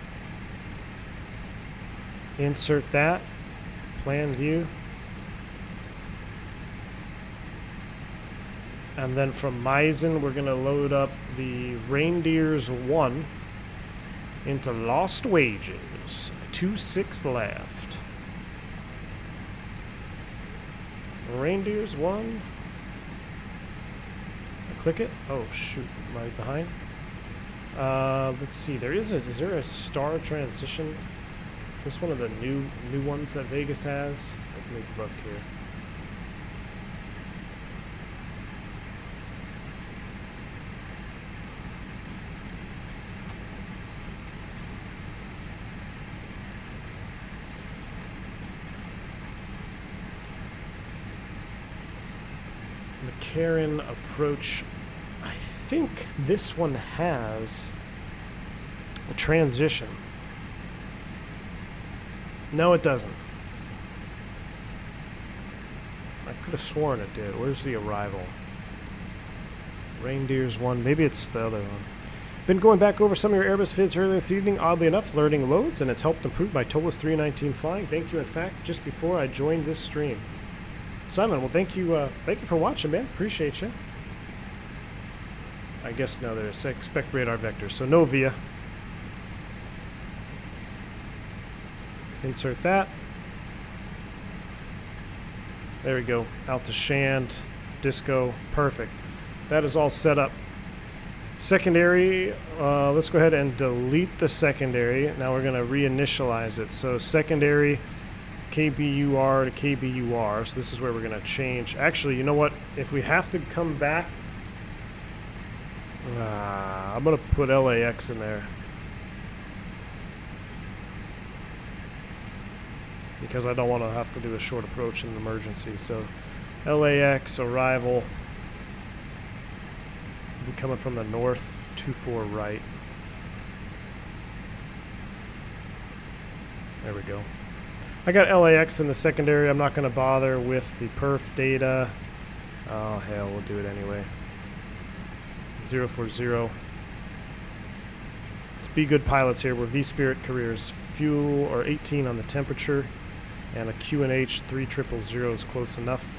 Insert that. Plan view. And then from Meissen, we're going to load up the Reindeers 1 into Lost Wages. 2-6 left. Reindeers 1. I click it. Oh, shoot. Am I behind? Let's see. Is there a star transition? This one of the new ones that Vegas has? Let me look here. McCarran approach. I think this one has a transition. No, it doesn't. I could have sworn it did. Where's the arrival? Reindeers 1. Maybe it's the other one. Been going back over some of your Airbus vids earlier this evening, oddly enough, learning loads, and it's helped improve my Toliss A319 flying. Thank you, in fact, just before I joined this stream. Simon, well, thank you for watching, man. Appreciate you. I guess no, there's expect radar vectors, so no via. Insert that. There we go. Out to Shand, Disco, perfect. That is all set up. Secondary, let's go ahead and delete the secondary. Now we're going to reinitialize it. So secondary, KBUR to KBUR. So this is where we're going to change. Actually, you know what? If we have to come back, I'm going to put LAX in there. Because I don't want to have to do a short approach in an emergency. So LAX arrival. Be coming from the north, 24 right. There we go. I got LAX in the secondary. I'm not going to bother with the perf data. Oh, hell, we'll do it anyway. 040. Let's be good pilots here. We're vSpirit careers. Fuel or 18 on the temperature. And a QNH 3000 is close enough.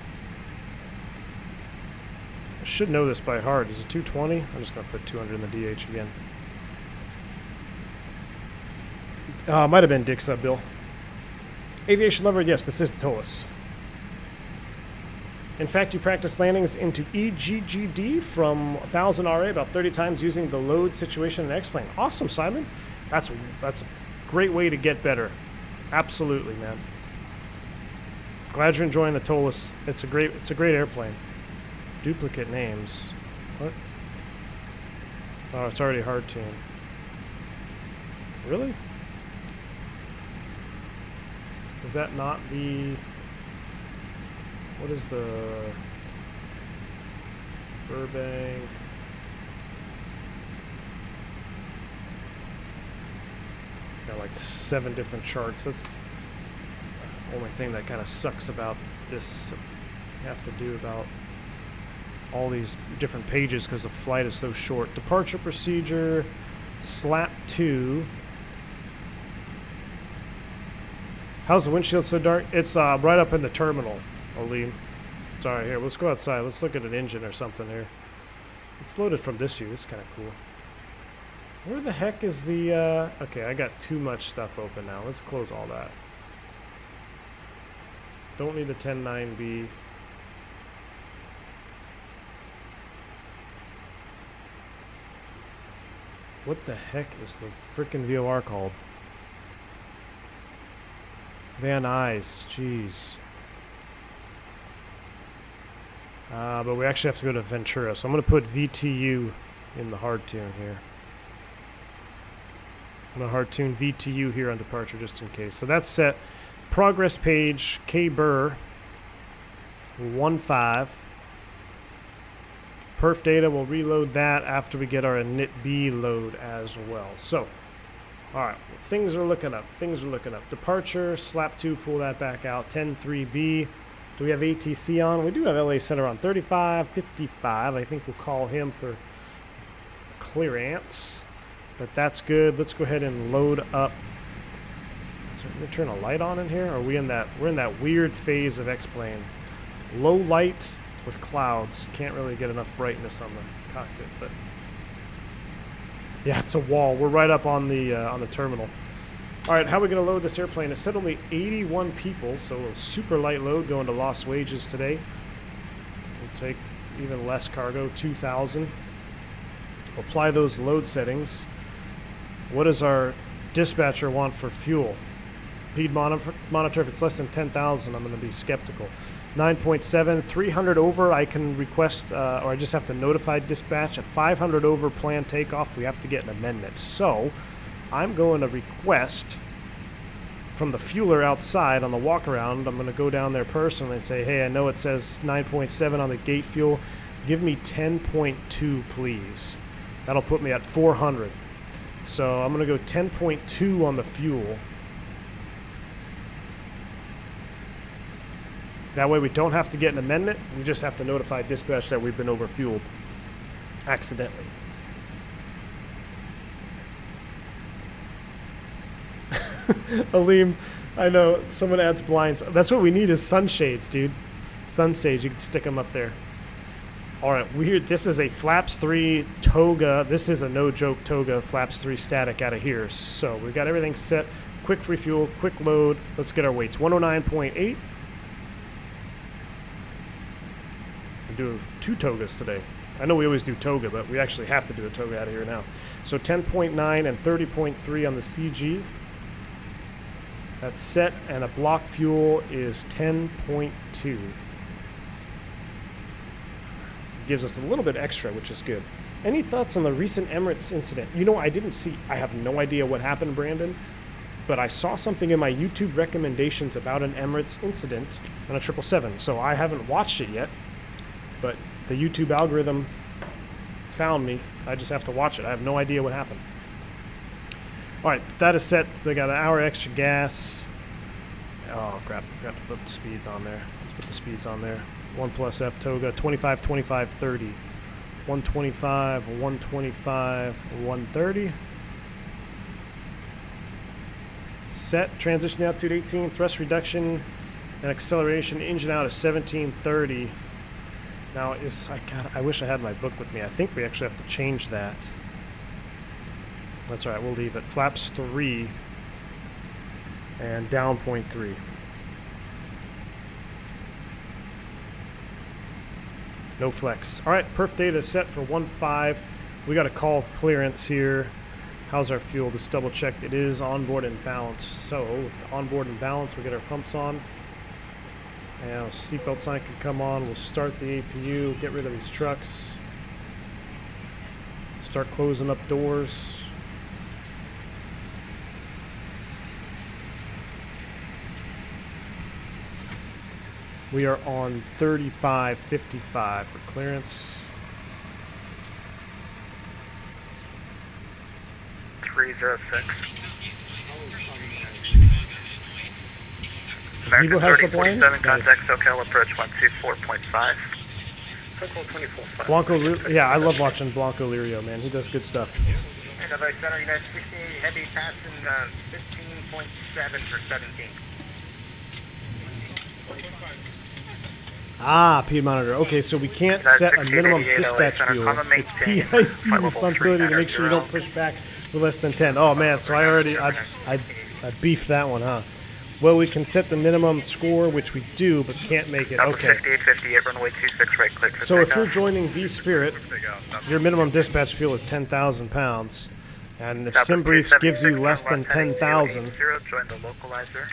I should know this by heart. Is it 220? I'm just going to put 200 in the DH again. Might have been Dick Sub Bill. Aviation lover, yes, this is the Toliss. In fact, you practice landings into EGGD from 1000 RA about 30 times using the load situation in X-plane. Awesome, Simon. That's a great way to get better. Absolutely, man. Glad you're enjoying the Toliss. It's a great airplane. Duplicate names. What? Oh, it's already hard tune. Really? Is that not the... What is the... Burbank... Got like 7 different charts. That's the only thing that kind of sucks about this. You have to do about all these different pages because the flight is so short. Departure procedure, SLAP 2. How's the windshield so dark? It's right up in the terminal, Olim. Sorry, here, let's go outside. Let's look at an engine or something here. It's loaded from this view. It's kind of cool. Where the heck is the... Okay, I got too much stuff open now. Let's close all that. Don't need the 10.9B. What the heck is the frickin' VOR called? Van Nuys, jeez. But we actually have to go to Ventura, so I'm going to put VTU in the hard tune here. I'm going to hard tune VTU here on departure just in case. So that's set. Progress page, K-Burr, 15. Perf data, we'll reload that after we get our init B load as well. So, all right, things are looking up. Things are looking up. Departure, SLAP 2, pull that back out. 10-3B. Do we have ATC on? We do have LA Center on 35-55. I think we'll call him for clearance. But that's good. Let's go ahead and load up. Let me turn a light on in here. Are we in that? We're in that weird phase of X-plane. Low light, with clouds. Can't really get enough brightness on the cockpit, but yeah, it's a wall. We're right up on the terminal. All right, how are we going to load this airplane? It said only 81 people, so a super light load going to lost wages today. We'll take even less cargo, 2,000. Apply those load settings. What does our dispatcher want for fuel? Speed monitor, if it's less than 10,000, I'm going to be skeptical. 9.7, 300 over, I can request, or I just have to notify dispatch. At 500 over planned takeoff, we have to get an amendment. So I'm going to request from the fueler outside on the walk around. I'm going to go down there personally and say, hey, I know it says 9.7 on the gate fuel. Give me 10.2, please. That'll put me at 400. So I'm going to go 10.2 on the fuel. That way we don't have to get an amendment. We just have to notify dispatch that we've been overfueled accidentally. Aleem, I know someone adds blinds. That's what we need is sunshades, dude. Sunshades, you can stick them up there. All right, this is a Flaps 3 Toga. This is a no-joke Toga Flaps 3 static out of here. So we've got everything set. Quick refuel, quick load. Let's get our weights. 109.8. We do 2 Togas today. I know we always do Toga, but we actually have to do a Toga out of here now. So 10.9 and 30.3 on the CG. That's set, and a block fuel is 10.2. Gives us a little bit extra, which is good. Any thoughts on the recent Emirates incident? You know, I have no idea what happened, Brandon, but I saw something in my YouTube recommendations about an Emirates incident on a 777. So I haven't watched it yet, but the YouTube algorithm found me. I just have to watch it. I have no idea what happened. All right, that is set. So I got an hour extra gas. Oh, crap. I forgot to put the speeds on there. Let's put the speeds on there. 1 plus F Toga, 25, 25, 30. 125, 125, 130. Set, transition altitude 18, thrust reduction and acceleration, engine out is 1730. Now, I wish I had my book with me. I think we actually have to change that. That's all right, we'll leave it. Flaps 3 and down 0.3. No flex. All right, perf data is set for 1.5. We got a call clearance here. How's our fuel? Just double check. It is onboard and balanced. So with the onboard and balance, we get our pumps on. And our seatbelt sign can come on. We'll start the APU, get rid of these trucks. Start closing up doors. We are on 3555 for clearance. 306. Zebra has the blinds? 47, contact SoCal approach 124.5. Blanco, yeah, I love watching Blanco Lirio, man. He does good stuff. Center, United 68, heavy passing 15.7 for 17. Ah, P monitor. Okay, so we can't set a minimum dispatch fuel. It's PIC responsibility to make sure you don't push back with less than 10. Oh man, so I beefed that one, huh? Well, we can set the minimum score, which we do, but can't make it. Okay. 5858, runway 26, right click. So if you're joining vSpirit, your minimum dispatch fuel is 10,000 pounds, and if SimBriefs gives you less than 10,000, join the localizer.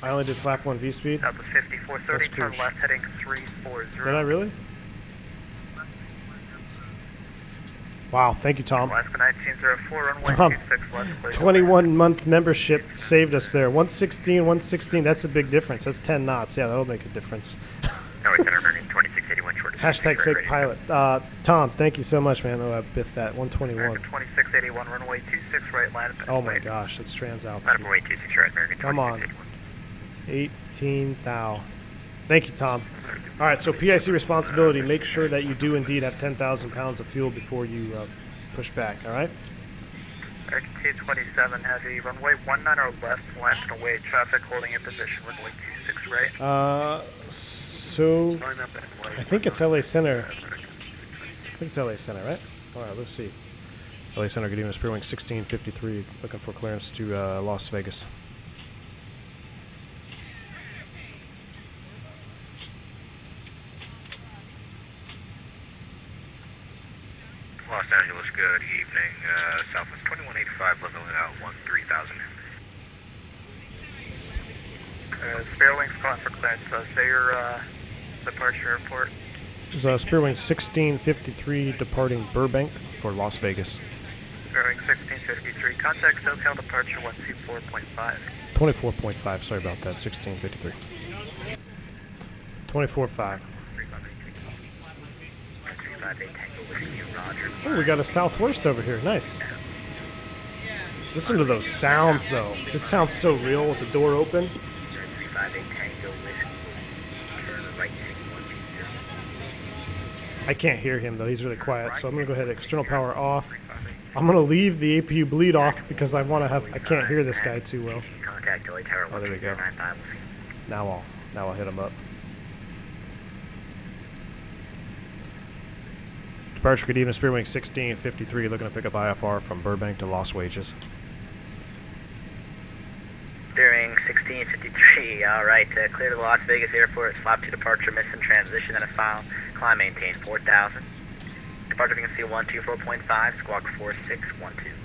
I only did flap 1 V-speed. Delta 5430, turn left heading 340. Did I really? Wow, thank you, Tom. Alaska 1904, runway Tom, 26, left clear. 21-month membership saved us there. 116, that's a big difference. That's 10 knots. Yeah, that'll make a difference. No, it's American 2681 short. Hashtag fake pilot. Tom, thank you so much, man. Oh, I biffed that. 121. American 2681, runway 26, right, line. Oh my gosh, it's trans out. Runway 26, right, American 2681. Come on. 18 thou. Thank you, Tom. All right, so PIC responsibility, make sure that you do indeed have 10,000 pounds of fuel before you push back, all right? American 227 heavy, runway 19 or left, left and away, traffic holding in position, runway 26 right. So, I think it's LA Center. I think it's LA Center, right? Alright, let's see. LA Center, good evening, Spirit Wing 1653, looking for clearance to Las Vegas. Los Angeles, good evening. Southwest 2185, leveling out 13,000. Spirit Wings calling for clearance. Say your departure airport. There's Spirit Wing 1653 departing Burbank for Las Vegas. Spirit Wing 1653. Contact SoCal departure 124.5. 24.5, sorry about that, 1653. 24.5. Oh, we got a southwest over here, nice. Listen to those sounds though. This sounds so real with the door open. I can't hear him though, he's really quiet, so I'm gonna go ahead and external power off. I'm gonna leave the APU bleed off because I can't hear this guy too well. Oh, there we go. Now I'll hit him up. Departure, good evening, Spirit Wing 1653, looking to pick up IFR from Burbank to Las Vegas. Spirit Wing 1653, alright, clear to the Las Vegas airport, flap to departure, missing transition, and a file, climb maintain 4,000. Departure frequency 124.5, squawk 4612.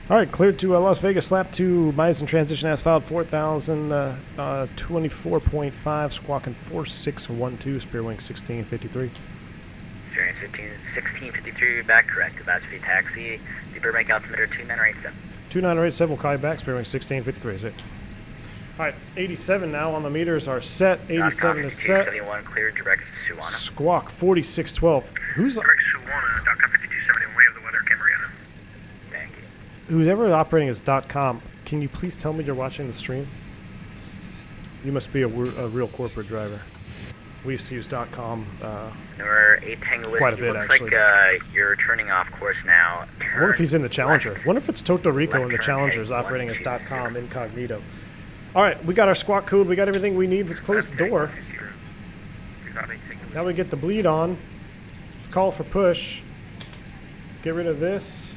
Alright, cleared to Las Vegas, slap to Misen transition as filed 4,024.5, squawking 4612, Spirit Wing 1653. Spirit Wing 1653, back correct, about to be taxi, the Burbank altimeter 2987. 2987 will call you back, Spirit Wing 1653, is it? Alright, 87 now on the meters are set, 87 is set. 71 cleared, direct to Suwana. Squawk 4612. Who's Direct Suwana, .com 5271, we have the weather, Camarena. Thank you. whoever operating is .com? Can you please tell me you're watching the stream? You must be a real corporate driver. We used to use .com Number 8 Tango quite a Whiskey, bit, looks actually. like you're turning off course now. I wonder if he's in the Challenger. I wonder if it's Toto Rico in the Left turn, Challenger is heading operating as 120. .com incognito. All right, we got our squawk code. We got everything we need. Let's close the door. Now we get the bleed on. Call for push. Get rid of this.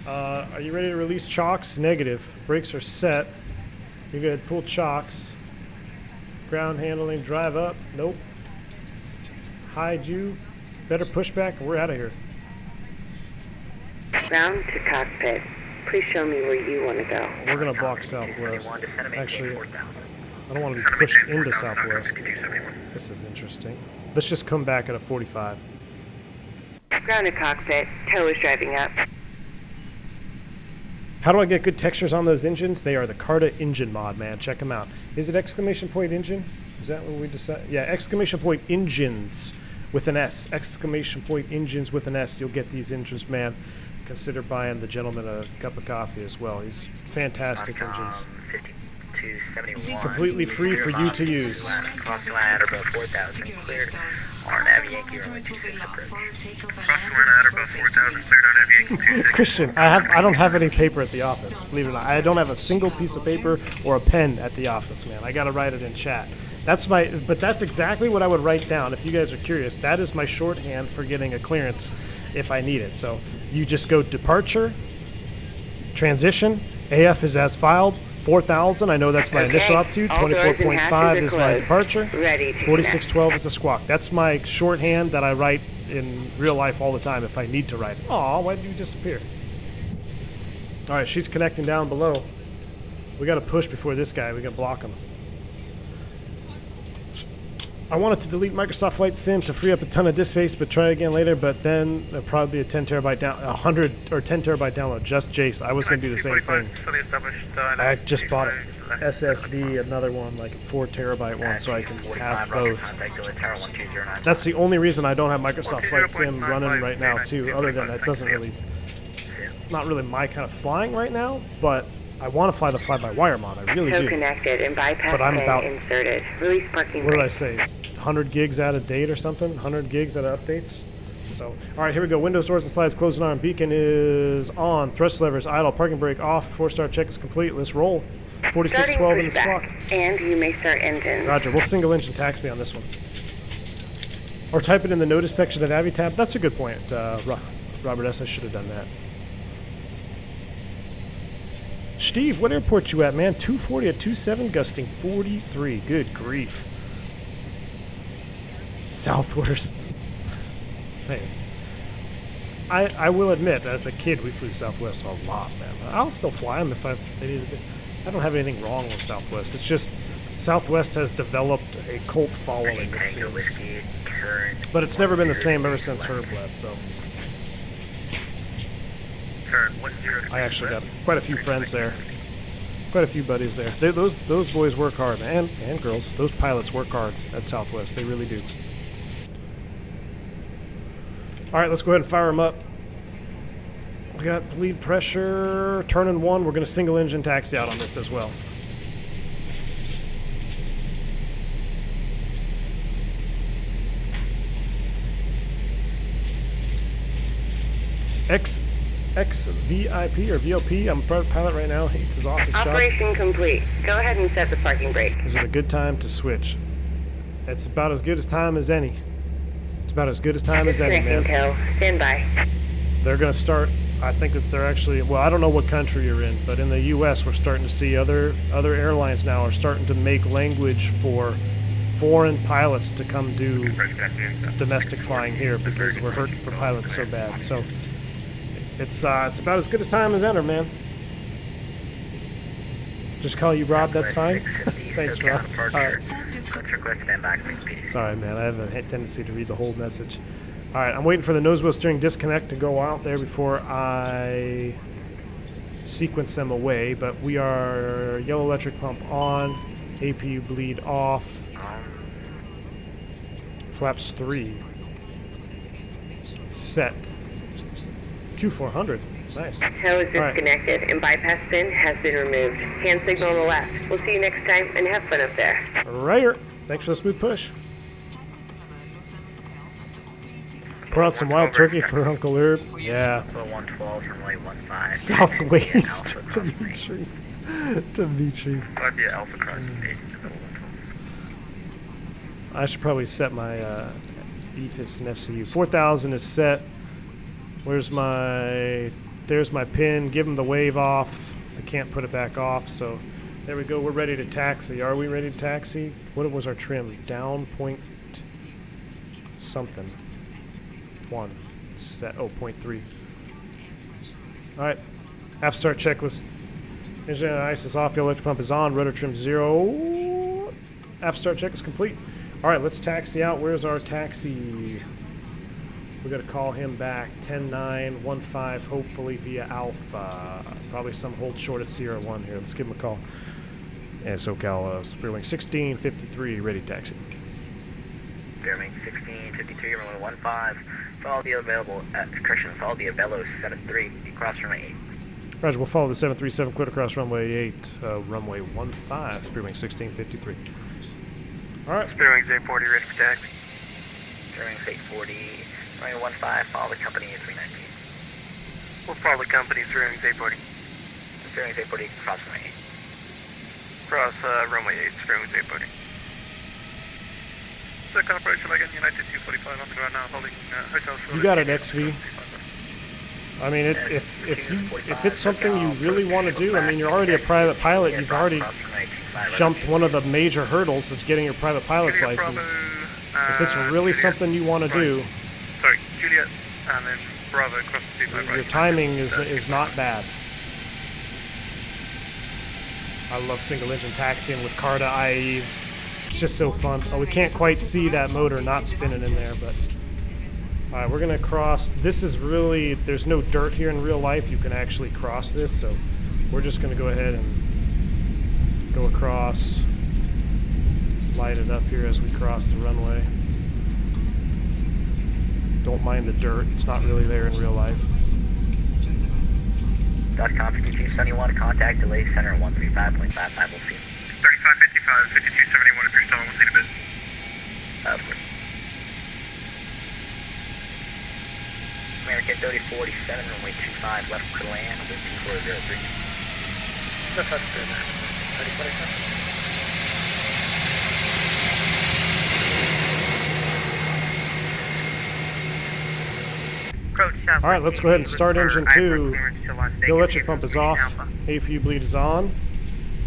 Are you ready to release chocks? Negative. Brakes are set. You go ahead, pull chocks. Ground handling, drive up. Nope. Hide you. Better pushback. We're out of here. Ground to cockpit. Please show me where you want to go. We're gonna block southwest. Actually, I don't want to be pushed into southwest. This is interesting. Let's just come back at a 45. Ground to cockpit. Toliss driving up. How do I get good textures on those engines? They are the Carta engine mod, man. Check them out. Is it exclamation point engine? Is that what we decide? Yeah, exclamation point engines with an S. Exclamation point engines with an S. You'll get these engines, man. Consider buying the gentleman a cup of coffee as well. He's fantastic engines. 5271. Completely free for you to use. Crossing line at about 4,000 cleared. RNAV Yankee runway 26 approach. Crossing line at about 4,000, cleared on Yankee 26. Christian, I don't have any paper at the office. Believe it or not, I don't have a single piece of paper or a pen at the office, man. I gotta write it in chat. But that's exactly what I would write down. If you guys are curious, that is my shorthand for getting a clearance if I need it. So you just go departure, transition, AF is as filed, 4,000. I know that's my initial altitude. All doors and 24.5 hatches is are my closed. departure. Ready to 4612 is a squawk. That's my shorthand that I write in real life all the time if I need to write it. Aw, why did you disappear? All right, she's connecting down below. We got to push before this guy. We got to block him. I wanted to delete Microsoft Flight Sim to free up a ton of disk space, but try again later. But then it'll probably be a 10 terabyte down, 100 or 10 terabyte download. Just Jace. I was gonna do the same thing. I just bought a SSD, another one, like a 4 terabyte one, so I can have both. That's the only reason I don't have Microsoft Flight Sim running right now, too. Other than that, doesn't really. It's not really my kind of flying right now, but I want to fly the fly-by-wire mod. I really So do. connected and bypass But I'm pin about- inserted. Release parking What did I brake. say? 100 gigs out of date or something? 100 gigs out of updates? So, all right, here we go. Windows, doors, and slides closing on. Beacon is on. Thrust levers idle. Parking brake off. 4-star check is complete. Let's roll. 4612 in the squawk. And you may start engine. Roger. We'll single engine taxi on this one. Or type it in the notice section of AviTab. That's a good point, Robert S. I should have done that. Steve, what airport you at, man? 240 at 27, gusting 43. Good grief. Southwest. Hey, I will admit, as a kid, we flew Southwest a lot, man. I'll still fly them if they needed to. I don't have anything wrong with Southwest. It's just Southwest has developed a cult following, it seems. But it's never been the same ever since Herb left, so. I actually got quite a few friends there. Quite a few buddies there. Those boys work hard, and girls. Those pilots work hard at Southwest. They really do. All right, let's go ahead and fire them up. We got bleed pressure, turning 1. We're going to single engine taxi out on this as well. XVIP or VOP, I'm a private pilot right now. It's his office job. Operation complete. Go ahead and set the parking brake. Is it a good time to switch? It's about as good as time as any. It's about as good as time as any, man. Stand by. They're going to start, I think that they're actually, well, I don't know what country you're in, but in the U.S. we're starting to see other airlines now are starting to make language for foreign pilots to come do domestic flying here because we're hurting for pilots so bad. So it's about as good as time as ever, man. Just call you Rob, that's fine. Thanks, Rob. All right. Sorry, man, I have a tendency to read the whole message. All right, I'm waiting for the nose wheel steering disconnect to go out there before I sequence them away, but we are yellow electric pump on, APU bleed off, flaps 3, set, Q400, nice. Tail is disconnected and bypass pin has been removed. Hand signal on the left. We'll see you next time and have fun up there. Right. Thanks for the smooth push. Pour out some wild turkey for Uncle Herb. Yeah. 112 from Light 15. Southwest. Dimitri. Might be an Alpha Cross 8. I should probably set my Beefus and FCU. 4,000 is set. There's my pin. Give him the wave off. I can't put it back off, so there we go. We're ready to taxi. Are we ready to taxi? What was our trim? Down point something. 1 set. Oh, 0.3. All right. Half start checklist. Engine and ice is off. Yellow electric pump is on. Rudder trim 0. Half start check is complete. All right, let's taxi out. Where's our taxi? We got to call him back. 10-9-1-5, hopefully via Alpha. Probably some hold short at Sierra 1 here. Let's give him a call. And SoCal Spearwing 1653, ready taxi. Spearwing 1653, runway 15. Follow the available follow the Abelos 73. Cross runway 8. Roger, we'll follow the 737, clear across runway 8, runway 15, Spearwing 1653. All right. Spearwing 840, ready for taxi. Spearwing 840, runway 15, follow the company at 319. We'll follow the company, Spearwing 840. Spearwing 840, cross runway 8. Cross runway 8, Spearwing 840. Second operation again, United 245 on the ground now, holding hotel. You got it, XV. I mean, if it's something you really want to do, I mean, you're already a private pilot. You've already jumped one of the major hurdles of getting your private pilot's license. If it's really something you want to do, sorry, Juliet, and then Bravo across the 25 right. Your timing is not bad. I love single engine taxiing with Carta IAEs. It's just so fun. Oh, we can't quite see that motor not spinning in there, but all right, we're gonna cross. This is really, there's no dirt here in real life. You can actually cross this, so we're just gonna go ahead and go across, light it up here as we cross the runway. Don't mind the dirt. It's not really there in real life. .com 5271, contact delay center 135.55, we'll see. 3555, 5271 if you're still on, we'll see in a bit. Of course. Kid 3047, runway 25, left clear to land, wind 2403. That's good, man. 3047. All right, let's go ahead and start engine 2. The electric pump is off. APU bleed is on.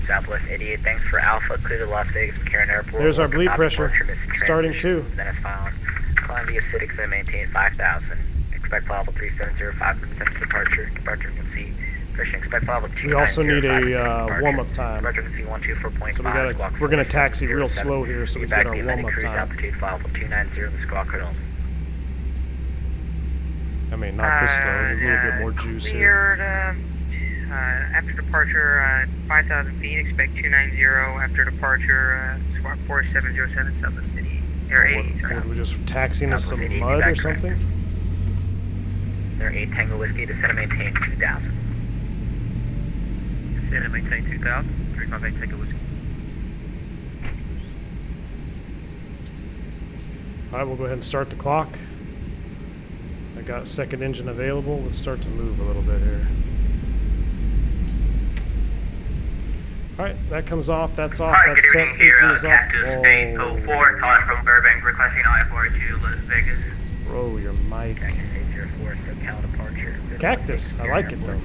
Southwest 88, thanks for Alpha, clear to Las Vegas McCarran Airport. There's our bleed Welcome, pressure. departure, Mr. Starting Transition, 2. Then it's found. Climb via Citic and maintain 5,000. Expect level 370, departure. Departure frequency. Pushing. Expect level 290. We also need a departure. warm-up time. Departure frequency 124.5. So we're gonna taxi real slow here so we get our warm-up time. Altitude level 290 in the squawk cradle. I mean, not this slow. A little bit more juice here. Cleared, after departure, 5,000 feet, expect 290 after departure, squawk 4707, Southwest City, Air 80. What, we're just taxiing us some Southwest 80, mud or exact something? They're 8 Tango Whiskey, descend and maintain 2,000. Descend and maintain 2,000, 358 Tango Whiskey. All right, we'll go ahead and start the clock. I got second engine available. Let's start to move a little bit here. All right, that comes off. That's off. Hi, That's good set. evening here, EQ is off. Cactus State 04, calling from Burbank, requesting I-4 to Las Vegas. Roll your mic. Cactus 804, SoCal departure. Cactus. I like it though.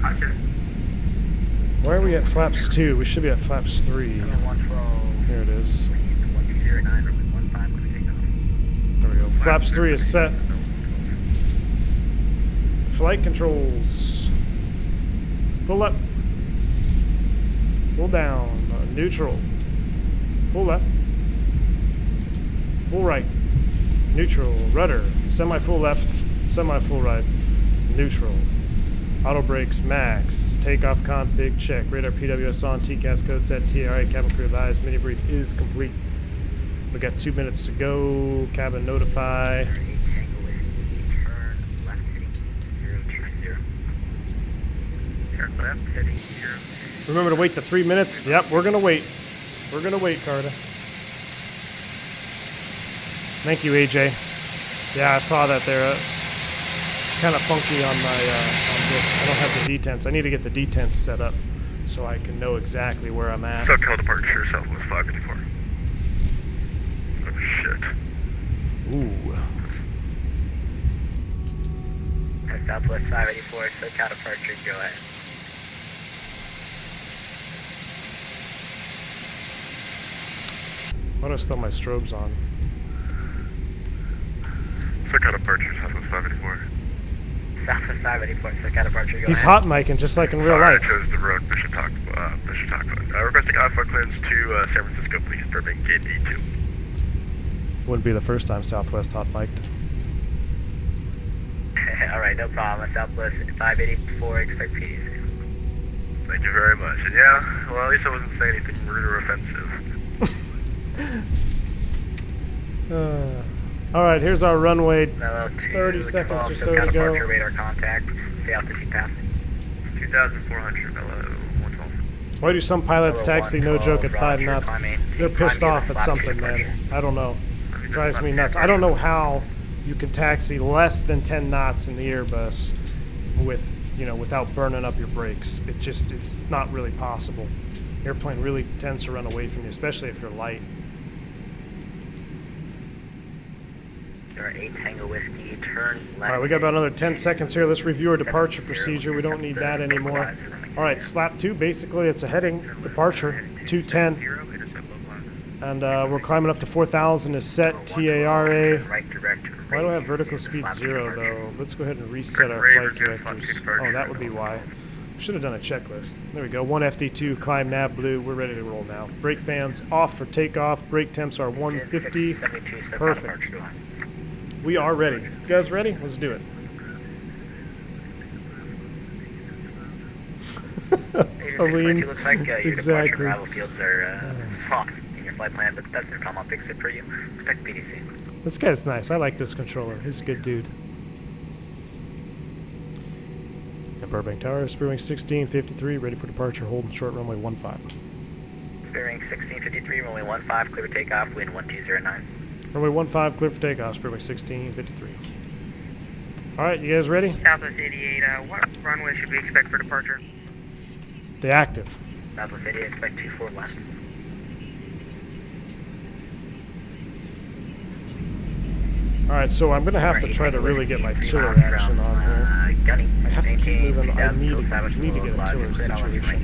Roger. Where are we at flaps 2? We should be at flaps 3. 112. Here it is. 1209, runway 15, clear to take off. There we go. Flaps 3 is set. Flight controls. Full up. Full down. Neutral. Full left. Full right. Neutral. Rudder. Semi-full left. Semi-full right. Neutral. Auto brakes max. Takeoff config check. Radar PWS on. TCAS code set. TRA. Cabin crew advised. Mini brief is complete. We got 2 minutes to go. Cabin notify. Remember to wait the 3 minutes. Yep, we're gonna wait. We're gonna wait, Carter. Thank you, AJ. Yeah, I saw that there. Kind of funky on my on this. I don't have the detents. I need to get the detents set up so I can know exactly where I'm at. SoCal departure, Southwest 584. Oh, shit. Ooh. Southwest 584, SoCal departure, go ahead. Why do I still have my strobes on? SoCal departure, Southwest 584. Southwest 584, SoCal departure, go He's ahead. hot micing just like in real Sorry, life. I chose the wrong Bishop Talk. Requesting I-4 clearance to San Francisco, please. Burbank Gate D2. Wouldn't be the first time Southwest hot mic'd. Alright, no problem. Southwest 584, expect PDC. Thank you very much. And yeah, well, at least I wasn't saying anything rude or offensive. All right, here's our runway. Mellow 30 seconds or so SoCal to go. departure, radar contact. Stay altitude passing. 2,400, Mellow 112. Why do some pilots Mellow taxi no joke at 5 Roger, knots? climbing. They're pissed Climb off near at the something, flap man. departure. I don't know. Drives me nuts. I don't know how you can taxi less than 10 knots in the Airbus with, without burning up your brakes. It's not really possible. Airplane really tends to run away from you, especially if you're light. There are 8 Tango Whiskey, turn left. All right, we got about another 10 seconds here. Let's review our departure procedure. We don't need that anymore. All right, slap 2, basically it's a heading departure, 210. And we're climbing up to 4,000 is set, TARA. Right direct. Why do I have vertical speed 0 though? Let's go ahead and reset our flight directors. Oh, that would be why. Should have done a checklist. There we go, 1 FD2, climb nav blue. We're ready to roll now. Brake fans off for takeoff. Brake temps are 150. Perfect. We are ready. You guys ready? Let's do it. Aline, looks like your exactly. departure arrival fields are small in your flight plan, but that's no problem. I'll fix it for you. Expect PDC. This guy's nice. I like this controller. He's a good dude. At Burbank Tower, Spearwing 1653, ready for departure. Holding short runway 15. Spearwing 1653, runway 15, clear for takeoff, wind 1209. Runway 15, clear for takeoff, Spirit 1653. Alright, you guys ready? Southwest 88, what runway should we expect for departure? The active. Southwest 88, expect 24 left. Alright, so I'm going to have to try to really get my tiller action on here. I have to keep moving. I need to get a tiller situation.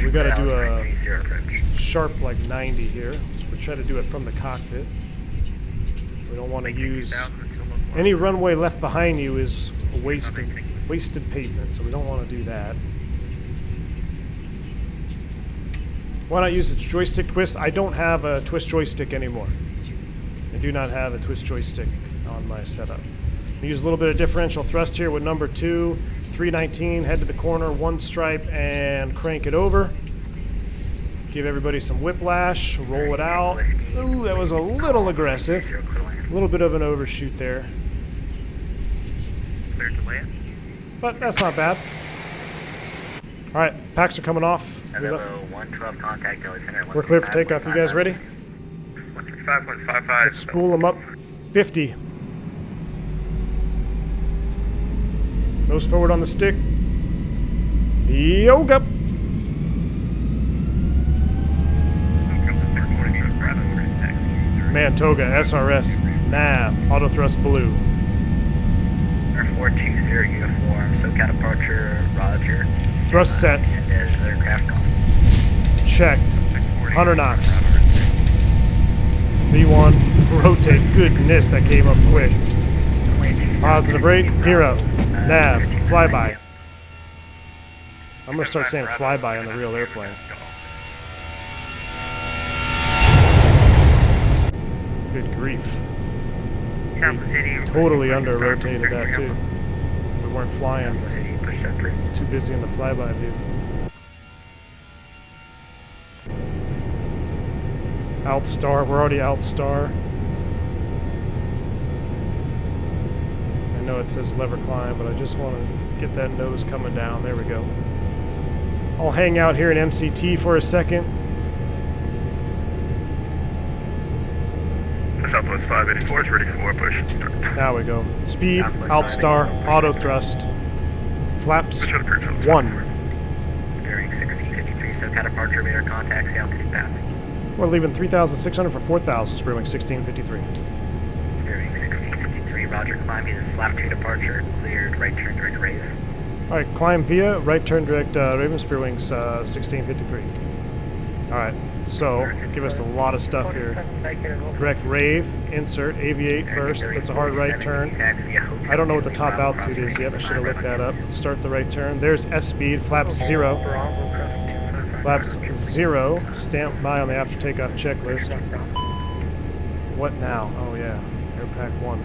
We got to do a sharp like 90 here. So we're trying to do it from the cockpit. We don't want to use... Any runway left behind you is wasted pavement, so we don't want to do that. Why not use the joystick twist? I don't have a twist joystick anymore. I do not have a twist joystick on my setup. I use a little bit of differential thrust here with number 2, 319, head to the corner, 1 stripe, and crank it over. Give everybody some whiplash, roll it out. Ooh, that was a little aggressive. A little bit of an overshoot there. Clear to land. But that's not bad. Alright, packs are coming off. Level 112 contact Delhi Center. We're clear for takeoff. You guys ready? 135.55. Let's spool them up. 50. Nose forward on the stick. Yoga. Man, Toga, SRS, nav, auto thrust blue. 420 uniform, SoCal departure, roger. Thrust set. And there's aircraft gone. Checked. 100 knots. V1, rotate. Goodness, that came up quick. Positive rate, hero. Nav, flyby. I'm gonna start saying flyby on the real airplane. Good grief. Totally under-rotated that too. We weren't flying. Too busy in the flyby view. Outstar, we're already outstar. I know it says lever climb, but I just want to get that nose coming down. There we go. I'll hang out here in MCT for a second. Southwest 584 is ready for push. Now we go. Speed, outstar, auto thrust. Flaps 1. Bearing 1653, SoCal departure, radar contacts, the altitude path. We're leaving 3,600 for 4,000, Spearwing 1653. Bearing 1653, roger, climb via slap 2 departure, cleared, right turn direct rave. Alright, climb via, right turn direct Raven, Spearwings 1653. Alright, so give us a lot of stuff here. Direct rave, insert, aviate first, that's a hard right turn. I don't know what the top altitude is yet, I should have looked that up. Let's start the right turn. There's S speed, flaps 0. Flaps 0, stamp by on the after takeoff checklist. What now? Oh yeah, air pack 1.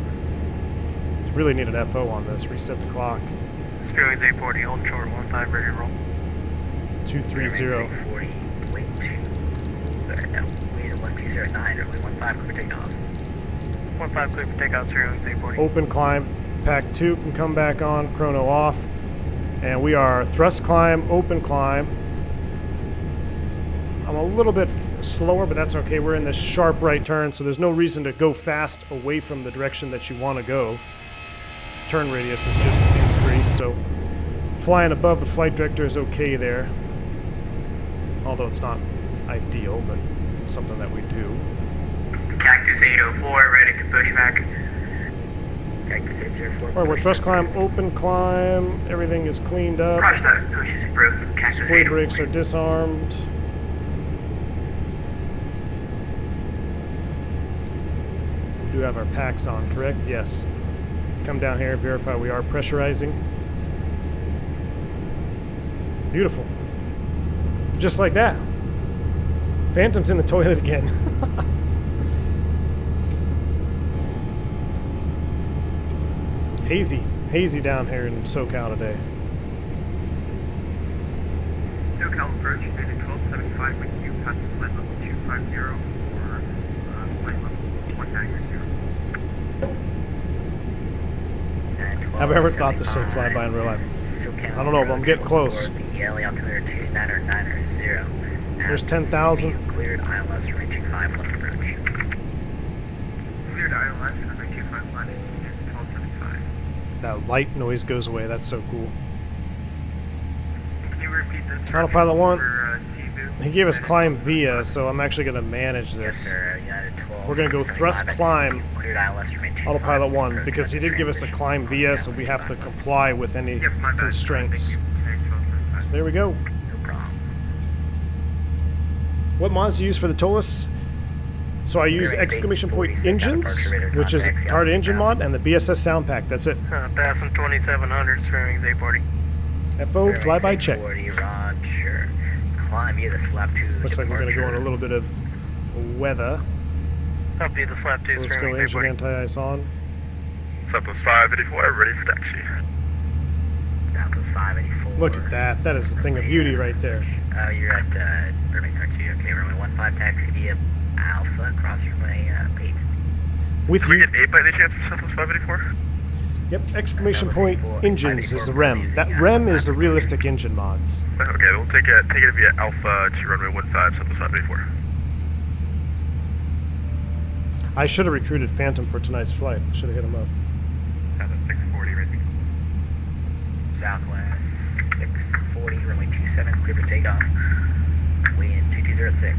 Let's really need an FO on this, reset the clock. Spearwings 840, hold short, 15, ready to roll. 230. No, wait, 1209, early 15, clear for takeoff. 15 clear for takeoff, Spearwings 840. Open climb, pack 2 can come back on, chrono off. And we are thrust climb, open climb. I'm a little bit slower, but that's okay. We're in this sharp right turn, so there's no reason to go fast away from the direction that you want to go. Turn radius is just increased, so flying above the flight director is okay there. Although it's not ideal, but something that we do. Cactus 804, ready to push back. Cactus 804. Alright, we're thrust climb, open climb, everything is cleaned up. Crush that, push is approved. Cactus Display 804. brakes are disarmed. We do have our packs on, correct? Yes. Come down here, verify we are pressurizing. Beautiful. Just like that. Phantom's in the toilet again. Hazy down here in SoCal today. SoCal approach, unit 1275 with you, passing flight level 250 or flight level 190. Have I ever thought to say flyby in real life? I don't know, but I'm getting close. There's 10,000. Cleared ILS reaching 5 left approach. Cleared ILS, runway 25 left, 1275. That light noise goes away. That's so cool. Can you repeat the Autopilot 1. for Cebu? He gave us climb via, so I'm actually going to manage Yes, this. sir. United 12. We're gonna go thrust climb. Cleared ILS, remain 25. Autopilot 1, because he did give us a climb via, so we have to comply with any Yep, my bad. constraints. Thank you. So there we go. No problem. What mods do you use for the Toliss? So I use exclamation point engines, which is target engine mod, and the BSS sound pack. That's it. Passing 2700, sparing Z40. FO flyby check. 40, Roger. Climb via the slap 2. Looks like we're going to go on a little bit of weather. Copy the slap 2, So let's go sparing engine Z40. anti-ice on. Southwest 584, ready for taxi. Down to 584. Look at that. That is a thing of beauty right there. You're at Burbank, aren't you? Okay, runway 15 taxi via Alpha, cross runway 8. With Can we you. get 8 by any chance for Southwest 584? Yep, exclamation point engines is the REM. That REM is the realistic engine mods. Okay, we'll take it via Alpha to runway 15, Southwest 584. I should have recruited Phantom for tonight's flight. Should have hit him up. Southwest 640, ready. Southwest 640, runway 27, clear for takeoff. Wind 2206.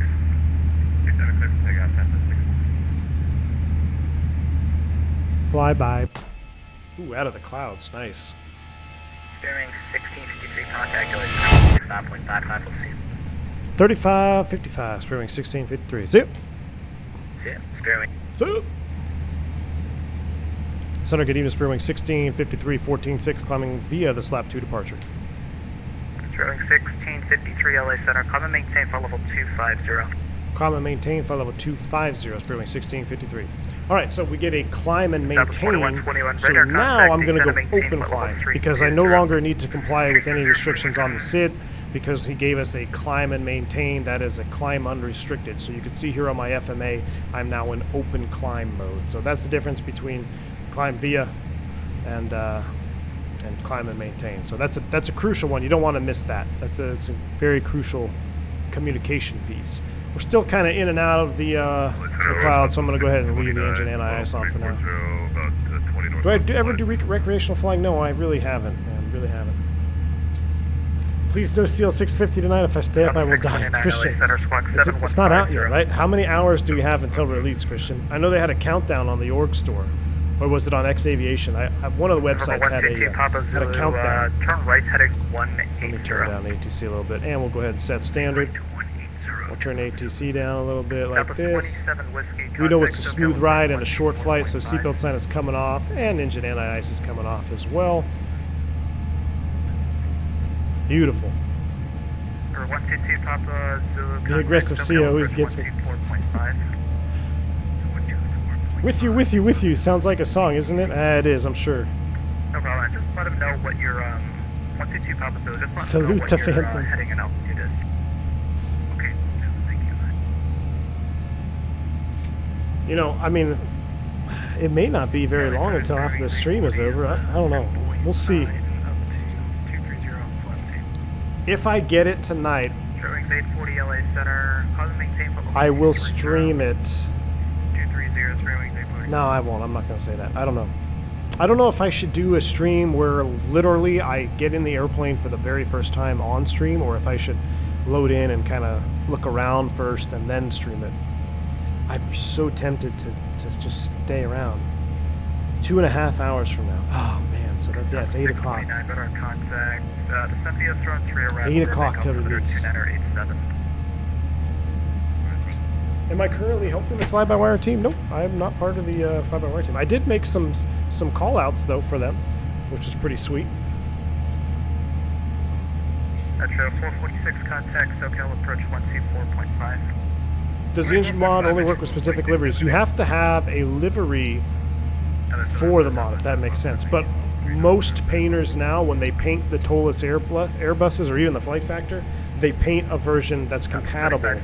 27 clear for takeoff, Southwest 640. Fly by. Ooh, out of the clouds. Nice. Bearing 1653, contact LA 5.55, we'll see. 3555, spearwing 1653. Zip. See ya. Spearwing. Zip. Center good evening, spearwing 1653, 14.6, climbing via the slap 2 departure. Spearwing 1653, LA Center, climb and maintain for level 250. Climb and maintain for level 250, spearwing 1653. All right, so we get a climb and maintain. 2121, So radar now contact, I'm going to descend go and maintain open for level climb 320. because I no longer need to comply with any restrictions on the SID because he gave us a climb and maintain. That is a climb unrestricted. So you can see here on my FMA, I'm now in open climb mode. So that's the difference between climb via and climb and maintain. So that's a crucial one. You don't want to miss that. It's a very crucial communication piece. We're still kind of in and out of the cloud, so I'm going to go ahead and leave the engine anti-ice on for now. Do I ever do recreational flying? No, I really haven't. Man, really haven't. Please no seal 650 tonight. If I stay up, I will die. Christian, it's not out yet, right? How many hours do we have until release, Christian? I know they had a countdown on the org store. Or was it on X Aviation? One of the websites had a countdown. Turn right heading Let me 180. turn down the ATC a little bit. And we'll go ahead and set standard. We'll turn ATC down a little bit like this. We know it's a smooth ride and a short flight, so seatbelt sign is coming off, and engine anti-ice is coming off as well. Beautiful. The aggressive CO always gets me. With you, with you, with you. Sounds like a song, isn't it? It is, I'm sure. No problem. Just let him know what your 122 Papa Zulu. Just let Salute him know to what your Phantom. heading and altitude is. Okay. Thank you. You know, I mean, it may not be very long until after the stream is over. I don't know. We'll see. If I get it tonight, I will stream it. 230, Spearwing 840. No, I won't. I'm not going to say that. I don't know. I don't know if I should do a stream where literally I get in the airplane for the very first time on stream, or if I should load in and kind of look around first and then stream it. I'm so tempted to just stay around. 2.5 hours from now. Oh, man. So yeah, it's 8 o'clock. 8 o'clock till release. Am I currently helping the fly-by-wire team? Nope, I am not part of the fly-by-wire team. I did make some call-outs, though, for them, which is pretty sweet. Metro 446 contact, SoCal approach 124.5. Does the engine mod only work with specific liveries? You have to have a livery for the mod, if that makes sense. But most painters now, when they paint the Toliss Airbuses or even the Flight Factor, they paint a version that's compatible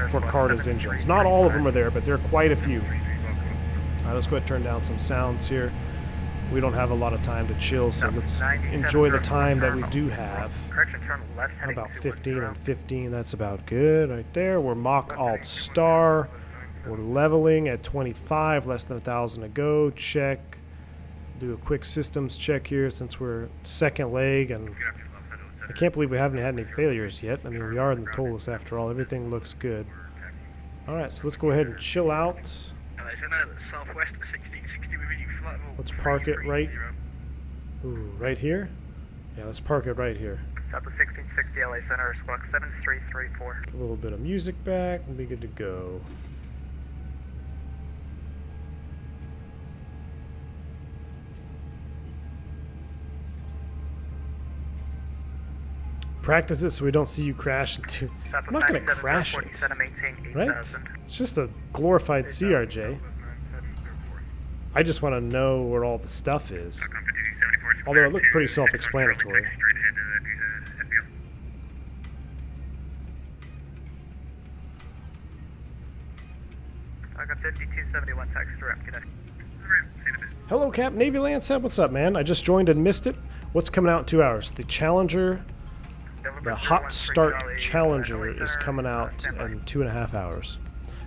for Carta's engines. Not all of them are there, but there are quite a few. All right, let's go ahead and turn down some sounds here. We don't have a lot of time to chill, so let's enjoy the time that we do have. How about 15 and 15? That's about good right there. We're Mach Alt Star. We're leveling at 25, less than 1,000 to go. Check. Do a quick systems check here since we're second leg, and I can't believe we haven't had any failures yet. I mean, we are in the Toliss after all. Everything looks good. All right, so let's go ahead and chill out. Southwest 1660 within you, flight level Let's park it right. 330. Ooh, right here? Yeah, let's park it right here. Southwest 1660 LA Center, squawk 7334. Get a little bit of music back, and be good to go. Practice it so we don't see you crash into. I'm not going to crash it, right? It's just a glorified CRJ. I just want to know where all the stuff is. Although it looked pretty self-explanatory. I got 5271 taxi direct. Hello, Cap. Navy Lancet. What's up, man? I just joined and missed it. What's coming out in 2 hours? The Challenger. The Hot Start Challenger is coming out in 2.5 hours.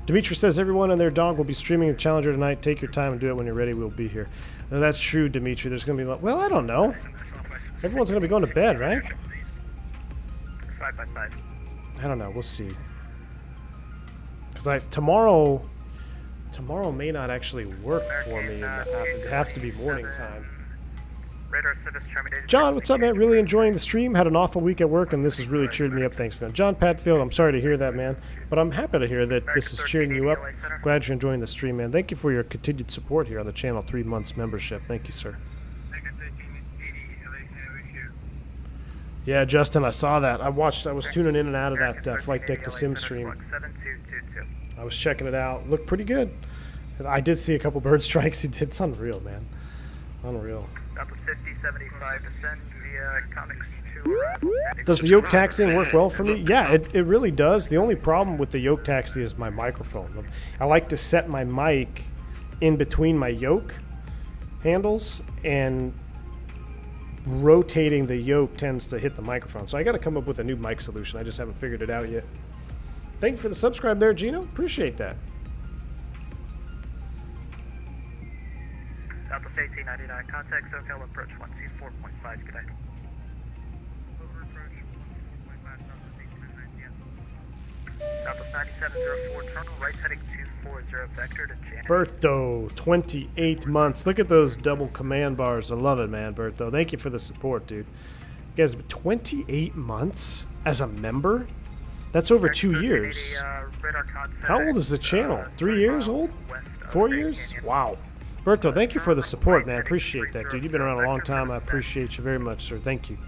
Dimitri says everyone and their dog will be streaming the Challenger tonight. Take your time and do it when you're ready. We'll be here. Now, that's true, Dimitri. There's going to be well, I don't know. Everyone's going to be going to bed, right? Side by side. I don't know. We'll see. Because tomorrow may not actually work for me. It'd have to be morning time. Radar service terminated. John, what's up, man? Really enjoying the stream. Had an awful week at work, and this has really cheered me up. Thanks, man. John Patfield, I'm sorry to hear that, man. But I'm happy to hear that this is cheering you up. Glad you're enjoying the stream, man. Thank you for your continued support here on the channel. 3 months membership. Thank you, sir. Yeah, Justin, I saw that. I was tuning in and out of that Flight Deck to Sim stream. I was checking it out. Looked pretty good. I did see a couple bird strikes. It's unreal, man. Unreal. Does the yoke taxiing work well for me? Yeah, it really does. The only problem with the yoke taxi is my microphone. I like to set my mic in between my yoke handles, and rotating the yoke tends to hit the microphone. So I got to come up with a new mic solution. I just haven't figured it out yet. Thank you for the subscribe there, Gino. Appreciate that. Southwest 1899, contact SoCal approach 124.5, good night. Over approach 1.5, Southwest 9704, terminal right heading 240, vector to Janet. Berto, 28 months. Look at those double command bars. I love it, man, Berto. Thank you for the support, dude. You guys, 28 months as a member? That's over 2 years. How old is the channel? 3 years old? 4 years? Wow. Berto, thank you for the support, man. Appreciate that, dude. You've been around a long time. I appreciate you very much, sir. Thank you.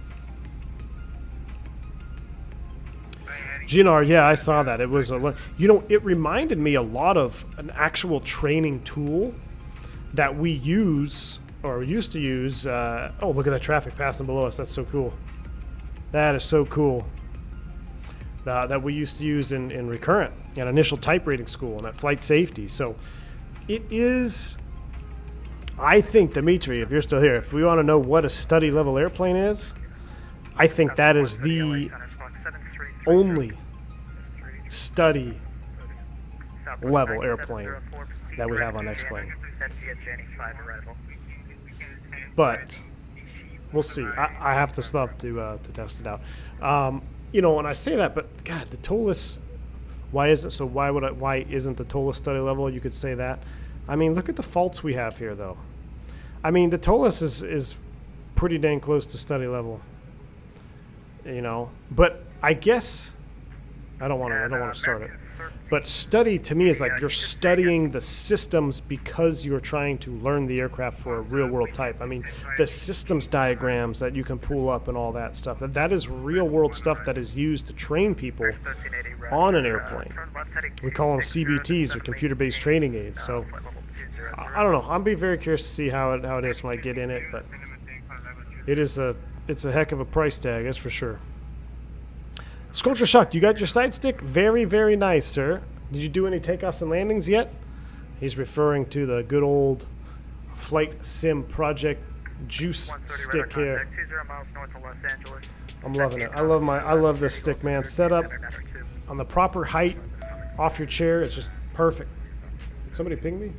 Ginar, yeah, I saw that. It was it reminded me a lot of an actual training tool that we use, or used to use. Oh, look at that traffic passing below us. That's so cool. That is so cool. That we used to use in Recurrent, in initial type rating school, and at flight safety. So it is, I think, Dimitri, if you're still here, if we want to know what a study level airplane is, I think that is the only study level airplane that we have on X-Plane. But we'll see. I have to still have to test it out. You know, when I say that, but God, the Toliss, why isn't the Toliss study level? You could say that. I mean, look at the faults we have here, though. I mean, the Toliss is pretty dang close to study level. You know, but I guess I don't want to start it. But study to me is like you're studying the systems because you're trying to learn the aircraft for a real-world type. I mean, the systems diagrams that you can pull up and all that stuff. That is real-world stuff that is used to train people on an airplane. We call them CBTs, or computer-based training aids. So I don't know. I'll be very curious to see how it is when I get in it. But it's a heck of a price tag, that's for sure. Sculpture Shock, you got your side stick? Very, very nice, sir. Did you do any takeoffs and landings yet? He's referring to the good old Flight Sim Project juice stick here. I'm loving it. I love this stick, man. Set up on the proper height off your chair. It's just perfect. Did somebody ping me?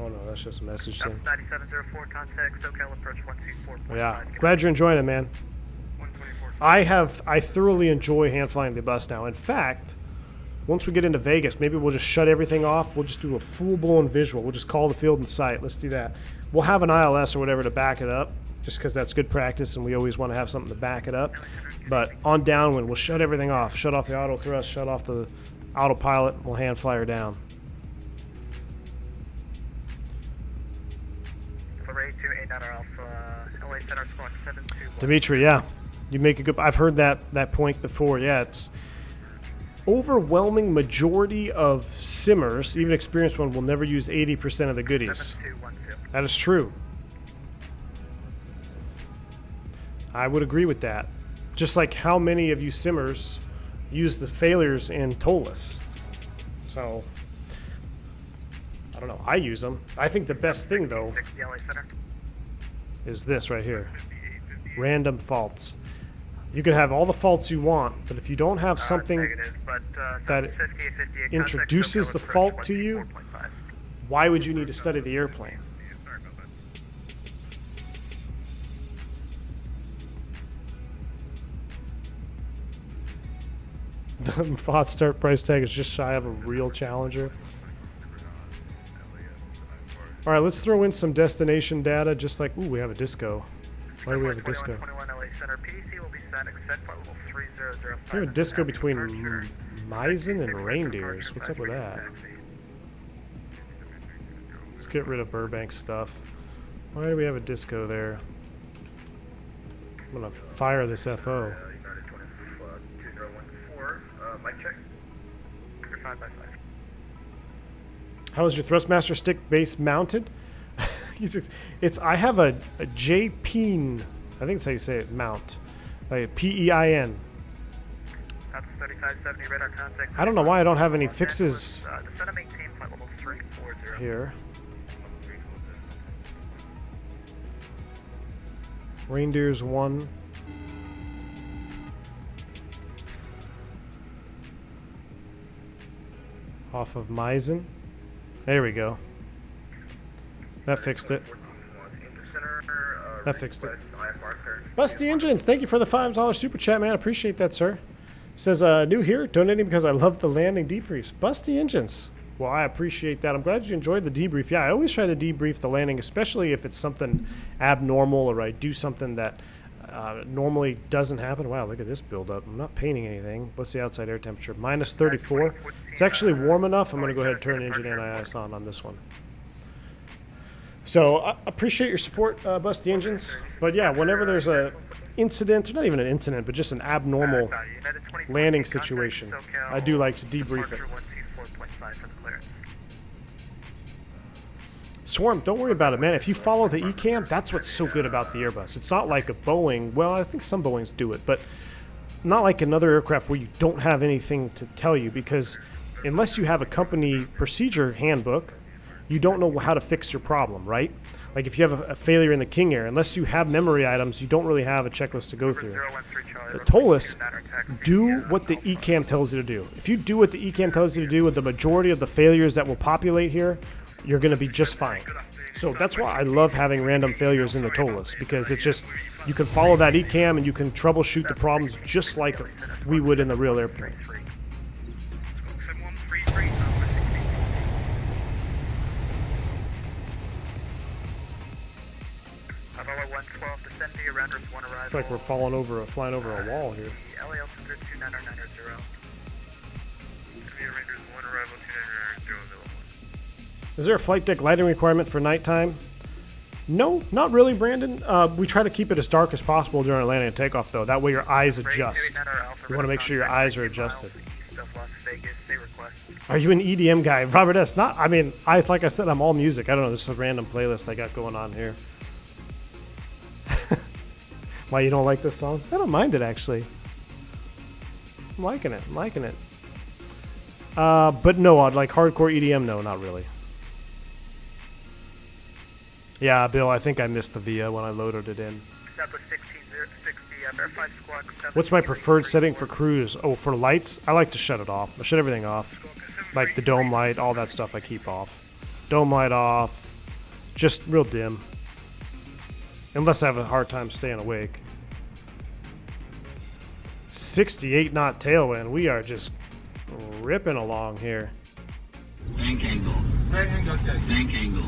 Oh no, that's just a message thing. 9704, contact SoCal approach 124.5. Yeah, glad you're enjoying it, man. 124. I thoroughly enjoy hand flying the bus now. In fact, once we get into Vegas, maybe we'll just shut everything off. We'll just do a full-blown visual. We'll just call the field in sight. Let's do that. We'll have an ILS or whatever to back it up, just because that's good practice, and we always want to have something to back it up. But on downwind, we'll shut everything off. Shut off the auto thrust, shut off the autopilot, and we'll hand fly her down. Dimitri, yeah. You make a good... I've heard that point before. Yeah, it's... Overwhelming majority of simmers, even experienced one, will never use 80% of the goodies. That is true. I would agree with that. Just like how many of you simmers use the failures in Toliss. So, I don't know. I use them. I think the best thing, though, is this right here. Random faults. You can have all the faults you want, but if you don't have something that introduces the fault to you, why would you need to study the airplane? The hot start price tag is just shy of a real Challenger. All right, let's throw in some destination data, just like, ooh, we have a disco. Why do we have a disco? We have a disco between Meissen and Reindeers. What's up with that? Let's get rid of Burbank stuff. Why do we have a disco there? I'm gonna fire this FO. How is your Thrustmaster stick base mounted? I have a J-Peen, I think that's how you say it, mount. Like P-E-I-N. I don't know why I don't have any fixes here. Reindeers 1. Off of Meissen. There we go. That fixed it. That fixed it. Busty Engines, thank you for the $5 super chat, man. Appreciate that, sir. Says, new here, donating because I love the landing debriefs. Busty Engines. Well, I appreciate that. I'm glad you enjoyed the debrief. Yeah, I always try to debrief the landing, especially if it's something abnormal or I do something that normally doesn't happen. Wow, look at this buildup. I'm not painting anything. What's the outside air temperature? Minus 34. It's actually warm enough. I'm going to go ahead and turn engine anti-ice on this one. So I appreciate your support, Busty Engines. But yeah, whenever there's a incident, or not even an incident, but just an abnormal landing situation, I do like to debrief it. Swarm, don't worry about it, man. If you follow the ECAM, that's what's so good about the Airbus. It's not like a Boeing. Well, I think some Boeings do it, but not like another aircraft where you don't have anything to tell you, because unless you have a company procedure handbook, you don't know how to fix your problem, right? Like if you have a failure in the King Air, unless you have memory items, you don't really have a checklist to go through. The Toliss, do what the ECAM tells you to do. If you do what the ECAM tells you to do with the majority of the failures that will populate here, you're going to be just fine. So that's why I love having random failures in the Toliss, because it's just, you can follow that ECAM and you can troubleshoot the problems just like we would in the real airplane. It's like we're flying over a wall here. Is there a flight deck lighting requirement for nighttime? No, not really, Brandon. We try to keep it as dark as possible during landing and takeoff, though. That way your eyes adjust. You want to make sure your eyes are adjusted. Are you an EDM guy? Robert S. Not. I mean, like I said, I'm all music. I don't know. This is a random playlist I got going on here. Why, you don't like this song? I don't mind it, actually. I'm liking it. But no, I'd like hardcore EDM. No, not really. Yeah, Bill, I think I missed the VIA when I loaded it in. What's my preferred setting for cruise? Oh, for lights? I like to shut it off. I shut everything off. Like the dome light, all that stuff I keep off. Dome light off, just real dim. Unless I have a hard time staying awake. 68 knot tailwind. We are just ripping along here. Bank angle. Bank angle.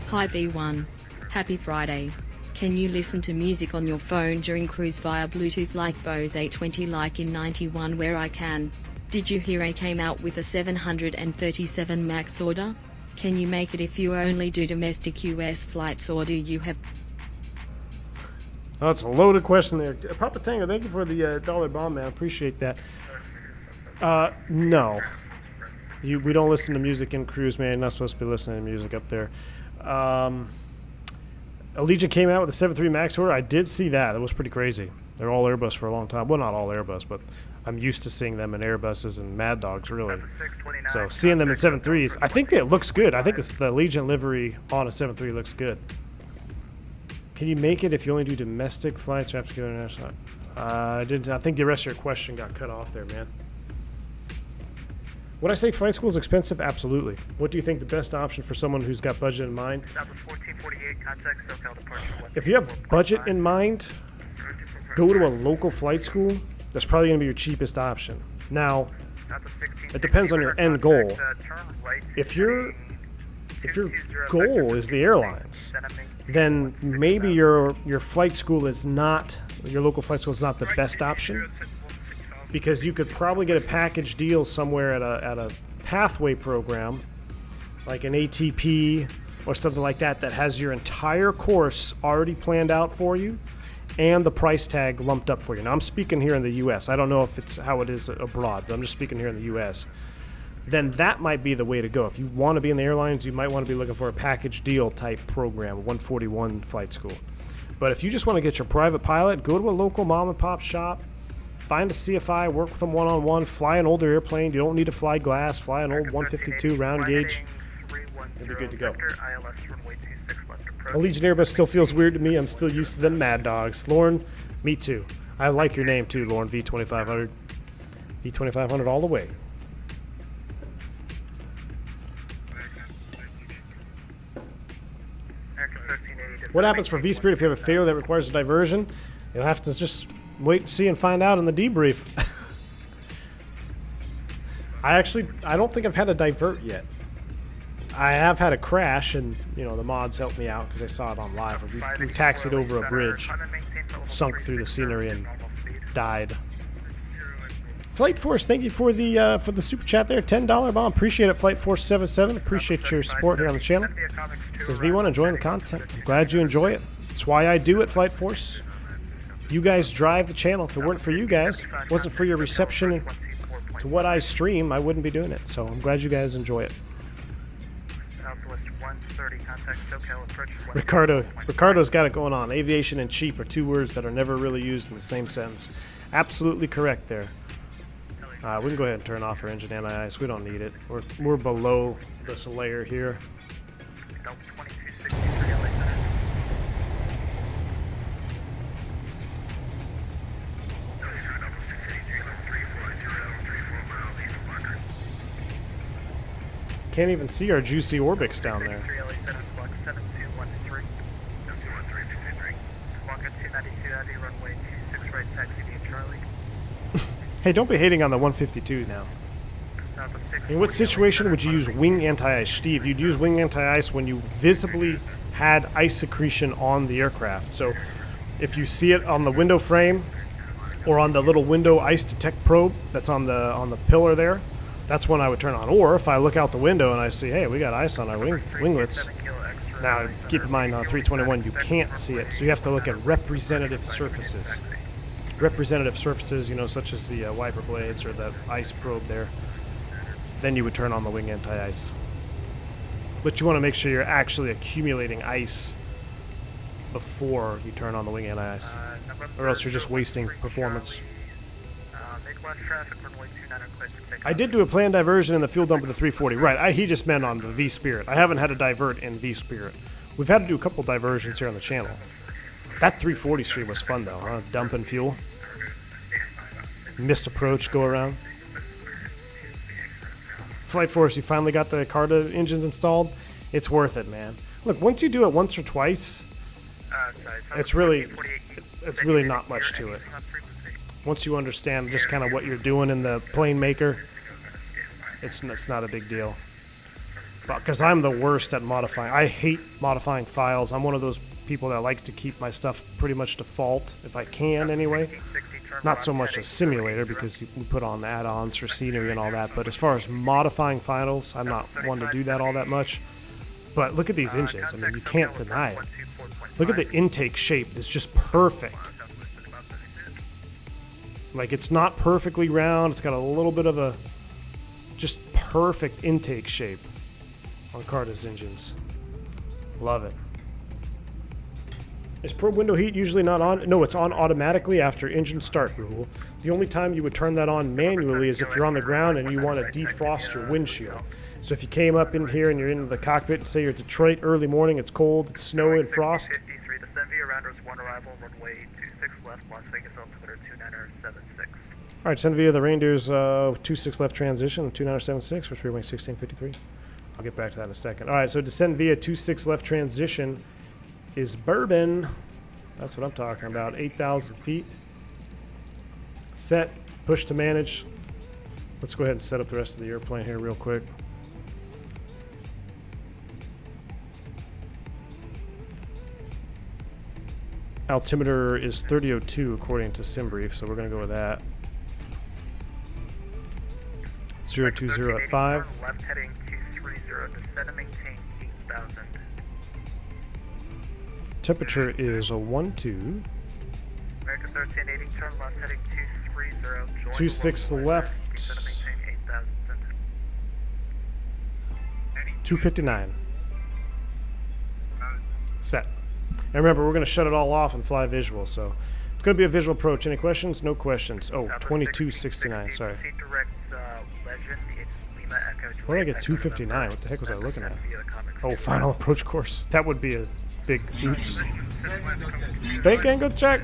Hi V1. Happy Friday. Can you listen to music on your phone during cruise via Bluetooth like Bose A20 like in 91 where I can? Did you hear I came out with a 737 MAX order? Can you make it if you only do domestic US flights, or do you have... Oh, it's a loaded question there. Papa Tango, thank you for the dollar bomb, man. Appreciate that. No. We don't listen to music in cruise, man. You're not supposed to be listening to music up there. Allegiant came out with a 7.3 MAX order. I did see that. That was pretty crazy. They're all Airbus for a long time. Well, not all Airbus, but I'm used to seeing them in Airbuses and Mad Dogs, really. So seeing them in 7.3s, I think it looks good. I think the Allegiant livery on a 7.3 looks good. Can you make it if you only do domestic flights or have to go international? I think the rest of your question got cut off there, man. Would I say flight school is expensive? Absolutely. What do you think the best option for someone who's got budget in mind? If you have budget in mind, go to a local flight school. That's probably going to be your cheapest option. Now, it depends on your end goal. If your goal is the airlines, then maybe your flight school is not, your local flight school is not the best option, because you could probably get a package deal somewhere at a pathway program, like an ATP or something like that, that has your entire course already planned out for you and the price tag lumped up for you. Now, I'm speaking here in the U.S. I don't know if it's how it is abroad, but I'm just speaking here in the U.S. Then that might be the way to go. If you want to be in the airlines, you might want to be looking for a package deal type program, a 141 flight school. But if you just want to get your private pilot, go to a local mom and pop shop, find a CFI, work with them one-on-one, fly an older airplane. You don't need to fly glass, fly an old 152 round gauge. You'll be good to go. Allegiant Airbus still feels weird to me. I'm still used to them Mad Dogs. Lauren, me too. I like your name too, Lauren, V2500. V2500 all the way. What happens for vSpirit if you have a failure that requires a diversion? You'll have to just wait and see and find out in the debrief. I don't think I've had a divert yet. I have had a crash, and the mods helped me out because I saw it on live. We taxied over a bridge, sunk through the scenery, and died. Flight Force, thank you for the super chat there, $10 bomb. Appreciate it, Flight Force 77. Appreciate your support here on the channel. It says V1 enjoying the content. I'm glad you enjoy it. That's why I do it, Flight Force. You guys drive the channel. If it weren't for you guys, if it wasn't for your reception to what I stream, I wouldn't be doing it. So I'm glad you guys enjoy it. Ricardo's got it going on. Aviation and cheap are two words that are never really used in the same sentence. Absolutely correct there. We can go ahead and turn off our engine anti-ice. We don't need it. We're below this layer here. Can't even see our juicy Orbix down there. Hey, don't be hating on the 152 now. In what situation would you use wing anti-ice? Steve, you'd use wing anti-ice when you visibly had ice secretion on the aircraft. So if you see it on the window frame or on the little window ice detect probe that's on the pillar there, that's when I would turn on. Or if I look out the window and I see, hey, we got ice on our winglets. Now, keep in mind, on 321, you can't see it, so you have to look at representative surfaces. Representative surfaces, such as the wiper blades or the ice probe there. Then you would turn on the wing anti-ice. But you want to make sure you're actually accumulating ice before you turn on the wing anti-ice, or else you're just wasting performance. I did do a planned diversion in the fuel dump of the 340. Right, he just meant on the vSpirit. I haven't had a divert in vSpirit. We've had to do a couple diversions here on the channel. That 340 stream was fun though, huh? Dumping fuel. Missed approach, go around. Flight Force, you finally got the Carta engines installed. It's worth it, man. Look, once you do it once or twice, it's really not much to it. Once you understand just kind of what you're doing in the plane maker, it's not a big deal. Because I'm the worst at modifying. I hate modifying files. I'm one of those people that likes to keep my stuff pretty much default, if I can anyway. Not so much a simulator, because we put on add-ons for scenery and all that, but as far as modifying files, I'm not one to do that all that much. But look at these engines. I mean, you can't deny it. Look at the intake shape. It's just perfect. Like, it's not perfectly round. It's got a little bit of a just perfect intake shape on Carta's engines. Love it. Is probe window heat usually not on? No, it's on automatically after engine start, Rahul. The only time you would turn that on manually is if you're on the ground and you want to defrost your windshield. So if you came up in here and you're in the cockpit, and say you're at Detroit, early morning, it's cold, it's snowy and frost. 53, the Senvia rounders 1 arrival, runway 26 left, Las Vegas altimeter 2976. All right, send via the Reindeers 26 left transition, 2976 for freeway 1653. I'll get back to that in a second. All right, so descend via 26 left transition is Bourbon. That's what I'm talking about. 8,000 feet. Set, push to manage. Let's go ahead and set up the rest of the airplane here real quick. Altimeter is 3002 according to SimBrief, so we're going to go with that. 020 at 5. Left heading 230, descend and maintain 8,000. Temperature is a 12. American 1380, turn left heading 230. 26 left. Descend and maintain 8,000. 259. Set. And remember, we're going to shut it all off and fly visual, so it's going to be a visual approach. Any questions? No questions. Oh, 2269, sorry. Where did I get 259? What the heck was I looking at? Oh, final approach course. That would be a big oops. Bank angle check.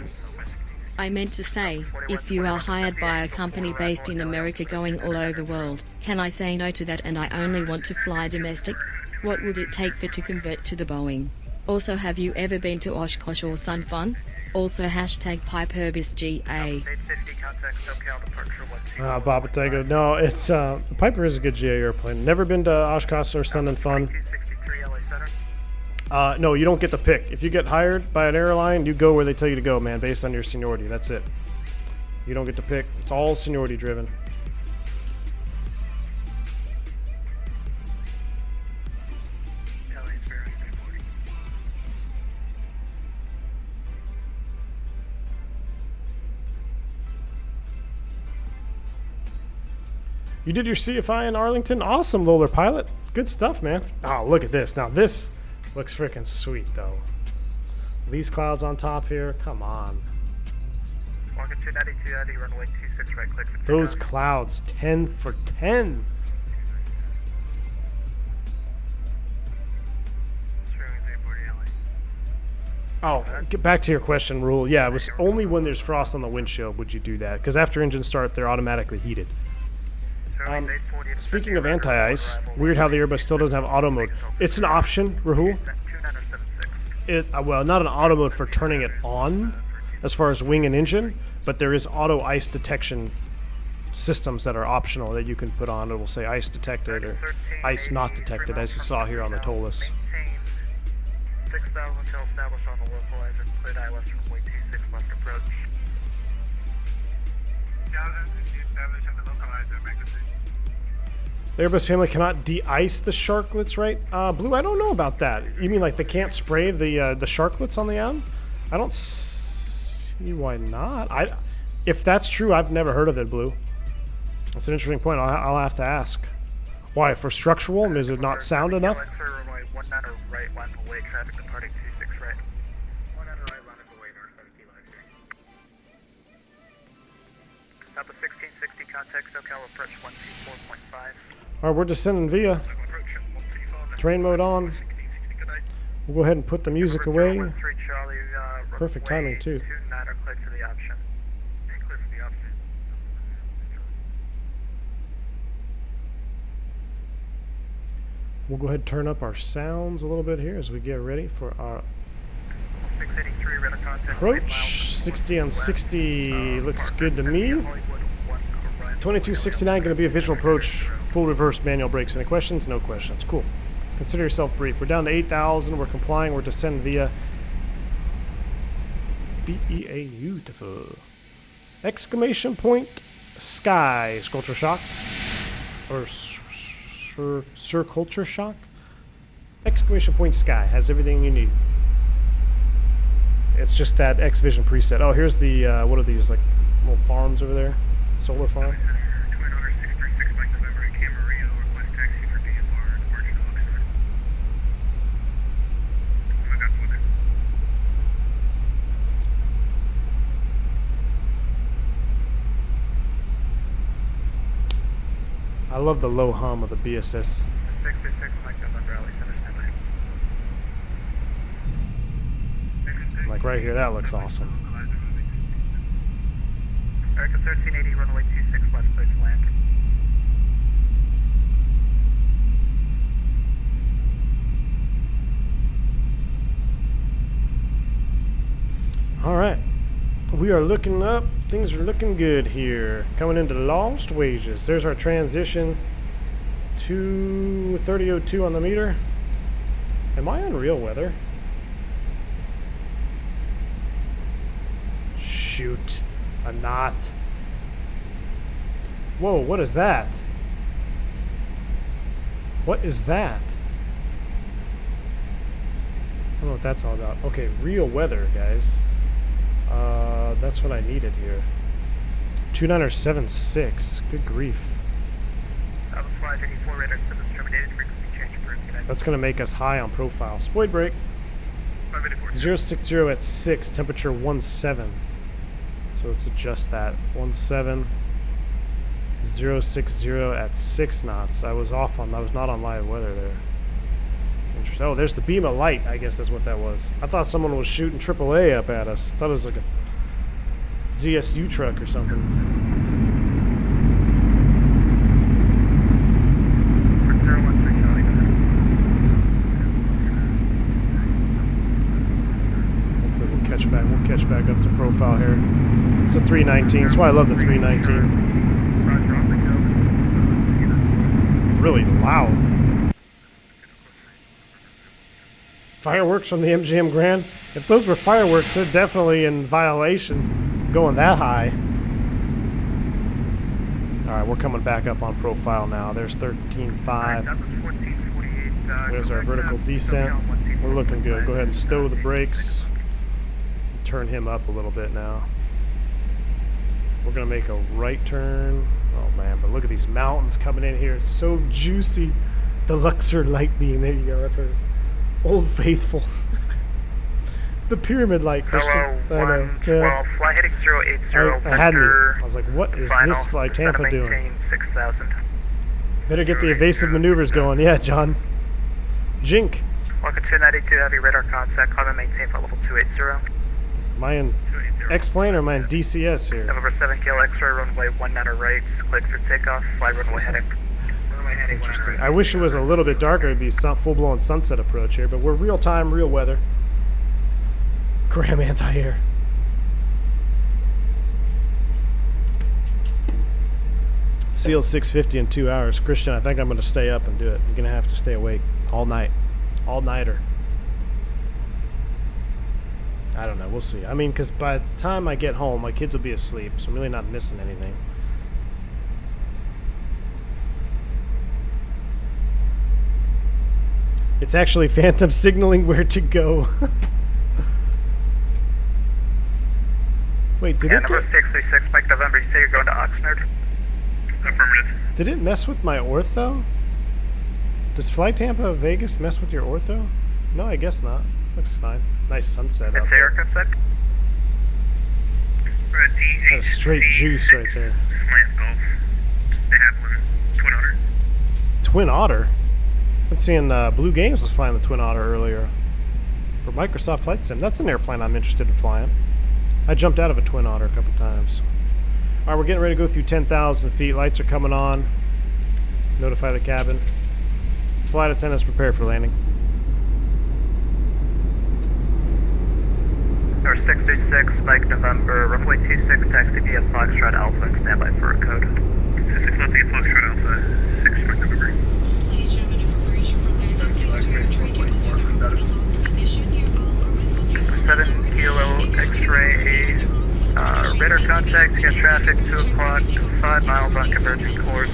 I meant to say, if you are hired by a company based in America going all over the world, can I say no to that and I only want to fly domestic? What would it take for to convert to the Boeing? Also, have you ever been to Oshkosh or Sun Fun? Also hashtag Pipe Herbis GA. Bob Tango. No, it's Piper is a good GA airplane. Never been to Oshkosh or Sun and Fun. No, you don't get the pick. If you get hired by an airline, you go where they tell you to go, man, based on your seniority. That's it. You don't get to pick. It's all seniority driven. You did your CFI in Arlington? Awesome, Lola Pilot. Good stuff, man. Oh, look at this. Now, this looks freaking sweet, though. These clouds on top here. Come on. Runway 26 right click. Those clouds, 10 for 10. Oh, get back to your question, Rule. Yeah, it was only when there's frost on the windshield would you do that, because after engine start, they're automatically heated. Speaking of anti-ice, weird how the Airbus still doesn't have auto mode. It's an option, Rahul. Well, not an auto mode for turning it on, as far as wing and engine, but there is auto ice detection systems that are optional that you can put on. It will say ice detected or ice not detected, as you saw here on the Toliss. 6,000 until established on the localizer. Cleared ILS runway 26 left approach. The Airbus family cannot de-ice the sharklets, right? Blue, I don't know about that. You mean like they can't spray the sharklets on the end? I don't see why not. If that's true, I've never heard of it, Blue. That's an interesting point. I'll have to ask. Why? For structural? Is it not sound enough? Runway 19 right, line away, traffic departing 26 right. 19 right, line away, north 70 left. South of 1660, contact SoCal approach 124.5. All right, we're descending via. Train mode on. We'll go ahead and put the music away. Perfect timing, too. We'll go ahead and turn up our sounds a little bit here as we get ready for our 683 radar contact. approach. 60 on 60 looks good to me. 2269 going to be a visual approach, full reverse manual brakes. Any questions? No questions. Cool. Consider yourself brief. We're down to 8,000. We're complying. We're descending via BEA. Beautiful. Exclamation point sky. Culture shock. Or Sir Culture shock. Exclamation point sky. Has everything you need. It's just that X-Vision preset. Oh, here's the, what are these, like little farms over there? Solar farm? Twin Otter 636 Mike November and Camarillo, request taxi for DFR, departing to Oxford. Oh my God, weather. I love the low hum of the BSS. 636 Mike November, alley center standby. Like right here, that looks awesome. America 1380, runway 26, left bridge land. All right. We are looking up. Things are looking good here. Coming into lost wages. There's our transition to 3002 on the meter. Am I on real weather? Shoot. I'm not. Whoa, what is that? What is that? I don't know what that's all about. Okay, real weather, guys. That's what I needed here. 2976. Good grief. That was flight 84 radar service terminated, frequency change for United. That's going to make us high on profile. Spoid break. 060 at 6, temperature 17. So let's adjust that. 17. 060 at 6 knots. I was off on, I was not on live weather there. Interesting. Oh, there's the beam of light. I guess that's what that was. I thought someone was shooting AAA up at us. I thought it was like a ZSU truck or something. Hopefully we'll catch back. We'll catch back up to profile here. It's a 319. That's why I love the 319. Really loud. Fireworks from the MGM Grand. If those were fireworks, they're definitely in violation going that high. All right, we're coming back up on profile now. There's 13.5. There's our vertical descent. We're looking good. Go ahead and stow the brakes. Turn him up a little bit now. We're going to make a right turn. Oh, man, but look at these mountains coming in here. It's so juicy. The Luxor light beam. There you go. That's our Old Faithful. The pyramid light, Christian. Hello, 112, fly heading 080. I had me. I was like, what is this Fly Tampa doing? 6,000. Better get the evasive maneuvers going. Yeah, John. Jink. Welcome to 92 heavy radar contact. Climb and maintain flight level 280. Am I in X-plane or am I in DCS here? November 7 Kilo X-ray, runway 19 right, cleared for takeoff, fly runway heading. That's interesting. I wish it was a little bit darker. It'd be full-blown sunset approach here, but we're real-time, real weather. Graham anti-air. Seal 650 in 2 hours. Christian, I think I'm going to stay up and do it. You're going to have to stay awake all night. All-nighter. I don't know. We'll see. I mean, because by the time I get home, my kids will be asleep, so I'm really not missing anything. It's actually phantom signaling where to go. Wait, did it number 636, Mike November, you say you're going to Oxnard? Affirmative. Did it mess with my ortho? Does Fly Tampa Vegas mess with your ortho? No, I guess not. Looks fine. Nice sunset out there. That's straight juice right there. Slant Gulf. They have one. Twin Otter. Twin Otter? I've been seeing Blue Games was flying the Twin Otter earlier for Microsoft Flight Sim. That's an airplane I'm interested in flying. I jumped out of a Twin Otter a couple times. All right, we're getting ready to go through 10,000 feet. Lights are coming on. Notify the cabin. Flight attendants prepare for landing. Or 636, Mike November, runway 26, taxi via Foxtrot Alpha and standby for a code. 6 Left via Foxtrot Alpha, 6 Mike November. Ladies and gentlemen, in preparation for landing, please turn your tray tables over and put a locked position. Your all arrivals via 7 Kilo X-ray, radar contact, get traffic, 2 o'clock, 5 miles on converging course.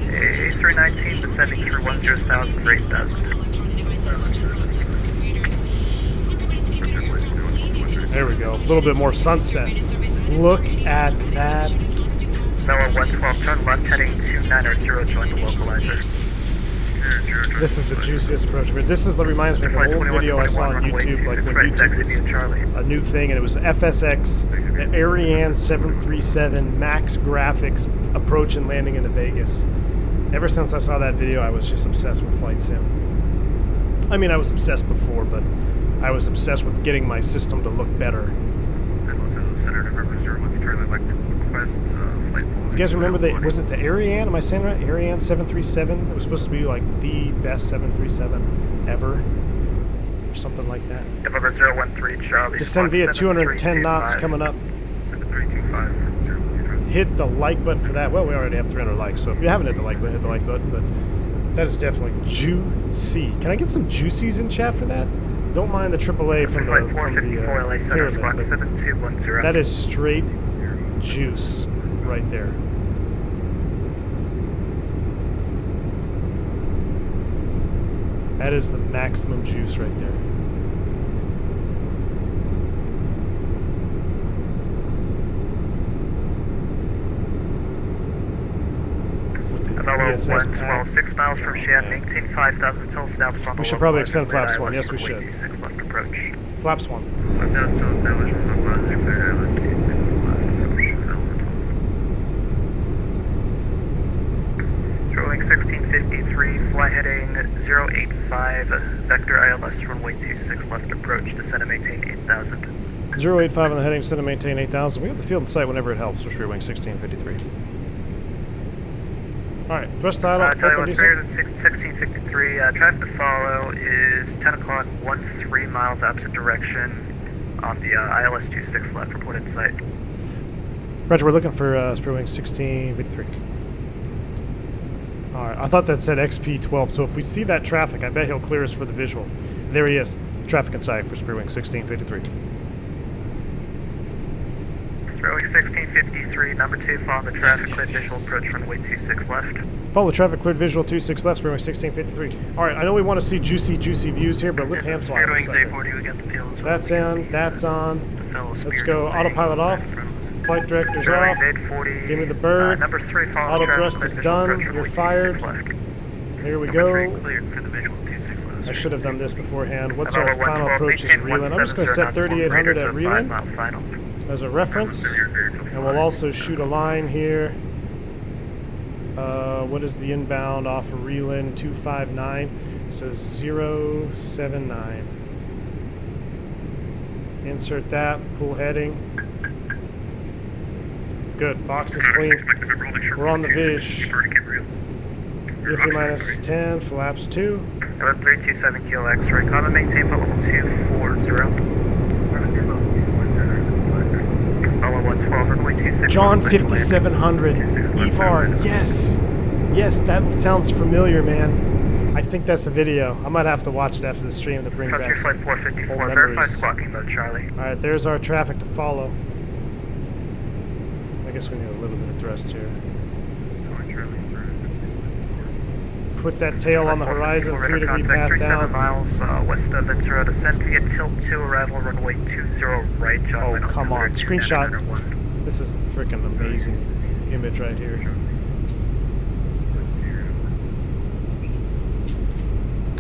A A319 descending through 10,000 for 8,000. There we go. A little bit more sunset. Look at that. Noah 112, turn left heading 290, join the localizer. This is the juiciest approach. This is reminds me of an old video I saw on YouTube, like when YouTube was a new thing, and it was FSX, an Ariane 737 Max graphics approach and landing into Vegas. Ever since I saw that video, I was just obsessed with flight sim. I mean, I was obsessed before, but I was obsessed with getting my system to look better. You guys remember was it the Ariane? Am I saying it right? Ariane 737? It was supposed to be like the best 737 ever, or something like that. November 013, Charlie. Descend via 210 knots coming up. 325. Hit the like button for that. Well, we already have 300 likes, so if you haven't hit the like button, hit the like button. But that is definitely juicy. Can I get some juicies in chat for that? Don't mind the AAA from the pyramid, but that is straight juice right there. That is the maximum juice right there. VSS 112, 6 miles from Shan, maintain 5,000 until established on the We should probably extend flaps 1. Yes, we should. Left approach. Flaps 1. Controlling 1653, fly heading 085, vector ILS runway 26, left approach, descend and maintain 8,000. 085 on the heading, descend and maintain 8,000. We have the field in sight whenever it helps for Streetwing 1653. Alright, thrust idle, open descent. 1653, traffic to follow is 10 o'clock, 13 miles opposite direction on the ILS 26 left, report in sight. Roger, we're looking for Streetwing 1653. Alright, I thought that said XP12, so if we see that traffic, I bet he'll clear us for the visual. There he is, traffic in sight for Streetwing 1653. Streetwing 1653, number 2, follow the traffic, clear visual approach runway 26 left. Follow the traffic, cleared visual 26 left, Streetwing 1653. Alright, I know we want to see juicy views here, but let's hand fly. That's on, that's on. Let's go autopilot off. Flight director's off. Give me the bird. Auto thrust is done. You're fired. Here we go. I should have done this beforehand. What's our final approach is Reeland. I'm just going to set 3800 at Reeland as a reference. And we'll also shoot a line here. What is the inbound off of Reeland? 259. So 079. Insert that. Pull heading. Good. Box is clean. We're on the Vish. Iffy minus 10, flaps 2. 327 kilo X-ray. Common maintain for level 240. Level 112, runway 26. John 5700. EVAR. Yes. Yes, that sounds familiar, man. I think that's a video. I might have to watch it after the stream to bring back some old memories. Alright, there's our traffic to follow. I guess we need a little bit of thrust here. Put that tail on the horizon, 3-degree path 37 down. miles west of Ventura, descend via tilt 2, arrival runway 20 right, John. Oh, come on. Screenshot. This is a freaking amazing image right here.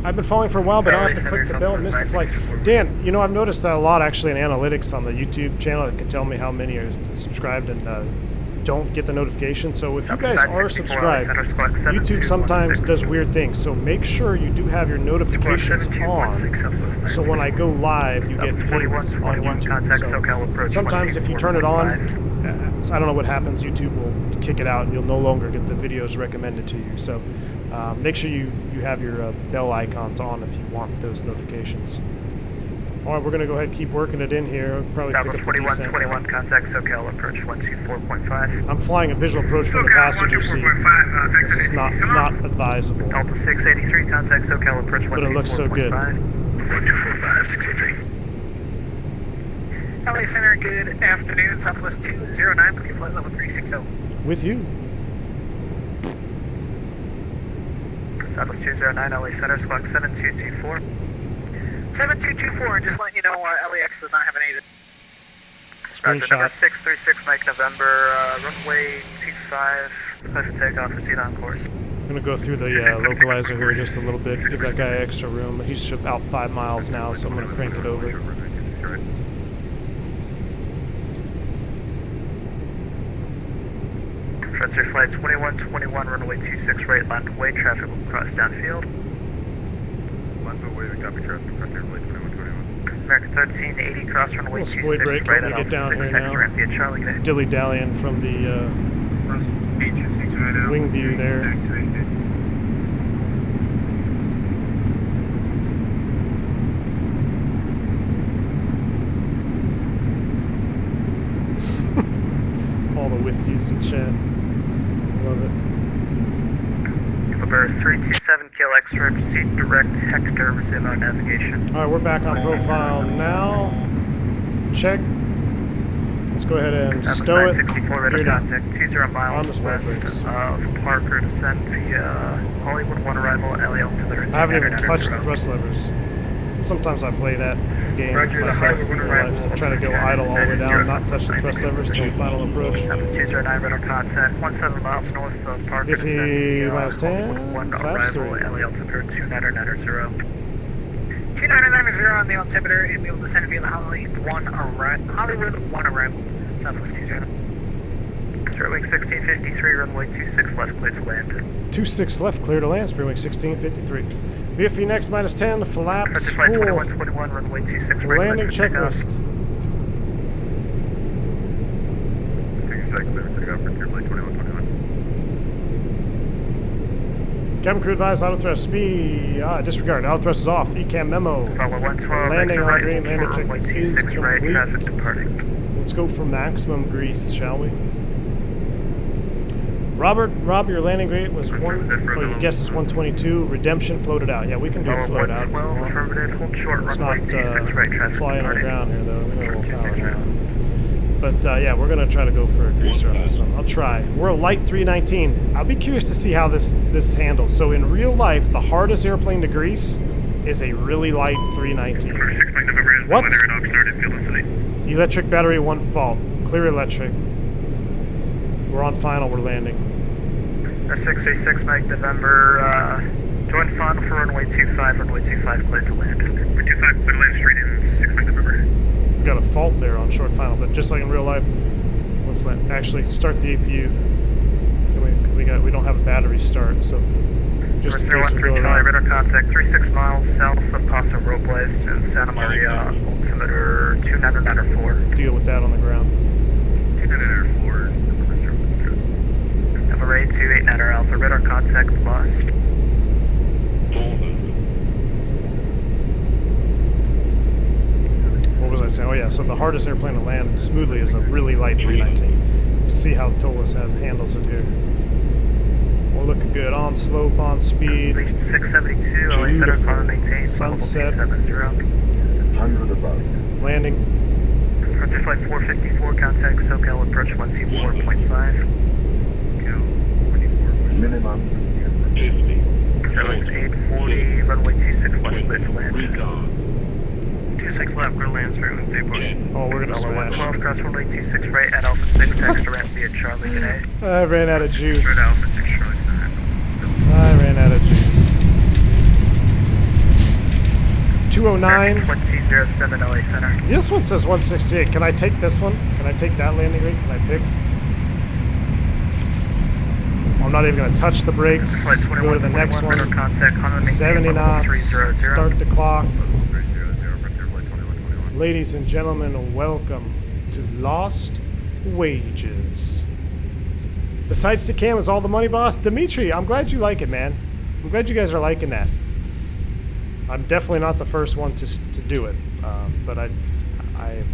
I've been following for a while, but I don't have to click the bell and miss the flight. Dan, you know, I've noticed that a lot actually in analytics on the YouTube channel that can tell me how many are subscribed and don't get the notification. So if you guys are subscribed, YouTube sometimes does weird things. So make sure you do have your notifications on. So when I go live, you get pinged on YouTube. So sometimes if you turn it on, I don't know what happens. YouTube will kick it out and you'll no longer get the videos recommended to you. So Make sure you have your bell icons on if you want those notifications. All right, we're going to go ahead and keep working it in here. Probably pick up the descent. 21, contact SoCal approach 124.5. I'm flying a visual approach from the passenger seat. This is not advisable. Delta 683, contact SoCal approach 124.5. But it looks so good. 1245, 683. LA Center, good afternoon. Southwest 209, with you flight level 360. With you. Southwest 209, LA Center, squawk 7224. 7224, and just letting you know, LAX does not have any. Roger, number Screenshot. 636, Mike November, runway 25, special takeoff, proceed on course. I'm going to go through the localizer here just a little bit, give that guy extra room. He's about 5 miles now, so I'm going to crank it over. Transfer flight 2121, runway 26, right, land away, traffic will cross downfield. Land away, copy traffic, cross runway 2121. American 1380, cross runway 26, Split break, right, let me get down here now. Charlie, good day. Dilly-dallying from the wing view there. All the with yous in chat. Love it. Number 327, kill X-ray, proceed direct, Hector, resume on navigation. All right, we're back on profile now. Check. Let's go ahead and stow it. 964, radar Here now. contact, 20 On miles the smart west brakes. of Parker, descent via Hollywood 1 arrival, LA altimeter. I haven't even touched the thrust levers. Sometimes I play that game myself in real life. So I try to go idle all the way down, not touch the thrust levers till final approach. Number 209, radar contact, 17 miles north of Parker, If he descent minus 10, Hollywood 1 flaps arrival, 3. LA altimeter 2990. 2990 on the altimeter, and we will descend via the Hollywood 1 arrival, Southwest 209. Springwing 1653, runway 26 left, clear to land. 26 left, clear to land, Springwing 1653. VFE next minus 10, flaps Flight 4. 2121, runway 26 right. Landing checklist. Cabin crew advised auto thrust speed. Disregard. Auto thrust is off. ECAM memo. Follow 112. Landing on right, green. Landing runway checklist is 26 right, traffic complete. departing. Let's go for maximum grease, shall we? Rob, your landing rate was your guess is 122. Redemption floated out. Yeah, we can do a float out if you 112, want. affirmative, hold short, It's runway not 26 right, traffic flying on the departing. ground here, though. We got a little power now. But yeah, we're going to try to go for a greaser on this one. I'll try. We're a light 319. I'll be curious to see how this handles. So in real life, the hardest airplane to grease is a really light 319. What? Electric battery 1 fault. Clear electric. If we're on final, we're landing. 636, Mike November, join final for runway 25, runway 25 clear to land. Runway 25 clear to land straight in, 6 Mike November. We've got a fault there on short final, but just like in real life, let's actually start the APU. We don't have a battery start, so just in case we go around. Radar contact 36 miles south of Paso Robles and Santa Maria, altimeter 2994. Deal with that on the ground. 2994. Number 8289 Alpha, radar contact lost. What was I saying? Oh yeah, so the hardest airplane to land smoothly is a really light 319. Let's see how Toliss handles it here. We're looking good on slope, on speed. 672, Beautiful. Sunset. Landing. Frontier flight 454, contact SoCal approach 124.5. Minimum 50. Airlines 840, runway 26 left, clear to land. 26 left, clear to land, Fairlands 840. Oh, we're gonna smash. 112, cross runway 26 right at Alpha 6, extra ramp via Charlie, good day. I ran out of juice. Straight Alpha 6, Charlie, I ran out of juice. 209. 2007 LA Center. This one says 168. Can I take this one? Can I take that landing rate? Can I pick? I'm not even going to touch the brakes. Flight Go to the next 21, radar one. contact, 70 knots. 300. Start the clock. Ladies and gentlemen, welcome to Lost Wages. Besides the cam is all the money, boss. Dimitri, I'm glad you like it, man. I'm glad you guys are liking that. I'm definitely not the first one to do it, but I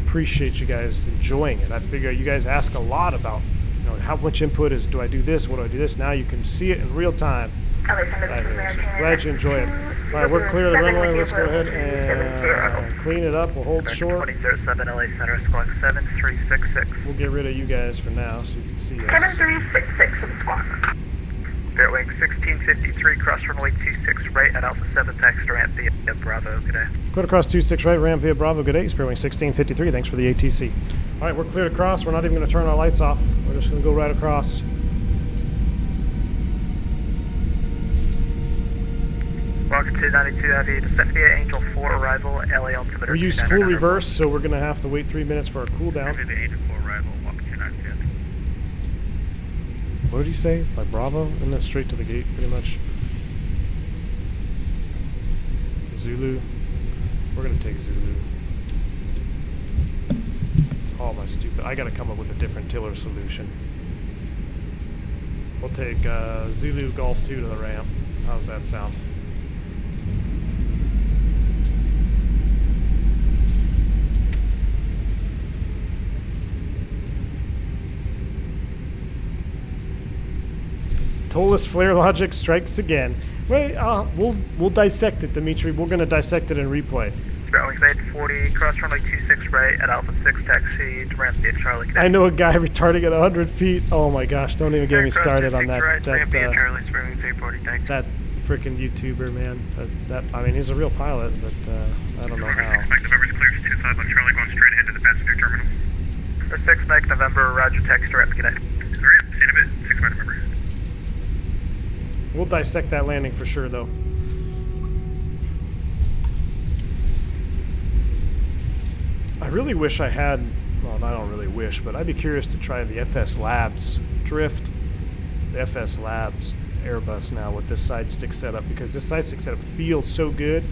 appreciate you guys enjoying it. I figure you guys ask a lot about, you know, how much input is, do I do this, what do I do this? Now you can see it in real time. Right here. So glad you enjoy it. All right, we're clear of the runway. Let's go ahead and clean it up. We'll hold short. 2007 LA Center, squawk 7366. We'll get rid of you guys for now so you can see us. 7366 for the squawk. Spirit wing 1653, cross runway 26 right at Alpha 7, taxi to ramp via Bravo. Good day. Cleared across 26 right, ramp via Bravo. Good day. Spirit wing 1653. Thanks for the ATC. All right, we're cleared across. We're not even going to turn our lights off. We're just going to go right across. Rocket 292 Heavy, descent via Angel 4 arrival, LA altimeter. We use full reverse, so we're going to have to wait 3 minutes for our cooldown. Via Angel 4 arrival, Rocket 292 Heavy. What did he say? By Bravo? Isn't that straight to the gate, pretty much? Zulu. We're going to take Zulu. Oh, my stupid. I got to come up with a different tiller solution. We'll take Zulu Golf 2 to the ramp. How's that sound? Toliss flare logic strikes again. Wait, we'll dissect it, Dimitri. We're gonna dissect it in replay. Spirit wing 840, cross runway 26 right at Alpha 6, taxi to ramp via Charlie. I know a guy retarding at 100 feet. Oh my gosh! Don't even get me started on that. That freaking YouTuber, man. I mean, he's a real pilot, but I don't know how. Mike November's clear for 25 on Charlie, going straight ahead to the passenger terminal. For 6 Mike November, Roger, taxi to ramp. Good night. Ramp, see you in a bit. 6 Mike November. We'll dissect that landing for sure, though. I really wish I had, well, I don't really wish, but I'd be curious to try the FS Labs drift, the FS Labs Airbus now with this side stick setup, because this side stick setup feels so good.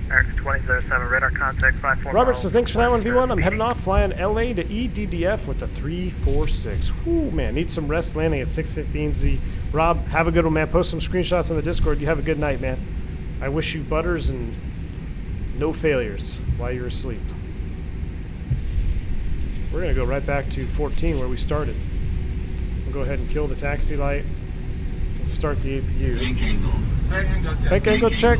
Eric 2007, radar contact 54. Robert says, thanks for that one, V1. I'm heading off, flying LA to EDDF with the 346. Whoo, man, need some rest landing at 6:15Z. Rob, have a good one, man. Post some screenshots on the Discord. You have a good night, man. I wish you butters and no failures while you're asleep. We're going to go right back to 14 where we started. We'll go ahead and kill the taxi light. We'll start the APU. Bank angle check.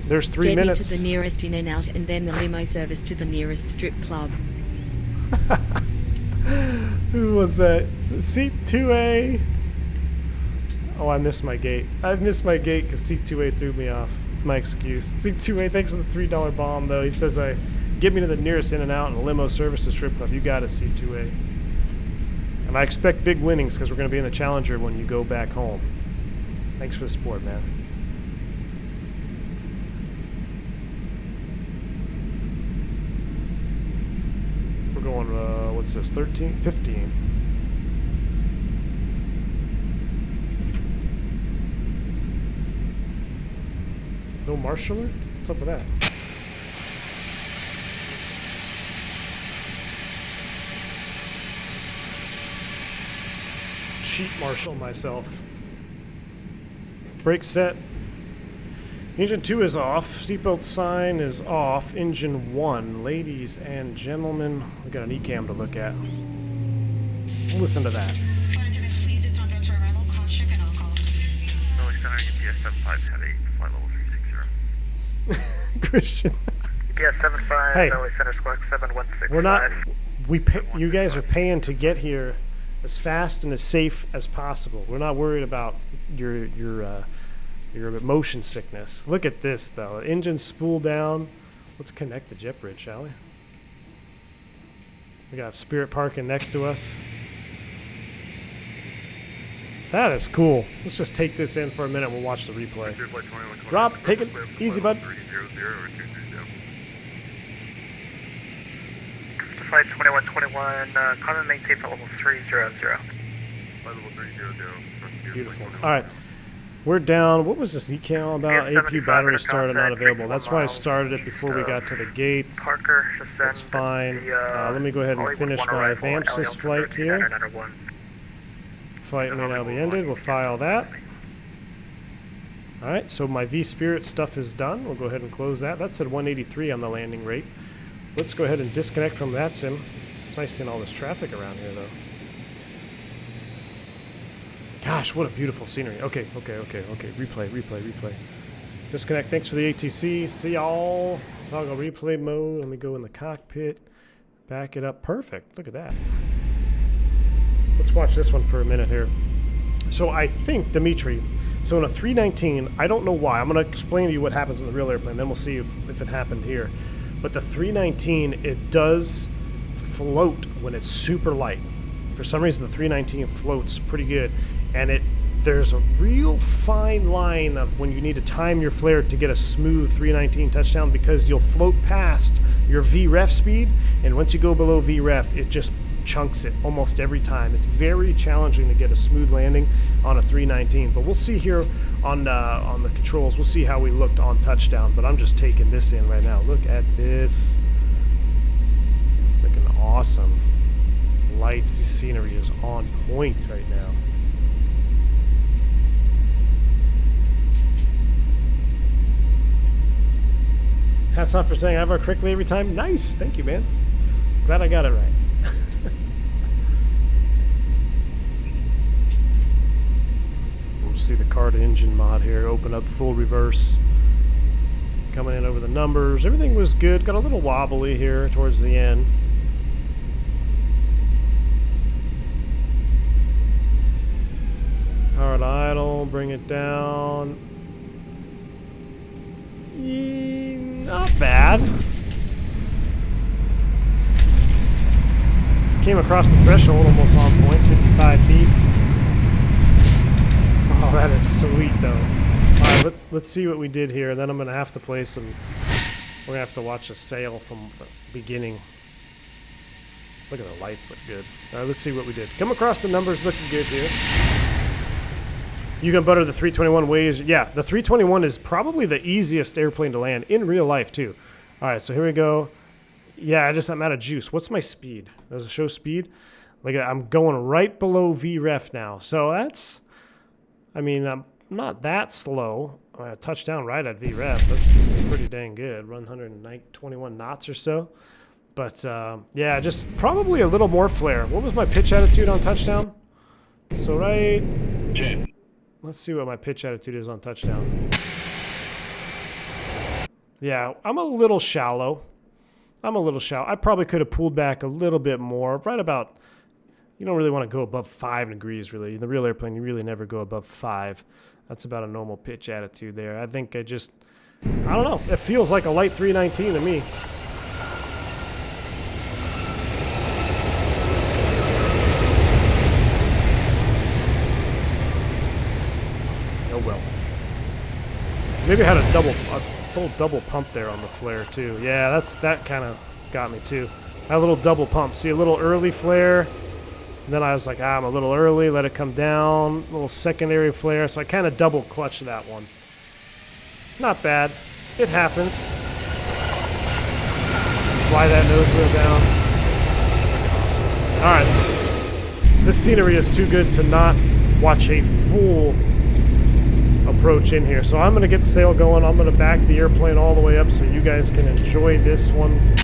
There's 3 Get minutes. me to the nearest in and out, and then the limo service to the nearest strip club. Who was that? Seat 2A. Oh, I missed my gate. I missed my gate because Seat 2A threw me off. My excuse. Seat 2A, thanks for the $3 bomb, though. He says, get me to the nearest in and out and a limo service to strip club. You got it, Seat 2A. And I expect big winnings because we're going to be in the Challenger when you go back home. Thanks for the support, man. We're going, what's this, 13? 15. No marshaller? What's up with that? Cheat marshal myself. Brake set. Engine 2 is off. Seatbelt sign is off. Engine 1. Ladies and gentlemen, we got an ECAM to look at. Listen to that. Flight attendant, please attend to arrival, cost check and alcohol. LA Center, UPS 75 Heavy, flight level 360. Christian. UPS 75, Hey. LA Center, squawk 7165. We're not. You guys are paying to get here as fast and as safe as possible. We're not worried about your motion sickness. Look at this though. Engine spool down. Let's connect the jet bridge, shall we? We got Spirit parking next to us. That is cool. Let's just take this in for a minute. We'll watch the replay. Rob, take it easy, bud. Flight 2121, climb and maintain flight level 300. Beautiful. All right. We're down. What was this ECAL about? APU battery started, not available. That's why I started it before we got to the gates. Parker, That's fine. Let me go ahead and finish my VAMSys flight here. Flight may now be ended. We'll file that. Alright, so my vSpirit stuff is done. We'll go ahead and close that. That said 183 on the landing rate. Let's go ahead and disconnect from that sim. It's nice seeing all this traffic around here, though. Gosh, what a beautiful scenery. Okay. Replay. Disconnect. Thanks for the ATC. See y'all. Toggle replay mode. Let me go in the cockpit. Back it up. Perfect. Look at that. Let's watch this one for a minute here. So I think, Dimitri, so in a 319, I don't know why. I'm going to explain to you what happens in the real airplane, then we'll see if it happened here. But the 319, it does float when it's super light. For some reason, the 319 floats pretty good. And there's a real fine line of when you need to time your flare to get a smooth 319 touchdown, because you'll float past your VREF speed, and once you go below VREF, it just chunks it almost every time. It's very challenging to get a smooth landing on a 319, but we'll see here on the controls. We'll see how we looked on touchdown, but I'm just taking this in right now. Look at this. Looking awesome. Lights, the scenery is on point right now. Hats off for saying I have our correctly every time. Nice, thank you, man. Glad I got it right. We'll see the card engine mod here. Open up full reverse. Coming in over the numbers. Everything was good. Got a little wobbly here towards the end. Hard idle. Bring it down. Not bad. Came across the threshold almost on point, 55 feet. Oh, that is sweet though. Alright, let's see what we did here. Then I'm going to have to play some... We're going to have to watch a sail from the beginning. Look at the lights, look good. Alright, let's see what we did. Come across the numbers looking good here. You can butter the 321 ways. Yeah, the 321 is probably the easiest airplane to land in real life too. Alright, so here we go. Yeah, I'm out of juice. What's my speed? Does it show speed? Look at, I'm going right below VREF now. So that's, I mean, I'm not that slow. Touchdown right at VREF. That's pretty dang good. Run 121 knots or so. But yeah, just probably a little more flare. What was my pitch attitude on touchdown? So right... 10. Let's see what my pitch attitude is on touchdown. Yeah, I'm a little shallow. I probably could have pulled back a little bit more. Right about, you don't really want to go above 5 degrees, really. In the real airplane, you really never go above 5. That's about a normal pitch attitude there. I think I don't know. It feels like a light 319 to me. Oh well. Maybe I had a full double pump there on the flare too. Yeah, that kind of got me too. A little double pump. See, a little early flare. And then I was like, I'm a little early. Let it come down. A little secondary flare. So I kind of double clutched that one. Not bad. It happens. Fly that nose wheel down. Awesome. All right. This scenery is too good to not watch a full approach in here. So I'm going to get the sail going. I'm going to back the airplane all the way up so you guys can enjoy this one.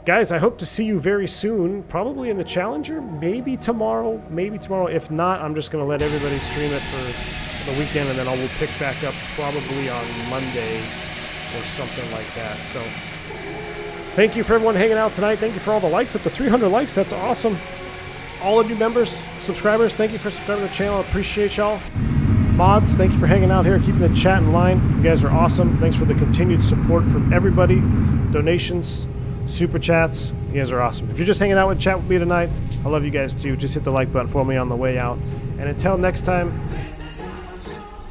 Guys, I hope to see you very soon, probably in the Challenger, maybe tomorrow. If not, I'm just going to let everybody stream it for the weekend, and then we'll pick back up probably on Monday or something like that. So thank you for everyone hanging out tonight. Thank you for all the likes. Up to 300 likes. That's awesome. All of you members, subscribers, thank you for subscribing to the channel. I appreciate y'all. Mods, thank you for hanging out here, keeping the chat in line. You guys are awesome. Thanks for the continued support from everybody. Donations, super chats. You guys are awesome. If you're just hanging out with chat with me tonight, I love you guys too. Just hit the like button for me on the way out. And until next time,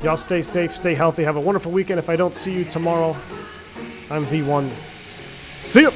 y'all stay safe, stay healthy. Have a wonderful weekend. If I don't see you tomorrow, I'm V1. See ya!